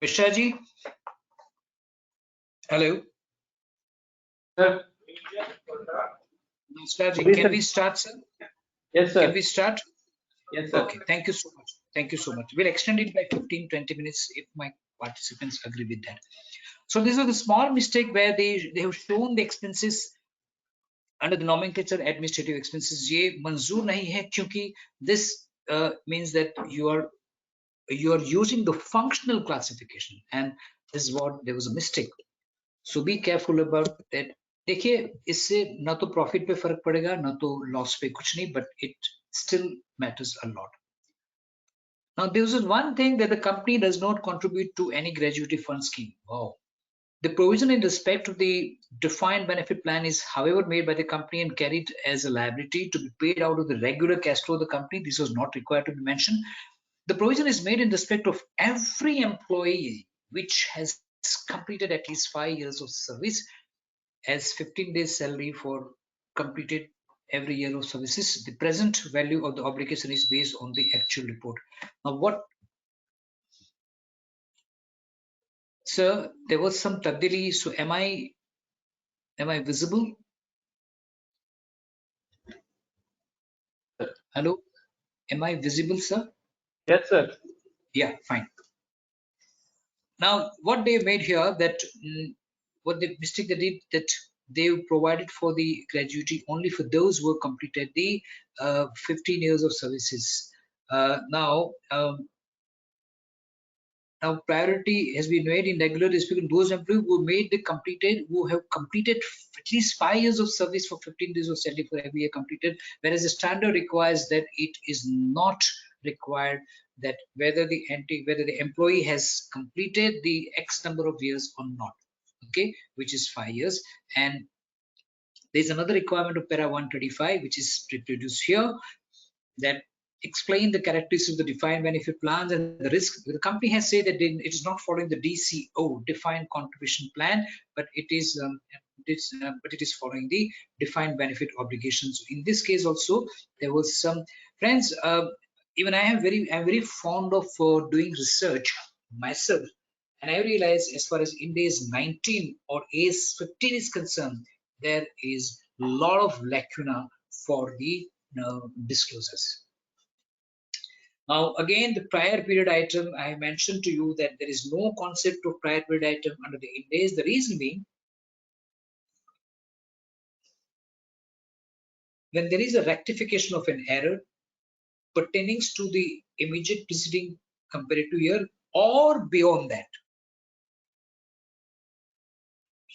Mishra ji, hello. Sir, Mishra ji, Please, can sir. we start, sir? yes, sir. Can we start? Yes, sir. Okay, thank you so much. Thank you so much. We'll extend it by 15-20 minutes if my participants agree with that. So this is a small mistake where they have shown the expenses under the nomenclature administrative expenses. ये मंजूर नहीं है क्योंकि this means that you are using the functional classification, and this is what there was a mistake. So be careful about that. देखिए इससे ना तो profit पे फर्क पड़ेगा ना तो लॉस पे कुछ नहीं, but it still matters a lot. Now there is one thing that the company does not contribute to any gratuity fund scheme. Wow. The provision in respect of the defined benefit plan is, however, made by the company and carried as a liability to be paid out of the regular cash flow of the company. This was not required to be mentioned. The provision is made in respect of every employee which has completed at least 5 years of service as 15 days salary for completed every year of services. The present value of the obligation is based on the actual report. Now what, sir, there was some tabdili, so am I visible? Hello, am I visible, sir? Yes, sir. Yeah, fine. Now what they made here, that what the mistake they did, that they provided for the gratuity only for those who have completed the 15 years of services. Now priority has been made in regular respect to those employees who have completed at least 5 years of service for 15 days of salary for every year completed, whereas the standard requires that it is not required that whether the employee has completed the X number of years or not, okay, which is 5 years. And there's another requirement of para 135 which is reproduced here, that explain the characteristics of the defined benefit plans and the risk. The company has said that it is not following the DCO, defined contribution plan, but it is following the defined benefit obligations. In this case also there was some, friends, even I'm very fond of doing research myself, and I realize as far as Ind AS 19 or AS 15 is concerned, there is a lot of lacuna for the disclosures. Now again, the prior period item, I mentioned to you that there is no concept of prior period item under the Ind AS. The reason being, when there is a rectification of an error pertaining to the immediate preceding comparative year or beyond that,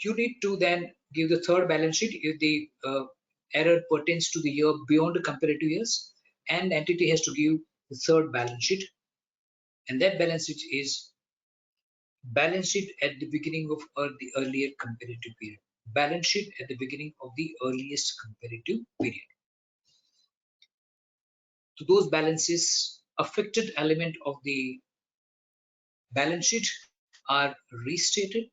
you need to then give the third balance sheet if the error pertains to the year beyond the comparative years, and the entity has to give the third balance sheet, and that balance sheet is balance sheet at the beginning of the earlier comparative period. Balance sheet at the beginning of the earliest comparative period. So those balances, affected element of the balance sheet are restated,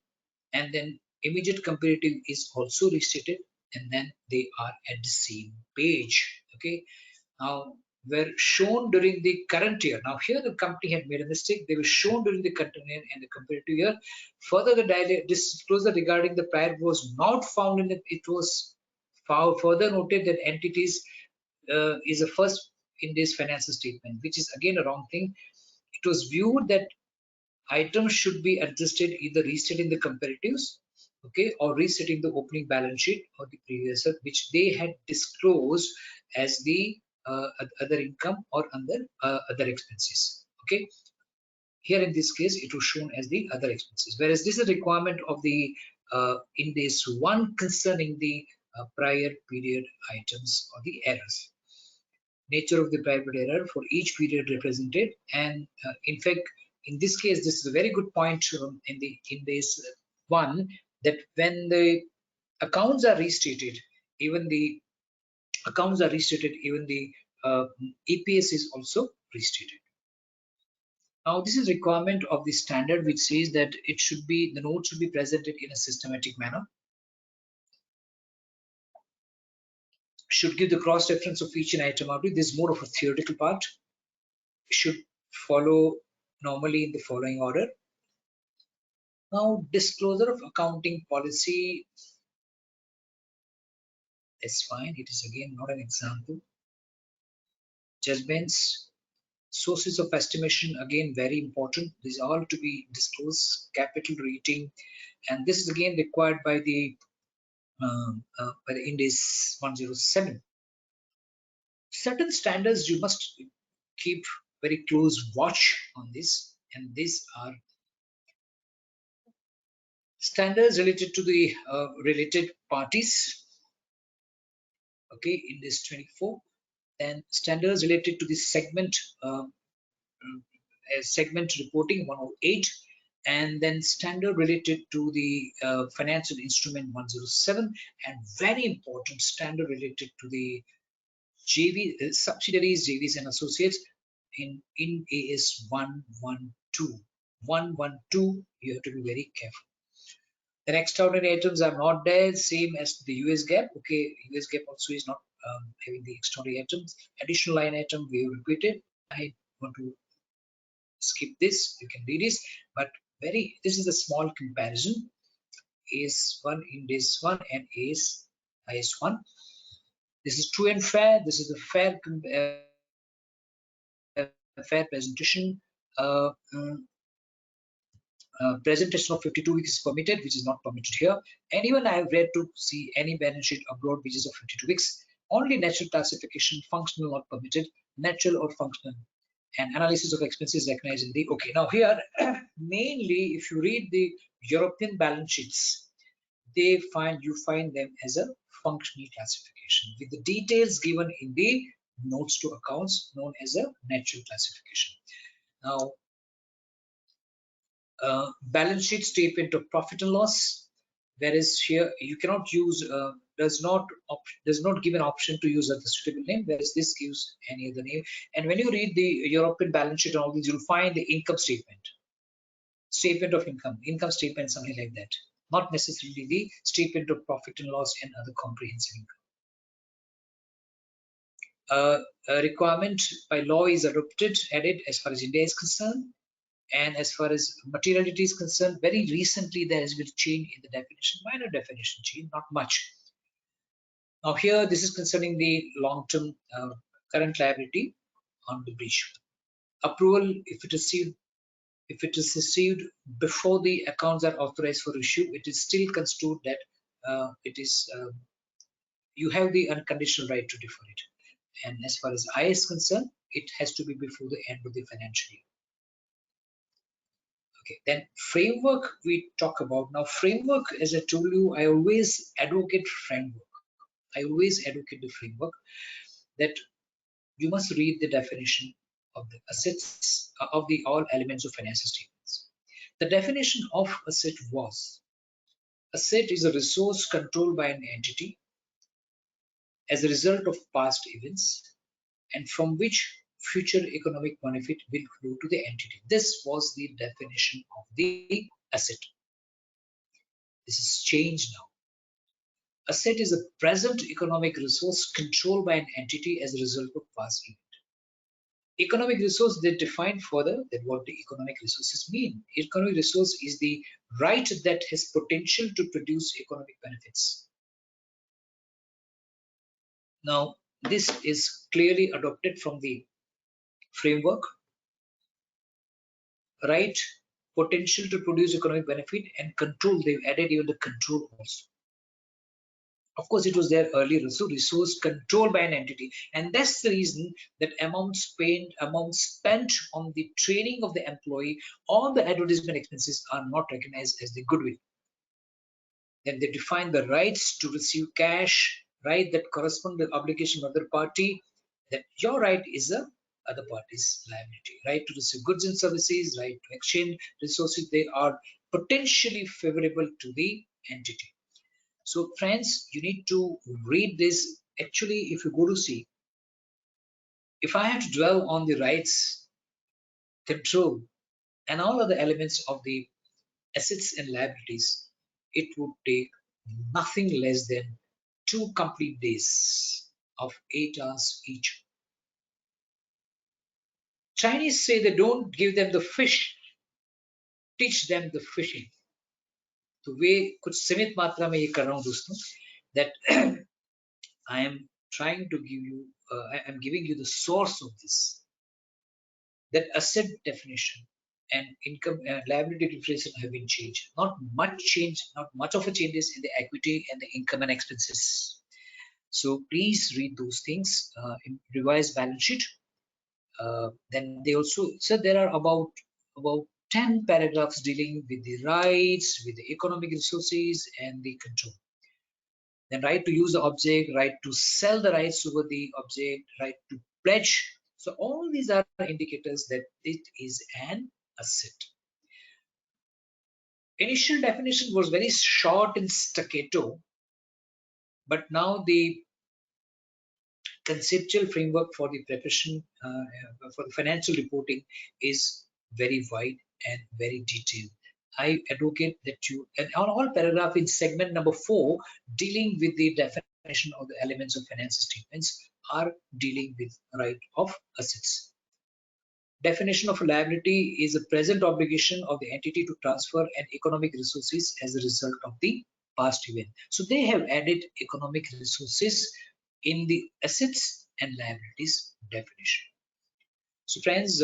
and then immediate comparative is also restated, and then they are at the same page. Okay. Now were shown during the current year. Now here the company had made a mistake. They were shown during the current year and the comparative year. Further, the disclosure regarding the prior was not found in it was further noted that entities is a first in this financial statement, which is again a wrong thing. It was viewed that items should be adjusted, either restating the comparatives, okay, or restating the opening balance sheet or the previous year, which they had disclosed as the other income or under other expenses. Okay, here in this case it was shown as the other expenses, whereas this is a requirement of the Ind AS 1 concerning the prior period items or the errors. Nature of the prior period error for each period represented, and in fact in this case this is a very good point in Ind AS 1, that when the accounts are restated, even the EPS is also restated. Now this is requirement of the standard which says that it should be, the note should be presented in a systematic manner, should give the cross reference of each and item out. This is more of a theoretical part. Should follow normally in the following order. Now, disclosure of accounting policy is fine. It is again not an example. Judgments, sources of estimation, again very important. These are all to be disclosed. Capital rating, and this is again required by the Ind AS 107. Certain standards you must keep very close watch on this, and these are standards related to the related parties. Okay, in this 24, then standards related to the segment reporting 108, and then standard related to the financial instrument 107, and very important standard related to the JV subsidiaries, JVs and associates in AS 112. 112, you have to be very careful. The extraordinary items are not there, same as the US GAAP. Okay, US GAAP also is not having the extraordinary items. Additional line item we have repeated. I want to skip this. You can read this, but this is a small comparison. AS1, Ind AS 1, and AS1. This is true and fair. This is a fair presentation. Presentation of 52 weeks is permitted, which is not permitted here. And even I have read to see any balance sheet abroad which is of 52 weeks. Only natural classification, functional not permitted, natural or functional. And analysis of expenses recognized in the, okay. Now here, mainly if you read the European balance sheets, you find them as a functional classification with the details given in the notes to accounts known as a natural classification. Now, balance sheet statement of profit and loss, whereas here you cannot use does not give an option to use a suitable name, whereas this gives any other name. And when you read the European balance sheet and all these, you'll find the income statement of income statement, something like that, not necessarily the statement of profit and loss and other comprehensive income. A requirement by law is added as far as India is concerned. And as far as materiality is concerned, very recently there has been a change in the definition, minor definition change, not much. Now here, this is concerning the long-term current liability on the breach. Approval, if it is received before the accounts are authorized for issue, it is still construed that you have the unconditional right to defer it. And as far as I is concerned, it has to be before the end of the financial year. Okay, then framework we talk about. Now framework, as I told you, I always advocate framework. I always advocate the framework that you must read the definition of the assets of the all elements of financial statements. The definition of asset was: asset is a resource controlled by an entity as a result of past events and from which future economic benefit will flow to the entity. This was the definition of the asset. This is changed now. Asset is a present economic resource controlled by an entity as a result of past event. Economic resource, they define further that what the economic resources mean. Economic resource is the right that has potential to produce economic benefits. Now, this is clearly adopted from the framework. Right, potential to produce economic benefit, and control. They've added even the control also. Of course, it was there earlier, so resource controlled by an entity, and that's the reason that amount spent on the training of the employee or the advertisement expenses are not recognized as the goodwill. Then they define the rights to receive cash, right, that correspond to the obligation of the other party. That your right is a other party's liability. Right to receive goods and services, right to exchange resources, they are potentially favorable to the entity. So friends, you need to read this. Actually, if you go to see, if I have to dwell on the rights, control, and all other elements of the assets and liabilities, it would take nothing less than 2 complete days of 8 hours each. Chinese say they don't give them the fish, teach them the fishing. तो वे कुछ सीमित मात्रा में ये कर रहा हूँ दोस्तों, that I am trying to give you, I am giving you the source of this, that asset definition and income and liability definition have been changed. Not much change, not much of a changes in the equity and the income and expenses. So please read those things in revised balance sheet. Then they also, so there are about 10 paragraphs dealing with the rights, with the economic resources and the control. Then right to use the object, right to sell the rights over the object, right to pledge. So all these are indicators that it is an asset. Initial definition was very short and staccato, but now the conceptual framework for the preparation for the financial reporting is very wide and very detailed. I advocate that you, and on all paragraph in segment number 4 dealing with the definition of the elements of financial statements are dealing with right of assets. Definition of a liability is a present obligation of the entity to transfer an economic resources as a result of the past event. So they have added economic resources in the assets and liabilities definition. So friends,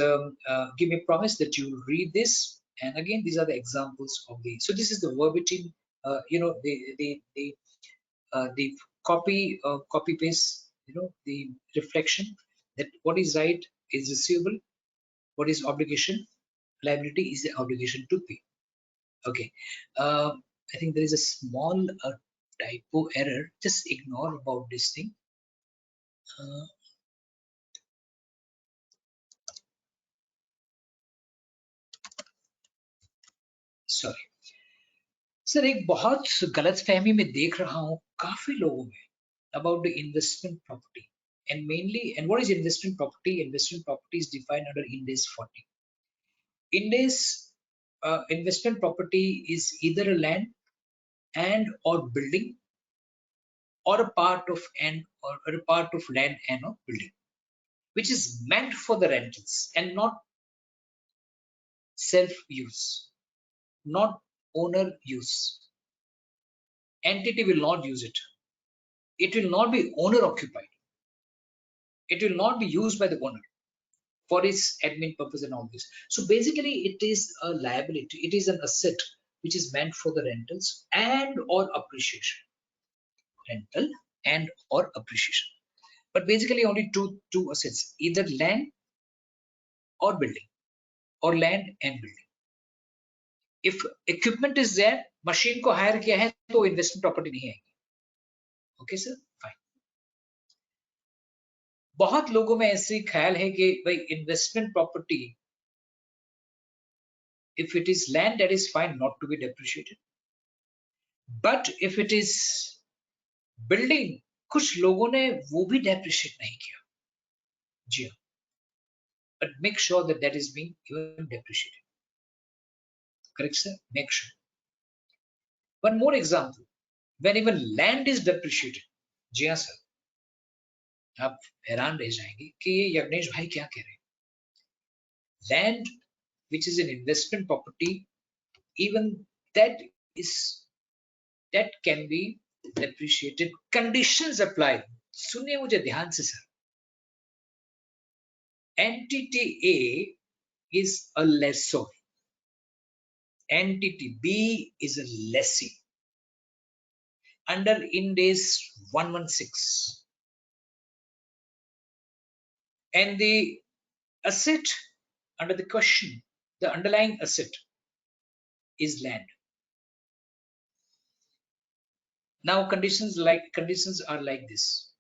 give me a promise that you will read this. And again, these are the examples of the, so this is the verbatim, the copy paste, the reflection that what is right is receivable, what is obligation, liability is the obligation to pay. Okay, I think there is a small typo error, just ignore about this thing. Sorry sir, एक बहुत गलतफहमी में देख रहा हूँ काफी लोगों में about the investment property, and mainly, and what is investment property? Investment property is defined under Ind AS 40. Ind AS investment property is either a land and or building, or a part of and or a part of land and or building, which is meant for the rentals and not self-use, not owner use. Entity will not use it. It will not be owner occupied. It will not be used by the owner for its admin purpose and all this. So basically it is a liability. It is an asset which is meant for the rentals and or appreciation. Rental and or appreciation. But basically only two assets, either land or building, or land and building. If equipment is there, machine को hire किया है तो investment property नहीं आएगी. Okay sir, fine. बहुत लोगों में ऐसे ख्याल है कि भाई investment property, if it is land, that is fine not to be depreciated, but if it is building, कुछ लोगों ने वो भी depreciate नहीं किया. जी हाँ, but make sure that that is being even depreciated. Correct sir? Make sure. One more example, when even land is depreciated. जी हाँ sir, आप हैरान रह जाएंगे कि ये यज्ञेश भाई क्या कह रहे हैं. Land which is an investment property, even that can be depreciated. Conditions apply. सुनिए मुझे ध्यान से sir. Entity A is a lessor. Entity B is a lessee. Under Ind AS 116. And the asset under the question, the underlying asset is land. Now conditions are like this.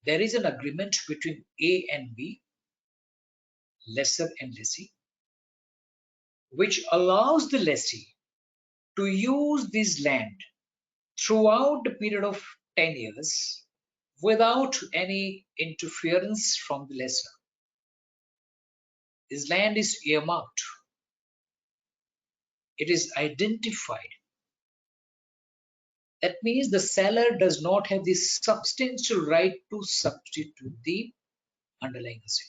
There is an agreement between A and B, lessor and lessee, which allows the lessee to use this land throughout the period of 10 years without any interference from the lessor. This land is earmarked. It is identified. That means the seller does not have the substantial right to substitute the underlying asset.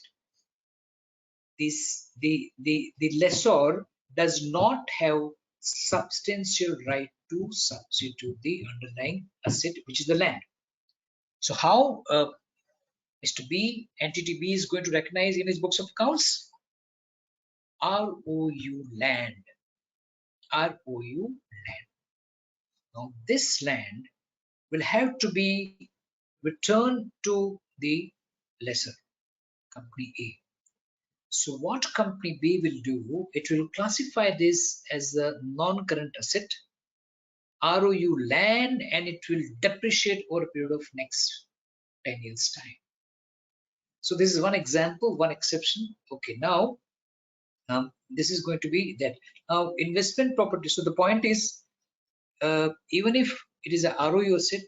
The lessor does not have substantial right to substitute the underlying asset, which is the land. So how Mr. B, entity B, is going to recognize in his books of accounts? ROU land. ROU land. Now this land will have to be returned to the lessor, company A. So what company B will do, it will classify this as a non-current asset, ROU land, and it will depreciate over a period of next 10 years time. So this is one example, one exception. Okay, now this is going to be that. Now investment property. So the point is, even if it is a ROU asset,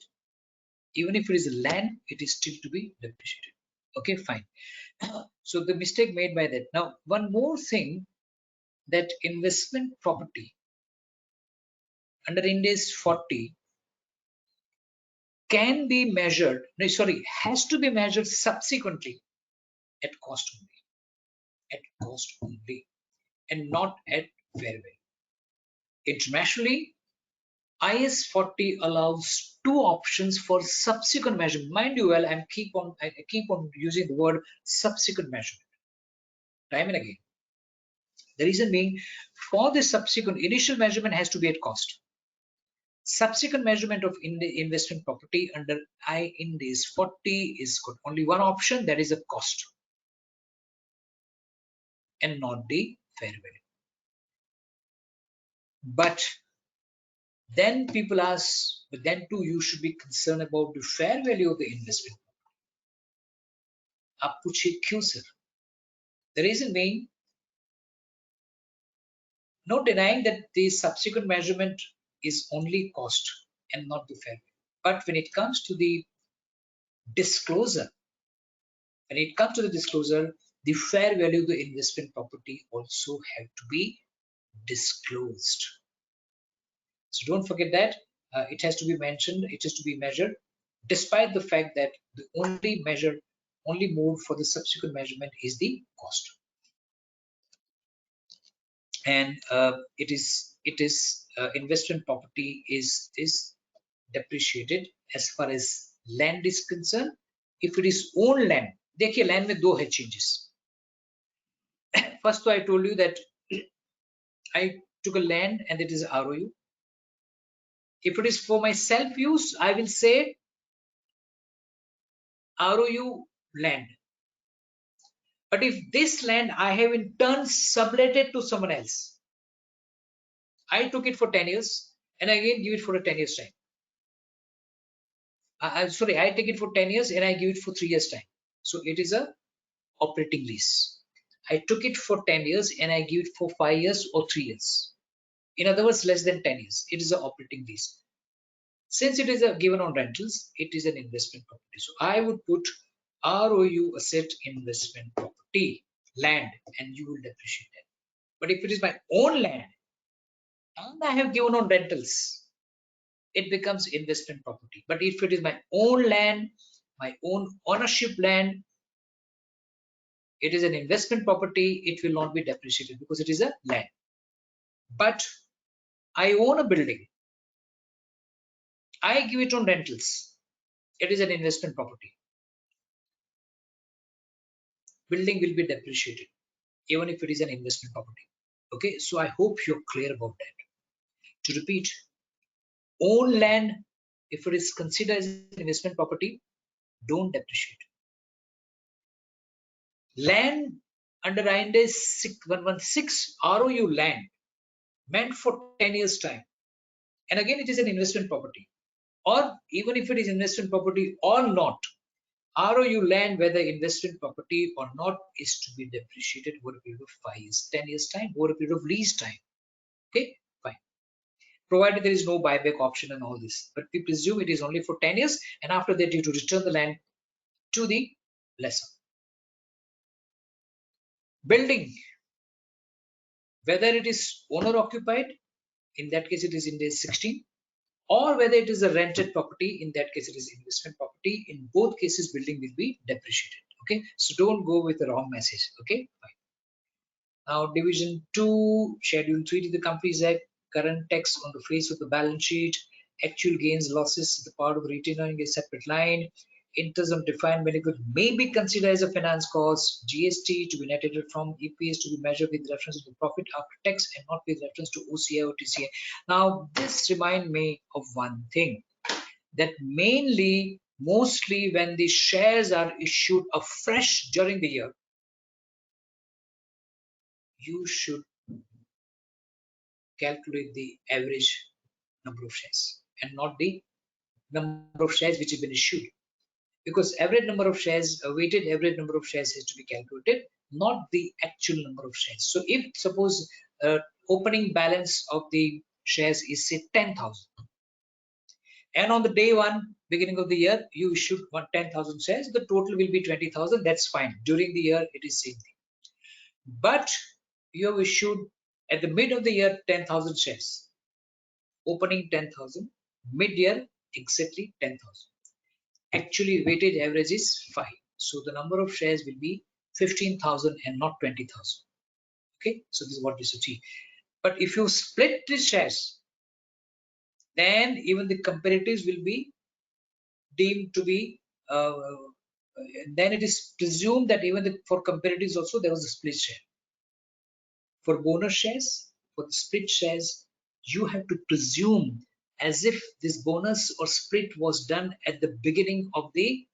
even if it is a land, it is still to be depreciated. Okay, fine. So the mistake made by that. Now one more thing, that investment property under Ind AS 40 can be measured, no, sorry, has to be measured subsequently at cost only, and not at fair value. Internationally, IS 40 allows two options for subsequent measurement. Mind you well, I keep on using the word subsequent measurement time and again. The reason being, for the subsequent, initial measurement has to be at cost. Subsequent measurement of investment property under Ind AS 40 is got only one option, that is a cost, and not the fair value. But then people ask, but then too you should be concerned about the fair value of the investment. आप पूछिए क्यों sir? The reason being, no denying that the subsequent measurement is only cost and not the fair value. But when it comes to the disclosure, the fair value of the investment property also have to be disclosed. So don't forget that it has to be mentioned, it has to be measured, despite the fact that the only mode for the subsequent measurement is the cost. And investment property is depreciated as far as land is concerned. If it is own land, देखिए land में दो है changes. First, I told you that I took a land and it is ROU. If it is for my self use, I will say ROU land. But if this land I have in turn subletted to someone else, I took it for 10 years and again give it for a 10 years time. I take it for 10 years and I give it for 3 years time. So it is a operating lease. I took it for 10 years and I give it for 5 years or 3 years. In other words, less than 10 years. It is an operating lease. Since it is given on rentals, it is an investment property. So I would put ROU asset investment property land, and you will depreciate that. But if it is my own land and I have given on rentals, it becomes investment property. But if it is my own land, my own ownership land, it is an investment property. It will not be depreciated because it is a land. But I own a building, I give it on rentals, it is an investment property. Building will be depreciated even if it is an investment property. Okay, so I hope you're clear about that. To repeat, own land, if it is considered as an investment property, don't depreciate. Land under Ind AS 116 ROU land meant for 10 years time, and again it is an investment property, or even if it is investment property or not, ROU land, whether investment property or not, is to be depreciated over a period of 5 years, 10 years time, over a period of lease time. Okay, fine. Provided there is no buyback option and all this, but we presume it is only for 10 years, and after that you to return the land to the lessor. Building, whether it is owner occupied, in that case it is Ind AS 16, or whether it is a rented property, in that case it is investment property. In both cases, building will be depreciated. Okay, so don't go with the wrong message. Okay, fine. Now division 2, schedule 3 to the Companies Act. current text on the face of the balance sheet. Actual gains, losses, the part of retaining a separate line. Interest on defined benefit may be considered as a finance cost. GST to be netted from EPS to be measured with reference to profit after tax and not with reference to OCI or TCI. Now, this reminds me of one thing, that mostly when the shares are issued afresh during the year, you should calculate the average number of shares and not the number of shares which have been issued, because average number of shares, a weighted average number of shares has to be calculated, not the actual number of shares. So if suppose opening balance of the shares is say 10,000, and on the day one beginning of the year you issued 10,000 shares, the total will be 20,000. That's fine. During the year it is same thing. But you have issued at the mid of the year 10,000 shares, opening 10,000, mid-year exactly 10,000. Actually weighted average is 5. So the number of shares will be 15,000 and not 20,000. Okay, so this is what is achieved. But if you split the shares, then even the comparatives will be deemed to be, then it is presumed that even for comparatives also there was a split share. For bonus shares, for the split shares, you have to presume as if this bonus or split was done at the beginning of the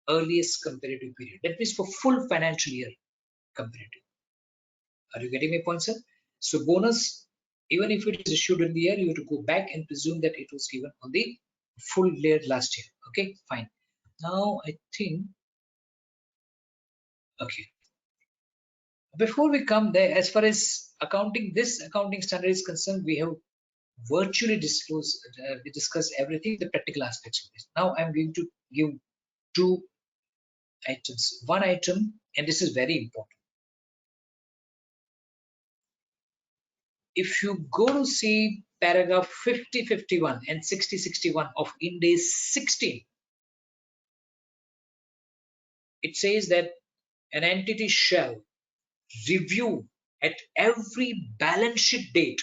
earliest comparative period. That means for full financial year comparative. Are you getting my point, sir? So bonus, even if it is issued in the year, you have to go back and presume that it was given on the full year last year. Okay, fine. Now I think, okay. Before we come there, as far as accounting, this accounting standard is concerned, we have virtually discussed everything, the practical aspects of this. Now I'm going to give two items. One item, and this is very important. If you go to see paragraph 50, 51 and 60, 61 of Ind AS 16, it says that an entity shall review at every balance sheet date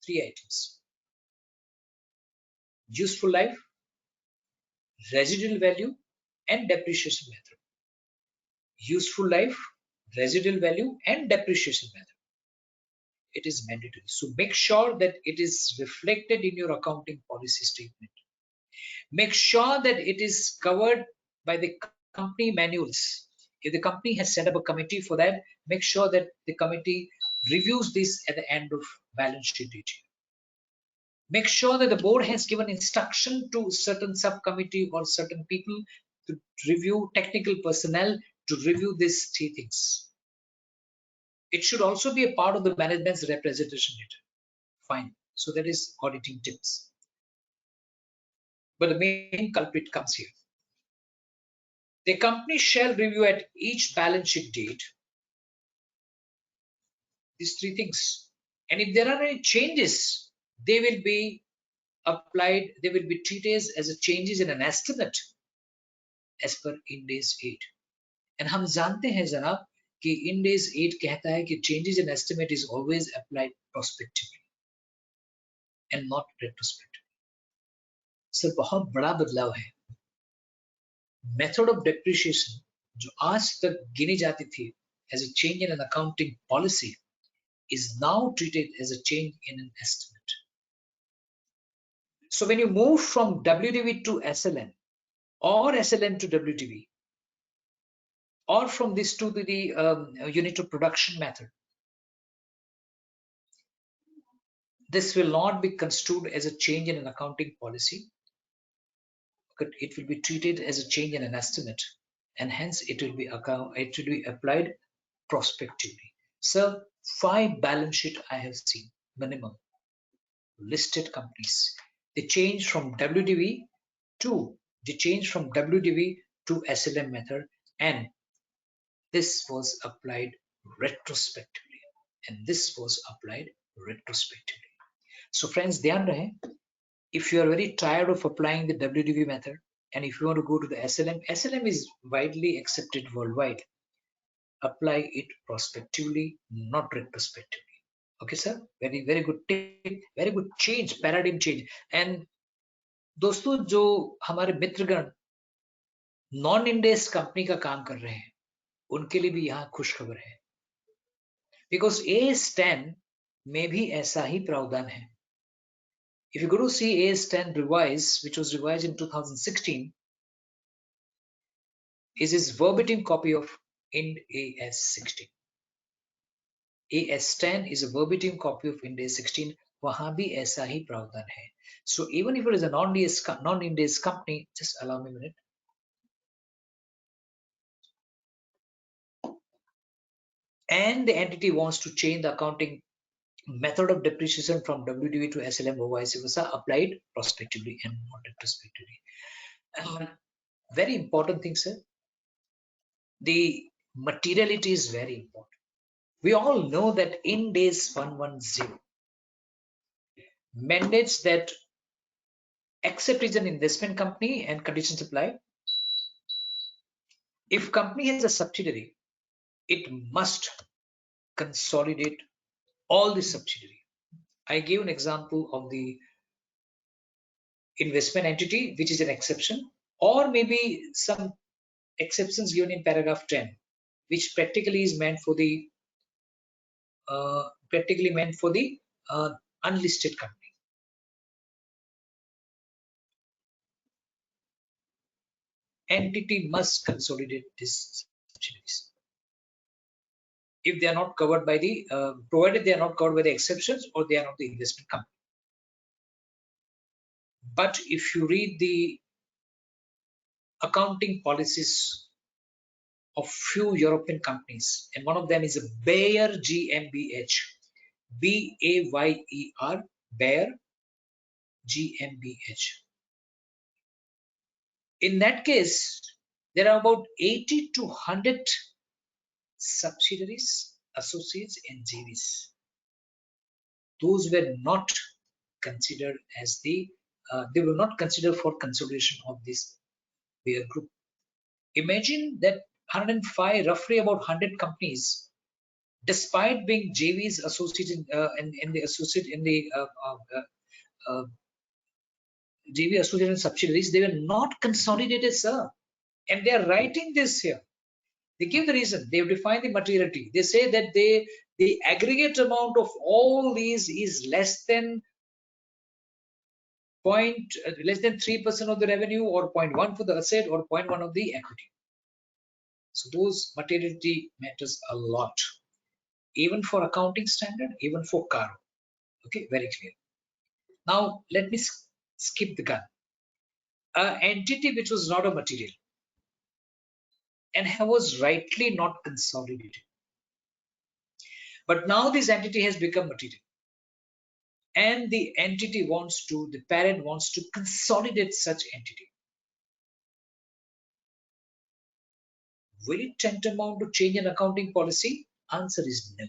3 items: useful life, residual value, and depreciation method. Useful life, residual value, and depreciation method. It is mandatory. So make sure that it is reflected in your accounting policy statement. Make sure that it is covered by the company manuals. If the company has set up a committee for that, make sure that the committee reviews this at the end of balance sheet date. Make sure that the board has given instruction to certain subcommittee or certain people to review, technical personnel to review these 3 things. It should also be a part of the management's representation letter. Fine. So that is auditing tips. But the main culprit comes here. The company shall review at each balance sheet date these 3 things. And if there are any changes, they will be applied, they will be treated as a changes in an estimate as per Ind AS 8. And हम जानते हैं जनाब कि Ind AS 8 कहता है कि changes in estimate is always applied prospectively and not retrospectively. Sir बहुत बड़ा बदलाव है. Method of depreciation जो आज तक गिनी जाती थी as a change in an accounting policy is now treated as a change in an estimate. So when you move from WDV to SLN or SLN to WDV, or from this to the unit of production method, this will not be construed as a change in an accounting policy. It will be treated as a change in an estimate, and hence it will be applied prospectively. So 5 balance sheet I have seen minimum listed companies. They change from WDV to SLM method, and this was applied retrospectively, So friends, ध्यान रहे, if you are very tired of applying the WDV method and if you want to go to the SLM is widely accepted worldwide. Apply it prospectively, not retrospectively. Okay, sir. Very good tip, very good change, paradigm change. And दोस्तों जो हमारे मित्रगण non इंडेस company का काम कर रहे हैं उनके लिए भी यहाँ खुश खबर है, बिकॉज AS10 में भी ऐसा ही प्रावधान है. If you go to see AS10 revise, which was revised in 2016, is his verbatim copy of Ind AS 16. AS10 is a verbatim copy of Ind AS 16. वहां भी ऐसा ही प्रावधान है. So even if it is a non-Ind AS company, just allow me a minute. And the entity wants to change the accounting method of depreciation from WDV to SLM or vice versa, applied prospectively and not retrospectively. Very important thing, sir. The materiality is very important. We all know that Ind AS 110 mandates that except is an investment company and conditions apply. If company has a subsidiary, it must consolidate all the subsidiary. I gave an example of the investment entity, which is an exception, or maybe some exceptions given in paragraph 10, which practically is meant for the unlisted company. Entity must consolidate these subsidiaries if they are not covered by the provided they are not covered by the exceptions or they are not the investment company. But if you read the accounting policies of few European companies, and one of them is a Bayer GmbH, BAYER, Bayer GmbH. In that case, there are about 80 to 100 subsidiaries, associates, and JVs. Those were not considered as they were not considered for consolidation of this Bayer group. Imagine that 105, roughly about 100 companies, despite being JVs, associates, in the associate in the JV associated and subsidiaries, they were not consolidated, sir. And they are writing this here. They give the reason. They have defined the materiality. They say that the aggregate amount of all these is less than 3% of the revenue, or 0.1 for the asset, or 0.1 of the equity. So those materiality matters a lot, even for accounting standard, even for CARO. Okay, very clear. Now let me skip the gun. An entity which was not a material and was rightly not consolidated, but now this entity has become material, and the parent wants to consolidate such entity. Will it tantamount to change an accounting policy? Answer is no.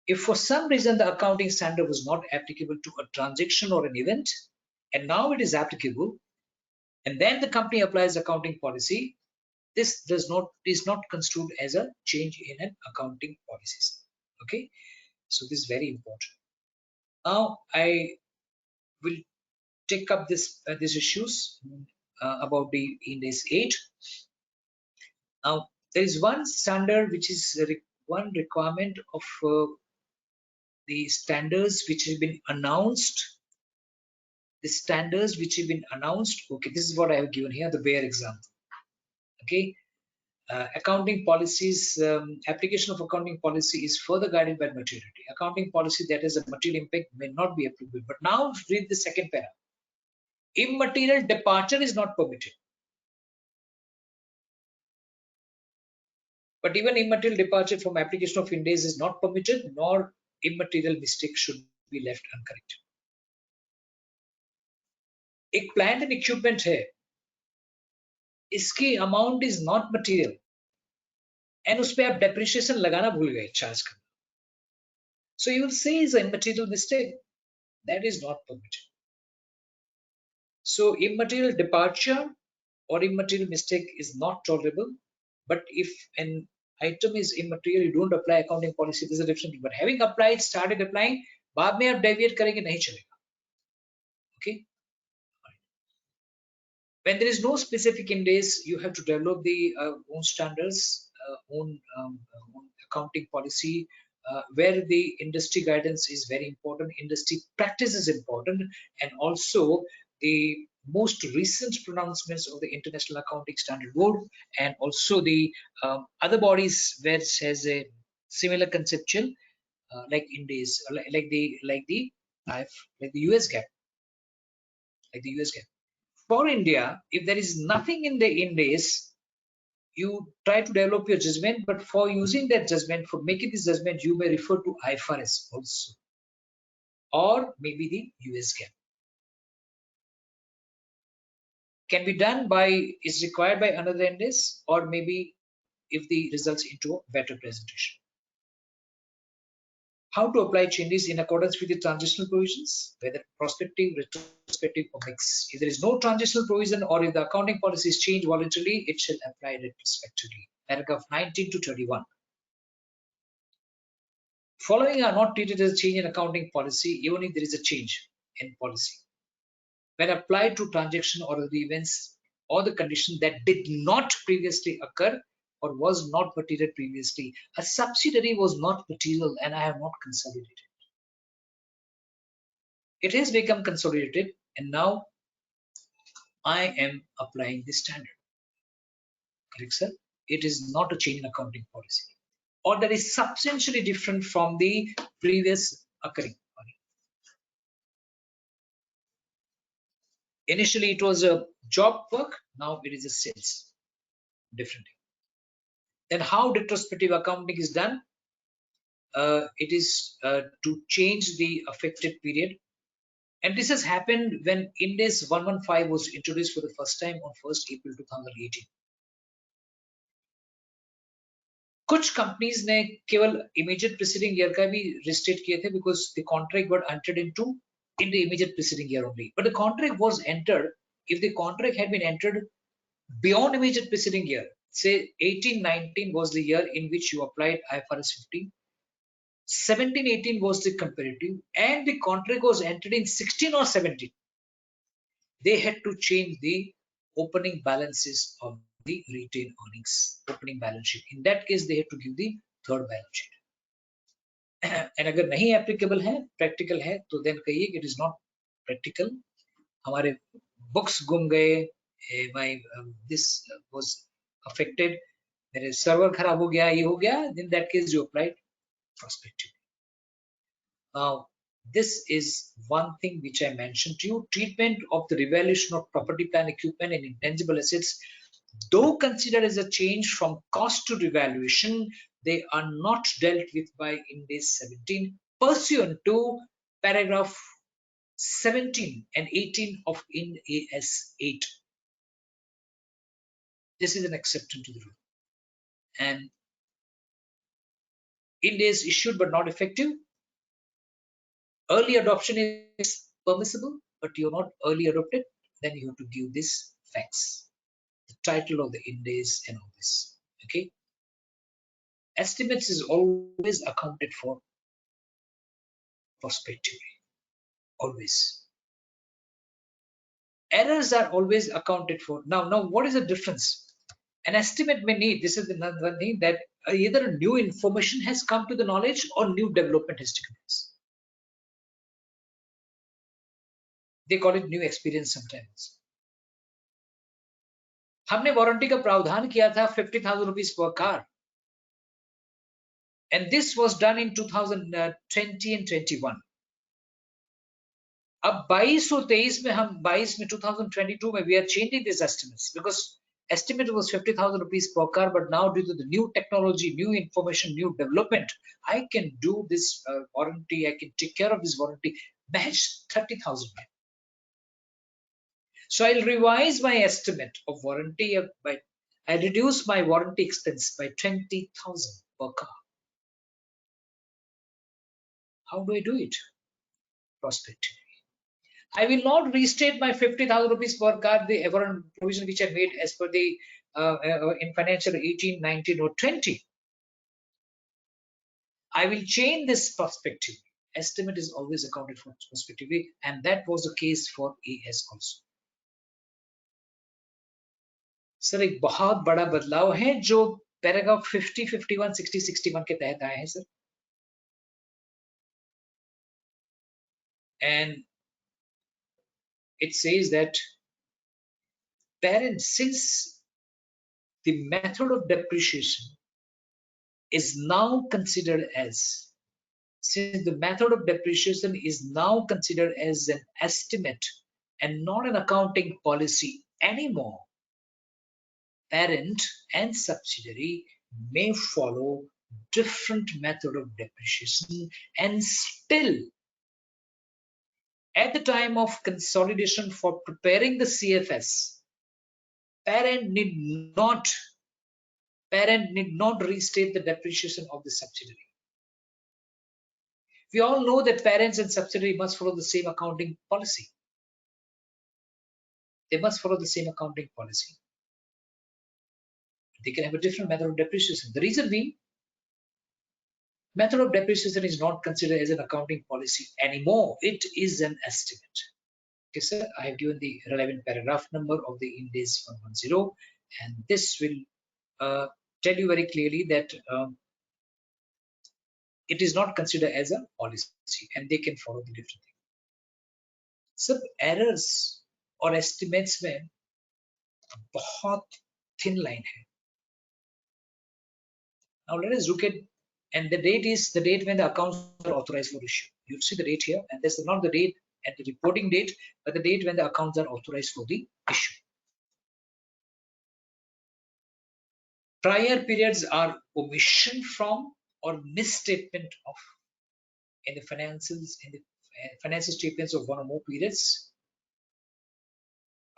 If for some reason the accounting standard was not applicable to a transaction or an event, and now it is applicable, and then the company applies accounting policy, this is not construed as a change in an accounting policies. Okay, so this is very important. Now I will take up these issues about the Ind AS 8. Now there is one standard which is one requirement of the standards which have been announced. The standards which have been announced. Okay, this is what I have given here, the Bayer example. Okay, accounting policies, application of accounting policy is further guided by materiality. Accounting policy that has a material impact may not be applicable. But now read the second paragraph. Immaterial departure is not permitted. But even immaterial departure from application of Ind AS is not permitted, nor immaterial mistake should be left uncorrected. एक plant and equipment है, इसकी amount is not material, and उस पे आप depreciation लगाना भूल गए, charge करना. So you will say is an immaterial mistake. That is not permitted. So immaterial departure or immaterial mistake is not tolerable. But if an item is immaterial, you don't apply accounting policy, there's a difference. But having applied, started applying, बाद में आप deviate करेंगे नहीं चलेगा. Okay. When there is no specific Ind AS, you have to develop the own standards, own accounting policy, where the industry guidance is very important, industry practice is important, and also the most recent pronouncements of the International Accounting Standard Board, and also the other bodies where it has a similar conceptual, like Ind AS, like the US GAAP, like the US GAAP. For India, if there is nothing in the Ind AS, you try to develop your judgment, but for using that judgment, for making this judgment, you may refer to IFRS also, or maybe the US GAAP. Can be done by, is required by another Ind AS, or maybe if the results into a better presentation. How to apply changes in accordance with the transitional provisions, whether prospective, retrospective, or mix. If there is no transitional provision, or if the accounting policy is changed voluntarily, it shall apply retrospectively. Paragraph 19 to 31. Following are not treated as a change in accounting policy, even if there is a change in policy. When applied to transaction or the events or the condition that did not previously occur or was not material previously, a subsidiary was not material and I have not consolidated. It has become consolidated and now I am applying the standard. Correct, sir? It is not a change in accounting policy, or that is substantially different from the previous occurring. Initially, it was a job work. Now it is a sales. Different. Then how retrospective accounting is done? It is to change the affected period. And this has happened when Ind AS 115 was introduced for the first time on 1st April 2018. कुछ companies ने केवल immediate preceding year का भी restate किए थे because the contract got entered into in the immediate preceding year only, but the contract was entered, if the contract had been entered beyond immediate preceding year, say 18-19 was the year in which you applied IFRS 15, 17-18 was the comparative, and the contract was entered in 16 or 17, they had to change the opening balances of the retained earnings, opening balance sheet. In that case, they had to give the third balance sheet. And अगर नहीं applicable है, practical है, तो then कहिए कि it is not practical. हमारे books गुम गए, my this was affected, मेरे server खराब हो गया, ये हो गया. In that case, you applied prospectively. Now, this is one thing which I mentioned to you. Treatment of the revaluation of property, plant, equipment, and intangible assets, though considered as a change from cost to revaluation, they are not dealt with by Ind AS 17 pursuant to paragraph 17 and 18 of Ind AS 8. This is an exception to the rule. And Ind AS issued but not effective. Early adoption is permissible, but you're not early adopted, then you have to give this facts, the title of the Ind AS and all this. Okay. Estimates is always accounted for prospectively. Always. Errors are always accounted for. Now, what is the difference? An estimate may need, this is another thing, that either new information has come to the knowledge or new development has taken place. They call it new experience sometimes. हमने warranty का प्रावधान किया था 50,000 rupees per car, and this was done in 2020 and 21. अब 22 और 23 में हम 22 में 2022 में we are changing these estimates because estimate was 50,000 rupees per car, but now due to the new technology, new information, new development, I can do this warranty, I can take care of this warranty, match 30,000. So I'll revise my estimate of warranty by, I reduce my warranty expense by 20,000 per car. How do I do it? Prospectively. I will not restate my 50,000 rupees per car, the provision which I made as per the in financial 18, 19 or 20. I will change this perspective. Estimate is always accounted for prospectively, and that was the case for AS also. Sir एक बहुत बड़ा बदलाव है जो paragraph 50, 51, 60, 61 के तहत आए हैं sir. And it says that parents, since the method of depreciation is now considered as, since the method of depreciation is now considered as an estimate and not an accounting policy anymore, parent and subsidiary may follow different method of depreciation, and still at the time of consolidation for preparing the CFS, parent need not restate the depreciation of the subsidiary. We all know that parents and subsidiary must follow the same accounting policy. They must follow the same accounting policy. They can have a different method of depreciation. The reason being, method of depreciation is not considered as an accounting policy anymore. It is an estimate. Okay, sir, I have given the relevant paragraph number of the Ind AS 110, and this will tell you very clearly that it is not considered as a policy, and they can follow the different thing. सब errors और estimates में बहुत thin line है. Now let us look at, and the date is the date when the accounts are authorized for issue. You see the date here, and this is not the date at the reporting date, but the date when the accounts are authorized for the issue. Prior periods are omission from or misstatement of in the financial statements of one or more periods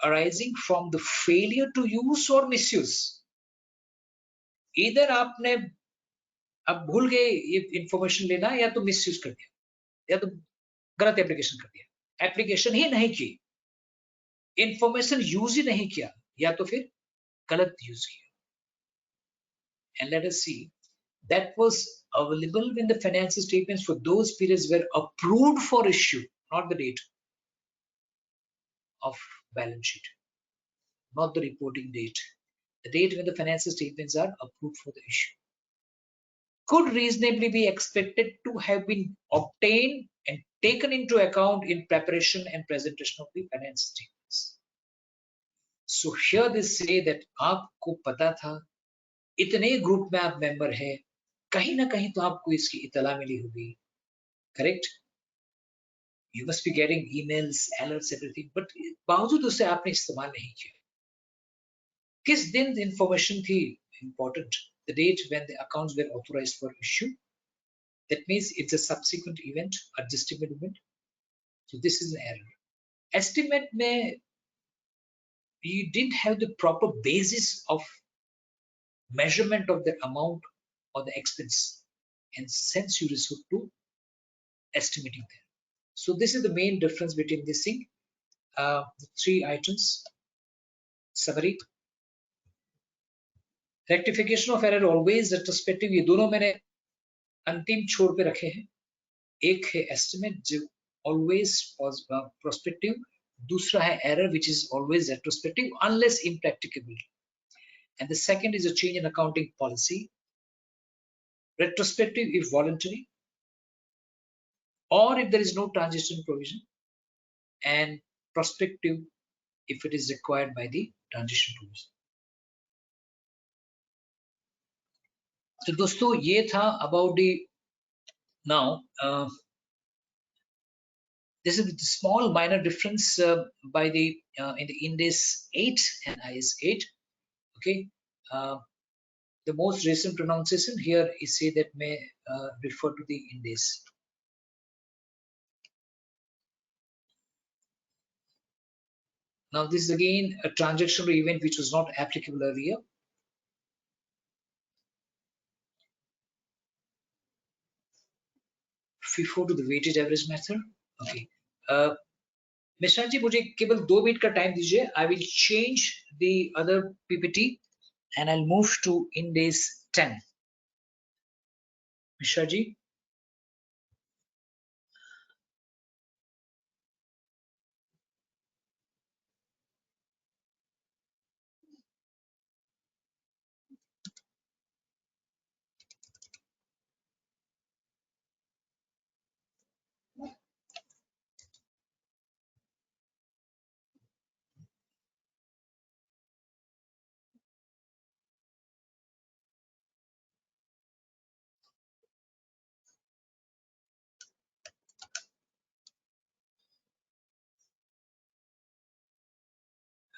arising from the failure to use or misuse. Either आपने अब भूल गए ये information लेना, या तो misuse कर दिया, या तो गलत एप्लीकेशन कर दिया, एप्लीकेशन ही नहीं की, इंफॉर्मेशन यूज ही नहीं किया, या तो फिर गलत यूज किया. And let us see, that was available when the financial statements for those periods were approved for issue, not the date of balance sheet, not the reporting date, the date when the financial statements are approved for the issue, could reasonably be expected to have been obtained and taken into account in preparation and presentation of the financial statements. So here they say that आपको पता था, इतने group में आप member है, कहीं ना कहीं तो आपको इसकी इतला मिली होगी, correct? You must be getting emails, alerts, everything, but बावजूद उससे आपने इस्तेमाल नहीं किया. किस दिन इंफॉर्मेशन थी important? The date when the accounts were authorized for issue. That means it's a subsequent event, adjustment event. So this is an error. Estimate में you didn't have the proper basis of measurement of the amount or the expense, and since you resort to estimating there. So this is the main difference between this thing. The three items. Summary. Rectification of error always retrospective. ये दोनों मैंने अंतिम छोर पे रखे हैं. एक है estimate जो always prospective, दूसरा है error which is always retrospective unless impracticable, and the second is a change in accounting policy. Retrospective if voluntary, or if there is no transition provision, and prospective if it is required by the transition provision. So दोस्तों ये था about the now this is a small minor difference by the in the Ind AS 8 and IS 8. Okay, the most recent pronunciation here is say that may refer to the Ind AS. Now this is again a transactional event which was not applicable earlier. FIFO to the weighted average method. Okay. Mishra ji मुझे केवल 2 minute का time दीजिए. I will change the other PPT and I'll move to Ind AS 10. Mishra ji.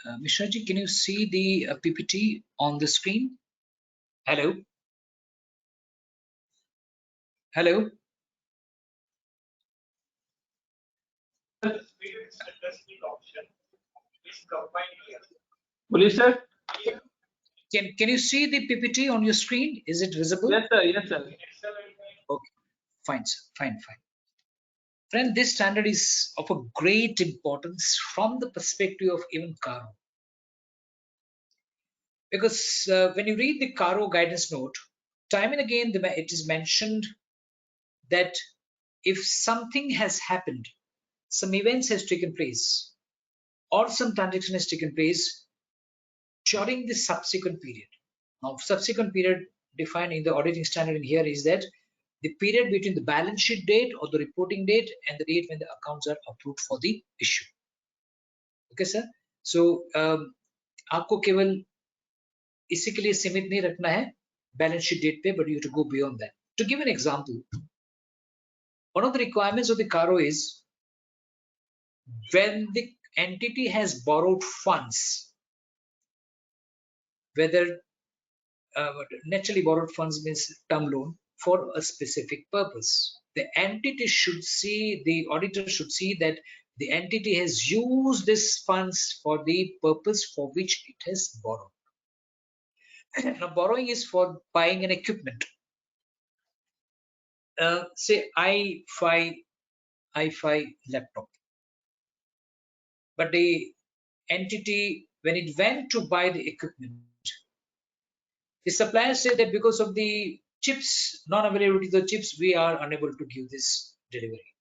Mishraji, can you see the PPT on the screen? Hello? Hello? Experience adjusting option is combined here. Police sir? Can you see the PPT on your screen? Is it visible? Yes, sir. Yes, sir. Okay, fine, sir. Fine. Friend, this standard is of a great importance from the perspective of even Caro. Because when you read the Caro guidance note, time and again it is mentioned that if something has happened, some events has taken place, or some transaction has taken place during the subsequent period. Now, subsequent period defined in the auditing standard in here is that the period between the balance sheet date or the reporting date and the date when the accounts are approved for the issue. Okay, sir. So आपको केवल इसी के लिए सीमित नहीं रखना है balance sheet date पे, but you have to go beyond that. To give an example, one of the requirements of the CARO is when the entity has borrowed funds, whether naturally borrowed funds means term loan for a specific purpose. The entity should see, the auditor should see that the entity has used these funds for the purpose for which it has borrowed. Now, borrowing is for buying an equipment. Say i5 laptop. But the entity, when it went to buy the equipment, the supplier said that because of the chips, non-availability of the chips, we are unable to give this delivery.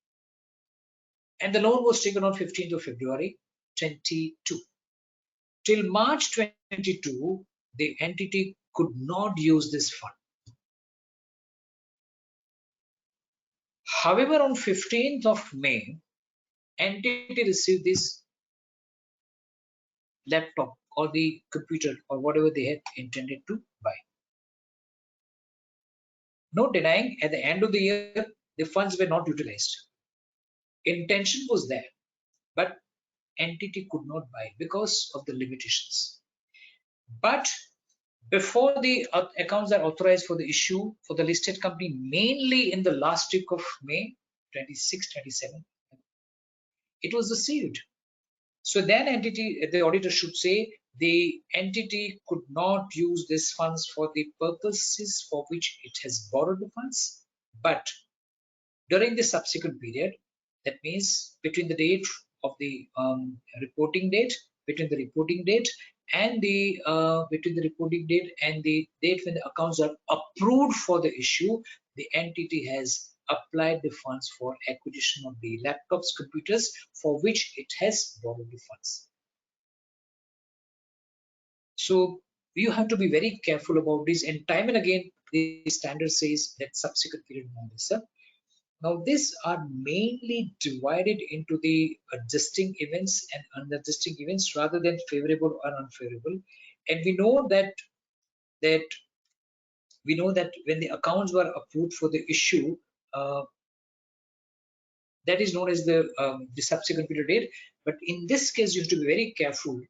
And the loan was taken on 15th of February 22. Till March 22, the entity could not use this fund. However, on 15th of May, entity received this laptop or the computer or whatever they had intended to buy. No denying, at the end of the year, the funds were not utilized. Intention was there, but entity could not buy because of the limitations. But before the accounts are authorized for the issue for the listed company, mainly in the last week of May 26, 27, it was received. So then entity, the auditor should say the entity could not use these funds for the purposes for which it has borrowed the funds, but during the subsequent period, that means between the date of the reporting date, between the reporting date and the between the reporting date and the date when the accounts are approved for the issue, the entity has applied the funds for acquisition of the laptops, computers for which it has borrowed the funds. So you have to be very careful about this, and time and again the standard says that subsequent period notice. Now these are mainly divided into the adjusting events and unadjusting events rather than favorable or unfavorable. And we know that when the accounts were approved for the issue, that is known as the subsequent period date. But in this case, you have to be very careful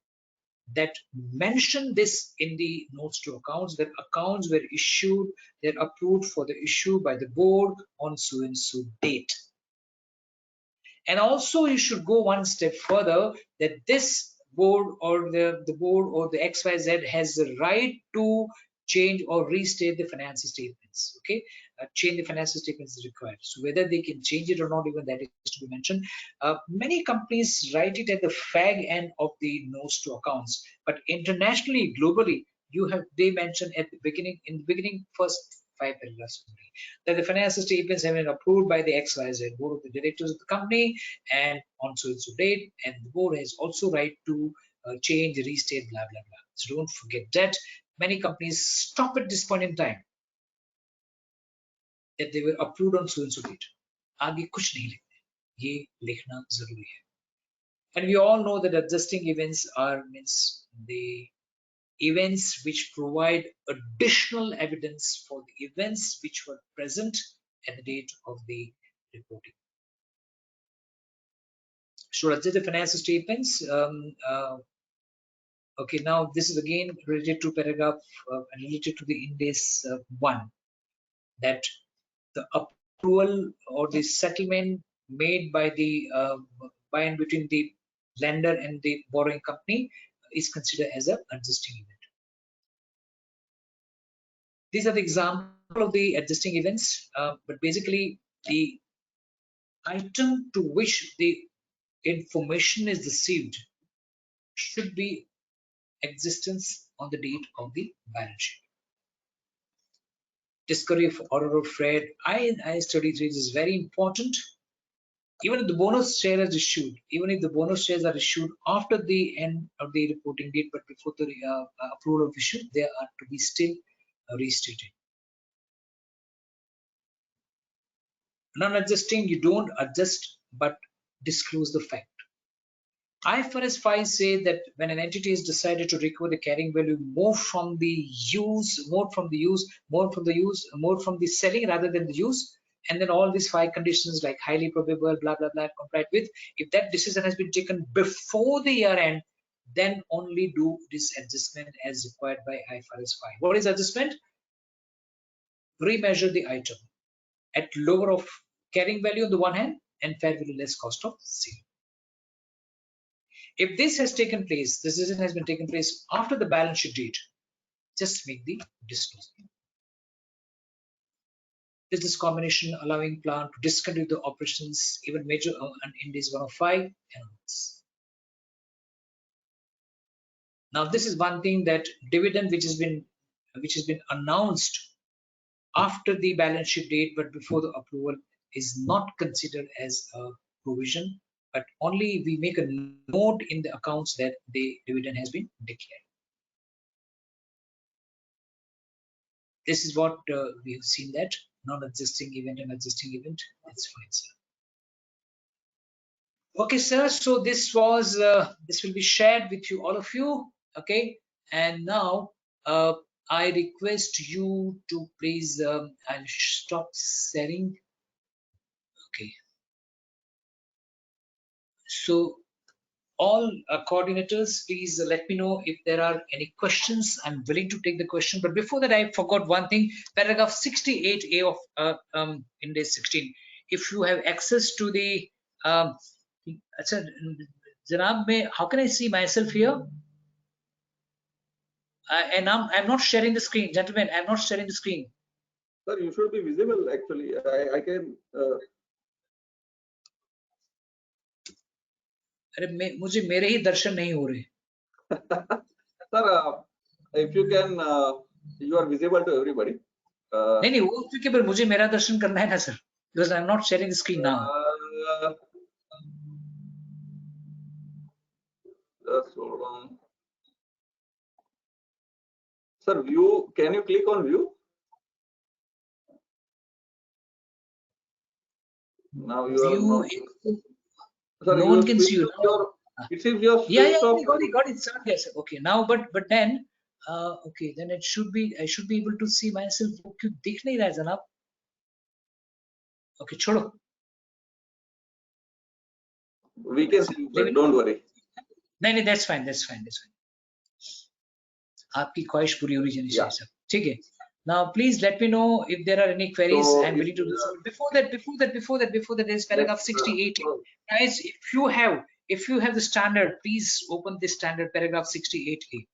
that mention this in the notes to accounts, that accounts were issued, they're approved for the issue by the board on so and so date. And also you should go one step further, that this board or the board or the XYZ has the right to change or restate the financial statements. Okay, change the financial statements is required. So whether they can change it or not, even that is to be mentioned. Many companies write it at the fag end of the notes to accounts, but internationally, globally, they mention at the beginning, first 5 paragraphs only, that the financial statements have been approved by the XYZ board of the directors of the company and on so and so date, and the board has also right to change, restate, blah blah blah. So don't forget that. Many companies stop at this point in time that they were approved on so and so date. आगे कुछ नहीं लिखते, ये लिखना जरूरी है. And we all know that adjusting events means the events which provide additional evidence for the events which were present at the date of the reporting. Should adjust the financial statements Okay, now this is again related to paragraph related to the Ind AS 1, that the approval or the settlement made by the by and between the lender and the borrowing company is considered as a adjusting event. These are the example of the adjusting events, but basically the item to which the information is received should be existence on the date of the balance sheet. Discovery of order of trade. I study this is very important. Even if the bonus share is issued, even if the bonus shares are issued after the end of the reporting date, but before the approval of issue, they are to be still restated. Non-adjusting, you don't adjust but disclose the fact. IFRS 5 say that when an entity is decided to recover the carrying value more from the selling rather than the use, and then all these 5 conditions like highly probable, blah blah blah, complied with, if that decision has been taken before the year end, then only do this adjustment as required by IFRS 5. What is adjustment? Remeasure the item at lower of carrying value on the one hand and fair value less cost of sale. If this has taken place, this decision has been taken place after the balance sheet date, just make the disclosure. Business combination allowing plant to discontinue the operations, even major Ind AS 105 and onwards. Now, this is one thing, that dividend which has been announced after the balance sheet date but before the approval is not considered as a provision, but only we make a note in the accounts that the dividend has been declared. This is what we have seen, that non-adjusting event and adjusting event. That's fine, sir. Okay, sir. So this was this will be shared with you, all of you. Okay, and now I request you to please. I'll stop sharing. Okay. So all coordinators, please let me know if there are any questions. I'm willing to take the question, but before that, I forgot one thing. Paragraph 68A of Ind AS 16. If you have access to the Janab, how can I see myself here? And I'm not sharing the screen, gentlemen. I'm not sharing the screen. Sir, you should be visible actually. I can. अरे मुझे मेरे ही दर्शन नहीं हो रहे. Sir, if you can, you are visible to everybody. नहीं वो क्योंकि पर मुझे मेरा दर्शन करना है ना sir, because I'm not sharing the screen now. Just hold on. Sir, view. Can you click on view? Now you are not. Sir, no one can see you. It seems your yeah, got it, sir. Yes, okay. Now, but then, okay, then it should be. I should be able to see myself. क्यों दिख नहीं रहा है जनाब? Okay, छोड़ो. We can see you, sir. Don't worry. नहीं, that's fine. आपकी ख्वाहिश पूरी होनी चाहिए सर. ठीक है. Now, please let me know if there are any queries. So I'm willing to do so. Before that, there's paragraph 68. Guys, if you have the standard, please open this standard, paragraph 68A.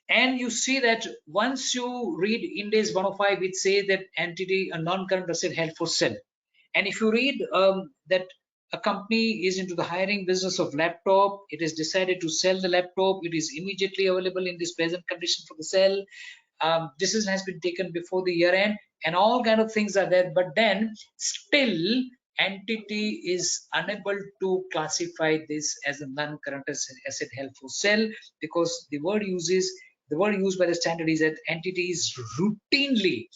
And you see that once you read Ind AS 105, it says that entity, a non-current asset held for sale. And if you read that a company is into the hiring business of laptop, it is decided to sell the laptop, it is immediately available in this present condition for the sale. Decision has been taken before the year end, and all kind of things are there, but then still entity is unable to classify this as a non-current asset held for sale, because the word used by the standard is that entity is routinely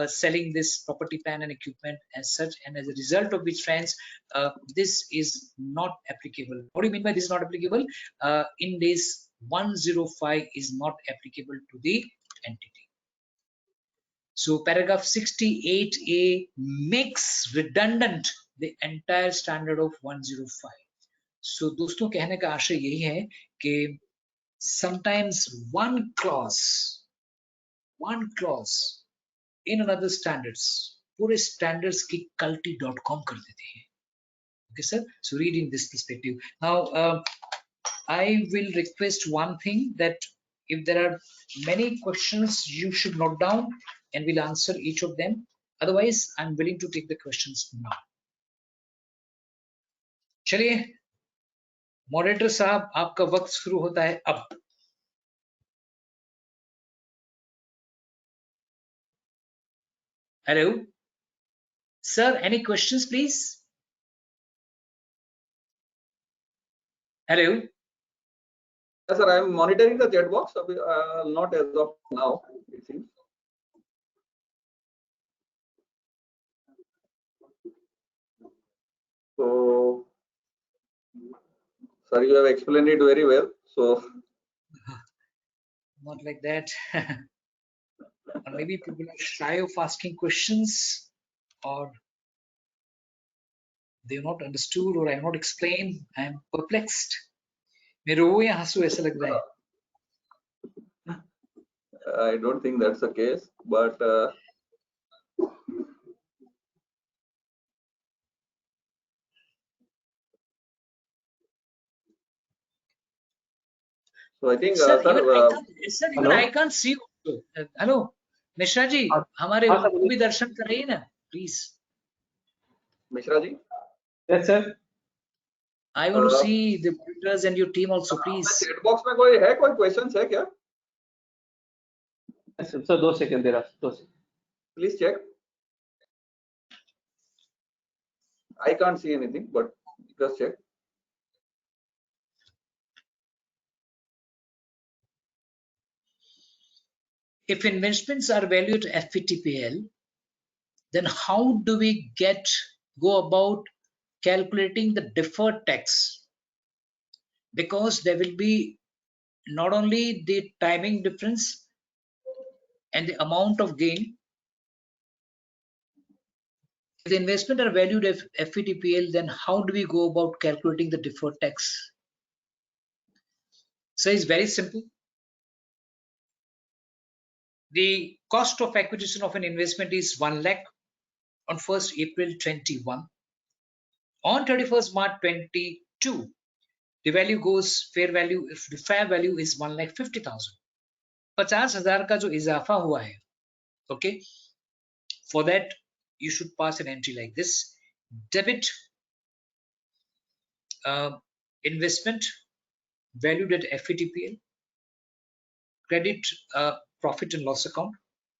selling this property, plant and equipment as such, and as a result of which, friends, this is not applicable. What do you mean by this is not applicable? Ind AS 105 is not applicable to the entity. So paragraph 68A makes redundant the entire standard of 105. सो दोस्तों कहने का आशय यही है कि sometimes one clause in another standards पूरे standards की culty.com कर देते हैं. Okay, sir. So reading this perspective. Now, I will request one thing, that if there are many questions, you should note down and we'll answer each of them. Otherwise, I'm willing to take the questions now. चलिए, moderator साहब, आपका वक्त शुरू होता है अब. Hello, sir. Any questions, please? Hello. Yes, sir, I am monitoring the chat box. Not as of now, it seems. So, sir, you have explained it very well. So, Not like that. Or maybe people are shy of asking questions, or they have not understood, or I have not explained. I am perplexed. मेरे रो या हंसू ऐसा लग रहा है. I don't think that's the case, but so I think, Sir, sir, even I can't see also. Hello, Mishra ji, हमारे हाँ, sir, को भी दर्शन कराइए ना, please. Mishra ji. Yes, sir. I want to see the monitors and your team also, please. Chat box में कोई questions है क्या? Yes, sir. 2 सेकंड दे रहा, 2 second. Please check. I can't see anything, but just check. If investments are valued at FVTPL, then how do we go about calculating the deferred tax? Because there will be not only the timing difference and the amount of gain. If the investment are valued at FVTPL, then how do we go about calculating the deferred tax? So it's very simple. The cost of acquisition of an investment is 1 lakh on 1st April 21. On 31st March 22, the value goes fair value. If the fair value is 1,50,000, 50,000 का जो इजाफा हुआ है, okay, for that you should pass an entry like this: debit investment valued at FVTPL, credit profit and loss account,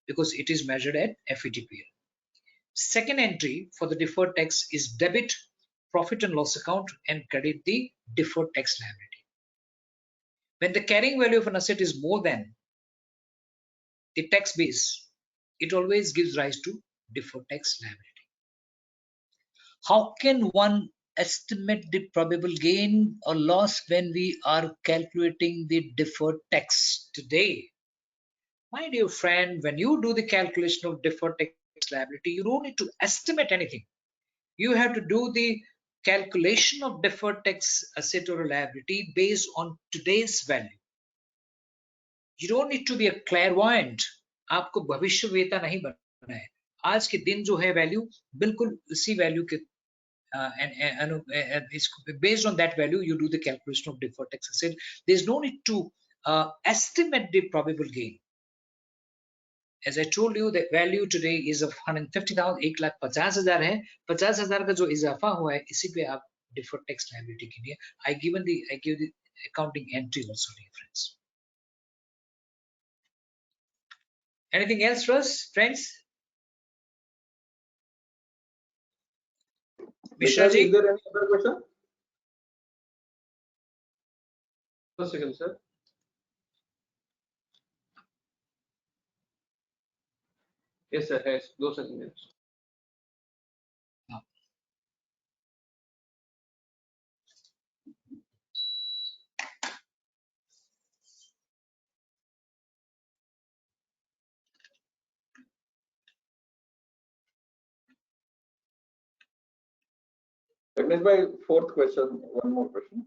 because it is measured at FVTPL. Second entry for the deferred tax is debit profit and loss account and credit the deferred tax liability. When the carrying value of an asset is more than the tax base, it always gives rise to deferred tax liability. How can one estimate the probable gain or loss when we are calculating the deferred tax today? My dear friend, when you do the calculation of deferred tax liability, you don't need to estimate anything. You have to do the calculation of deferred tax asset or liability based on today's value. You don't need to be a clairvoyant. आपको भविष्यवेता नहीं बनना है. आज के दिन जो है value बिल्कुल उसी वैल्यू के based on that value you do the calculation of deferred tax asset. There's no need to estimate the probable gain. As I told you, the value today is of 150,000. 1,50,000 है. 50,000 का जो इजाफा हुआ है, इसी पे आप deferred tax liability के लिए I give the accounting entry also, dear friends. Anything else for us, friends? Mishra ji, is there any other question? 2 second sir. Yes, sir. Yes, 2 second. Yagnesh bhai, fourth question, one more question.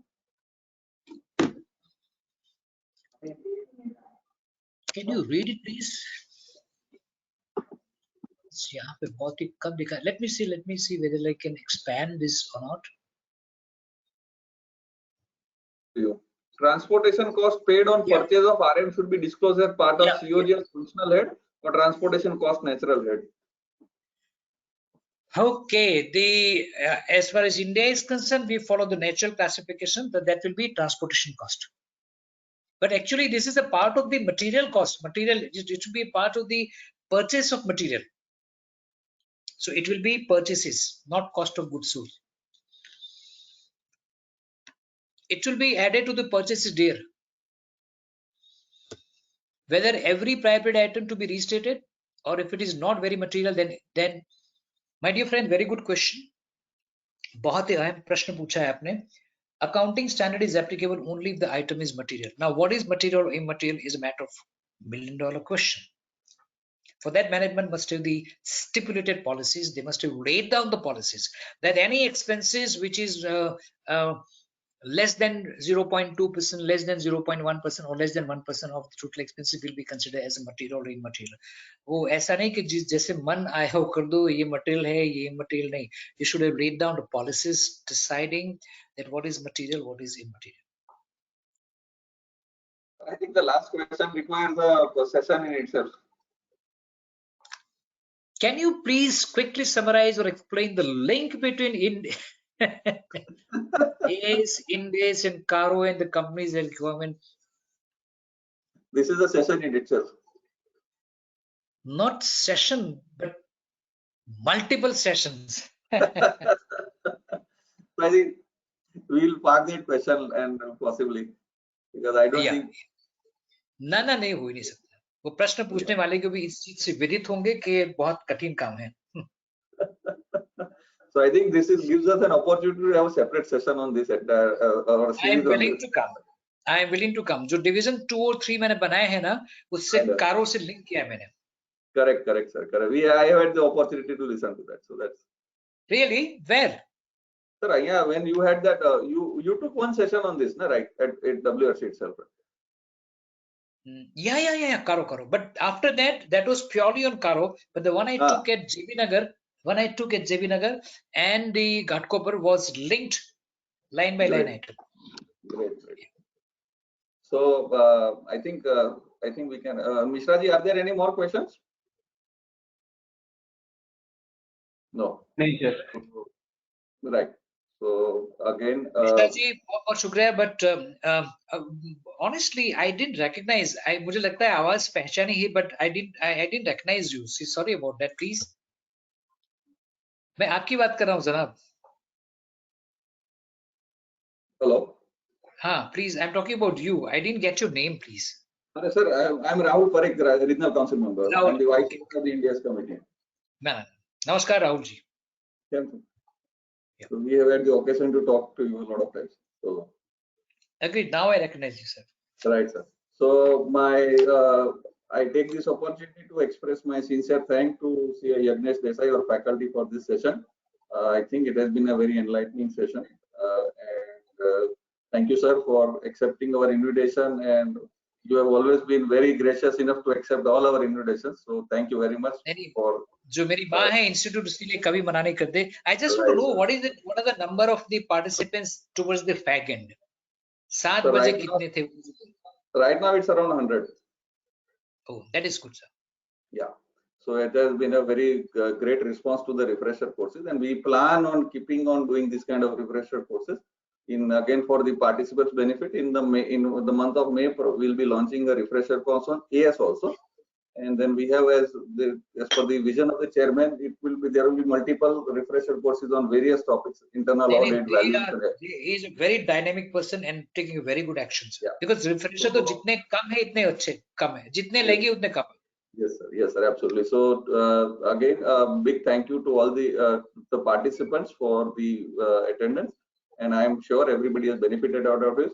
Can you read it, please? यहाँ पे बहुत ही कम दिखा. Let me see whether I can expand this or not. Transportation cost paid on Yeah. purchase of RM should be disclosed as part of Yeah, COG as functional head or transportation cost natural head. Okay, as far as India is concerned, we follow the natural classification, but that will be transportation cost. But actually, this is a part of the material cost. It should be a part of the purchase of material. So it will be purchases, not cost of goods sold. It will be added to the purchases there. Whether every private item to be restated, or if it is not very material, then my dear friend, very good question. बहुत ही अहम प्रश्न पूछा है आपने. Accounting standard is applicable only if the item is material. Now, what is material or immaterial is a matter of $1 million question. For that, management must have the stipulated policies. They must have laid down the policies that any expenses which is less than 0.2%, less than 0.1%, or less than 1% of the total expenses will be considered as a material or immaterial. वो ऐसा नहीं कि जैसे मन आया हो कर दो, ये material है, ये immaterial नहीं. You should have laid down the policies deciding that what is material, what is immaterial. I think the last question requires a session in itself. Can you please quickly summarize or explain the link between Ind AS, and Caro and the companies and government? This is a session in itself. Not session, but multiple sessions. So I think we'll park that question and possibly because I don't think. ना नहीं हो ही नहीं सकता. वो प्रश्न पूछने वाले को भी इस चीज से विदित होंगे कि बहुत कठिन काम है. So I think this gives us an opportunity to have a separate session on this. I am willing to come. I am willing to come. जो division 2 और 3 मैंने बनाए हैं ना, उससे कारो से लिंक किया है मैंने. Correct, sir. Correct. I have had the opportunity to listen to that. So that's. Really? Where? Sir, yeah, when you had that, you took one session on this, na, right? At WRC itself. Yeah, Karo. But after that was purely on Karo. But the one I took at JB Nagar, and the Ghatkopar was linked line by line item. Great. So I think we can. Mishra ji, are there any more questions? No. Right. So again, Mishra ji, बहुत शुक्रिया. But honestly, I didn't recognize. मुझे लगता है आवाज पहचानी ही, but I didn't recognize you. Sorry about that, please. मैं आपकी बात कर रहा हूँ जनाब. Hello. हाँ, please. I'm talking about you. I didn't get your name, please. Sir, I'm Rahul Parekh, regional council member. Rahul, I'm the vice chair of the Ind AS committee. Namaskar, Rahul ji. Yeah. So we have had the occasion to talk to you a lot of times. So. Agreed. Now I recognize you, sir. Right, sir. So I take this opportunity to express my sincere thanks to Yagnesh Desai, our faculty, for this session. I think it has been a very enlightening session. And thank you, sir, for accepting our invitation. And you have always been very gracious enough to accept all our invitations. So thank you very much for. जो मेरी माँ है institute उसके लिए कभी मना नहीं करते. I just want to know what are the number of the participants towards the fag end. 7 बजे कितने थे? Right now it's around 100. Oh, that is good, sir. Yeah. So it has been a very great response to the refresher courses, and we plan on keeping on doing this kind of refresher courses. Again, for the participants' benefit, in the month of May, we'll be launching a refresher course on AS also. And then we have, as per the vision of the chairman, there will be multiple refresher courses on various topics, internal audit, valuation. He is a very dynamic person and taking very good actions. Yeah. Because refresher तो जितने कम है इतने अच्छे कम है, जितने लेंगे उतने कम है. Yes, sir, absolutely. So again, a big thank you to all the participants for the attendance, and I am sure everybody has benefited out of this.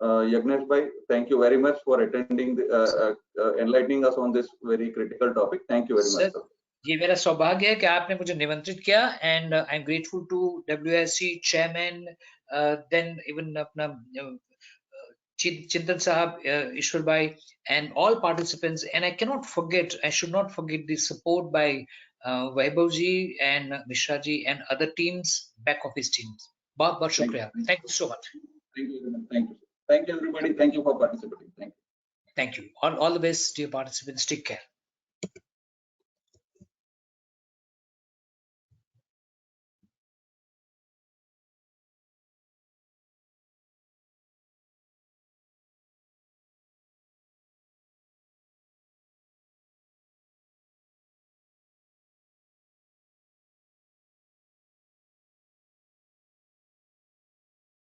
Yagnesh bhai, thank you very much for attending, enlightening us on this very critical topic. Thank you very much, sir. ये मेरा सौभाग्य है कि आपने मुझे निमंत्रित किया and I am grateful to WSC chairman then even अपना Chintan Sahab, Ishwar Bhai, and all participants. And I should not forget the support by Vaibhav ji and Mishra ji and other teams, back office teams. बहुत बहुत शुक्रिया. Thank you so much. Thank you very much. Thank you. Thank you, everybody. Thank you for participating. Thank you. Thank you. All the best, dear participants. Take care.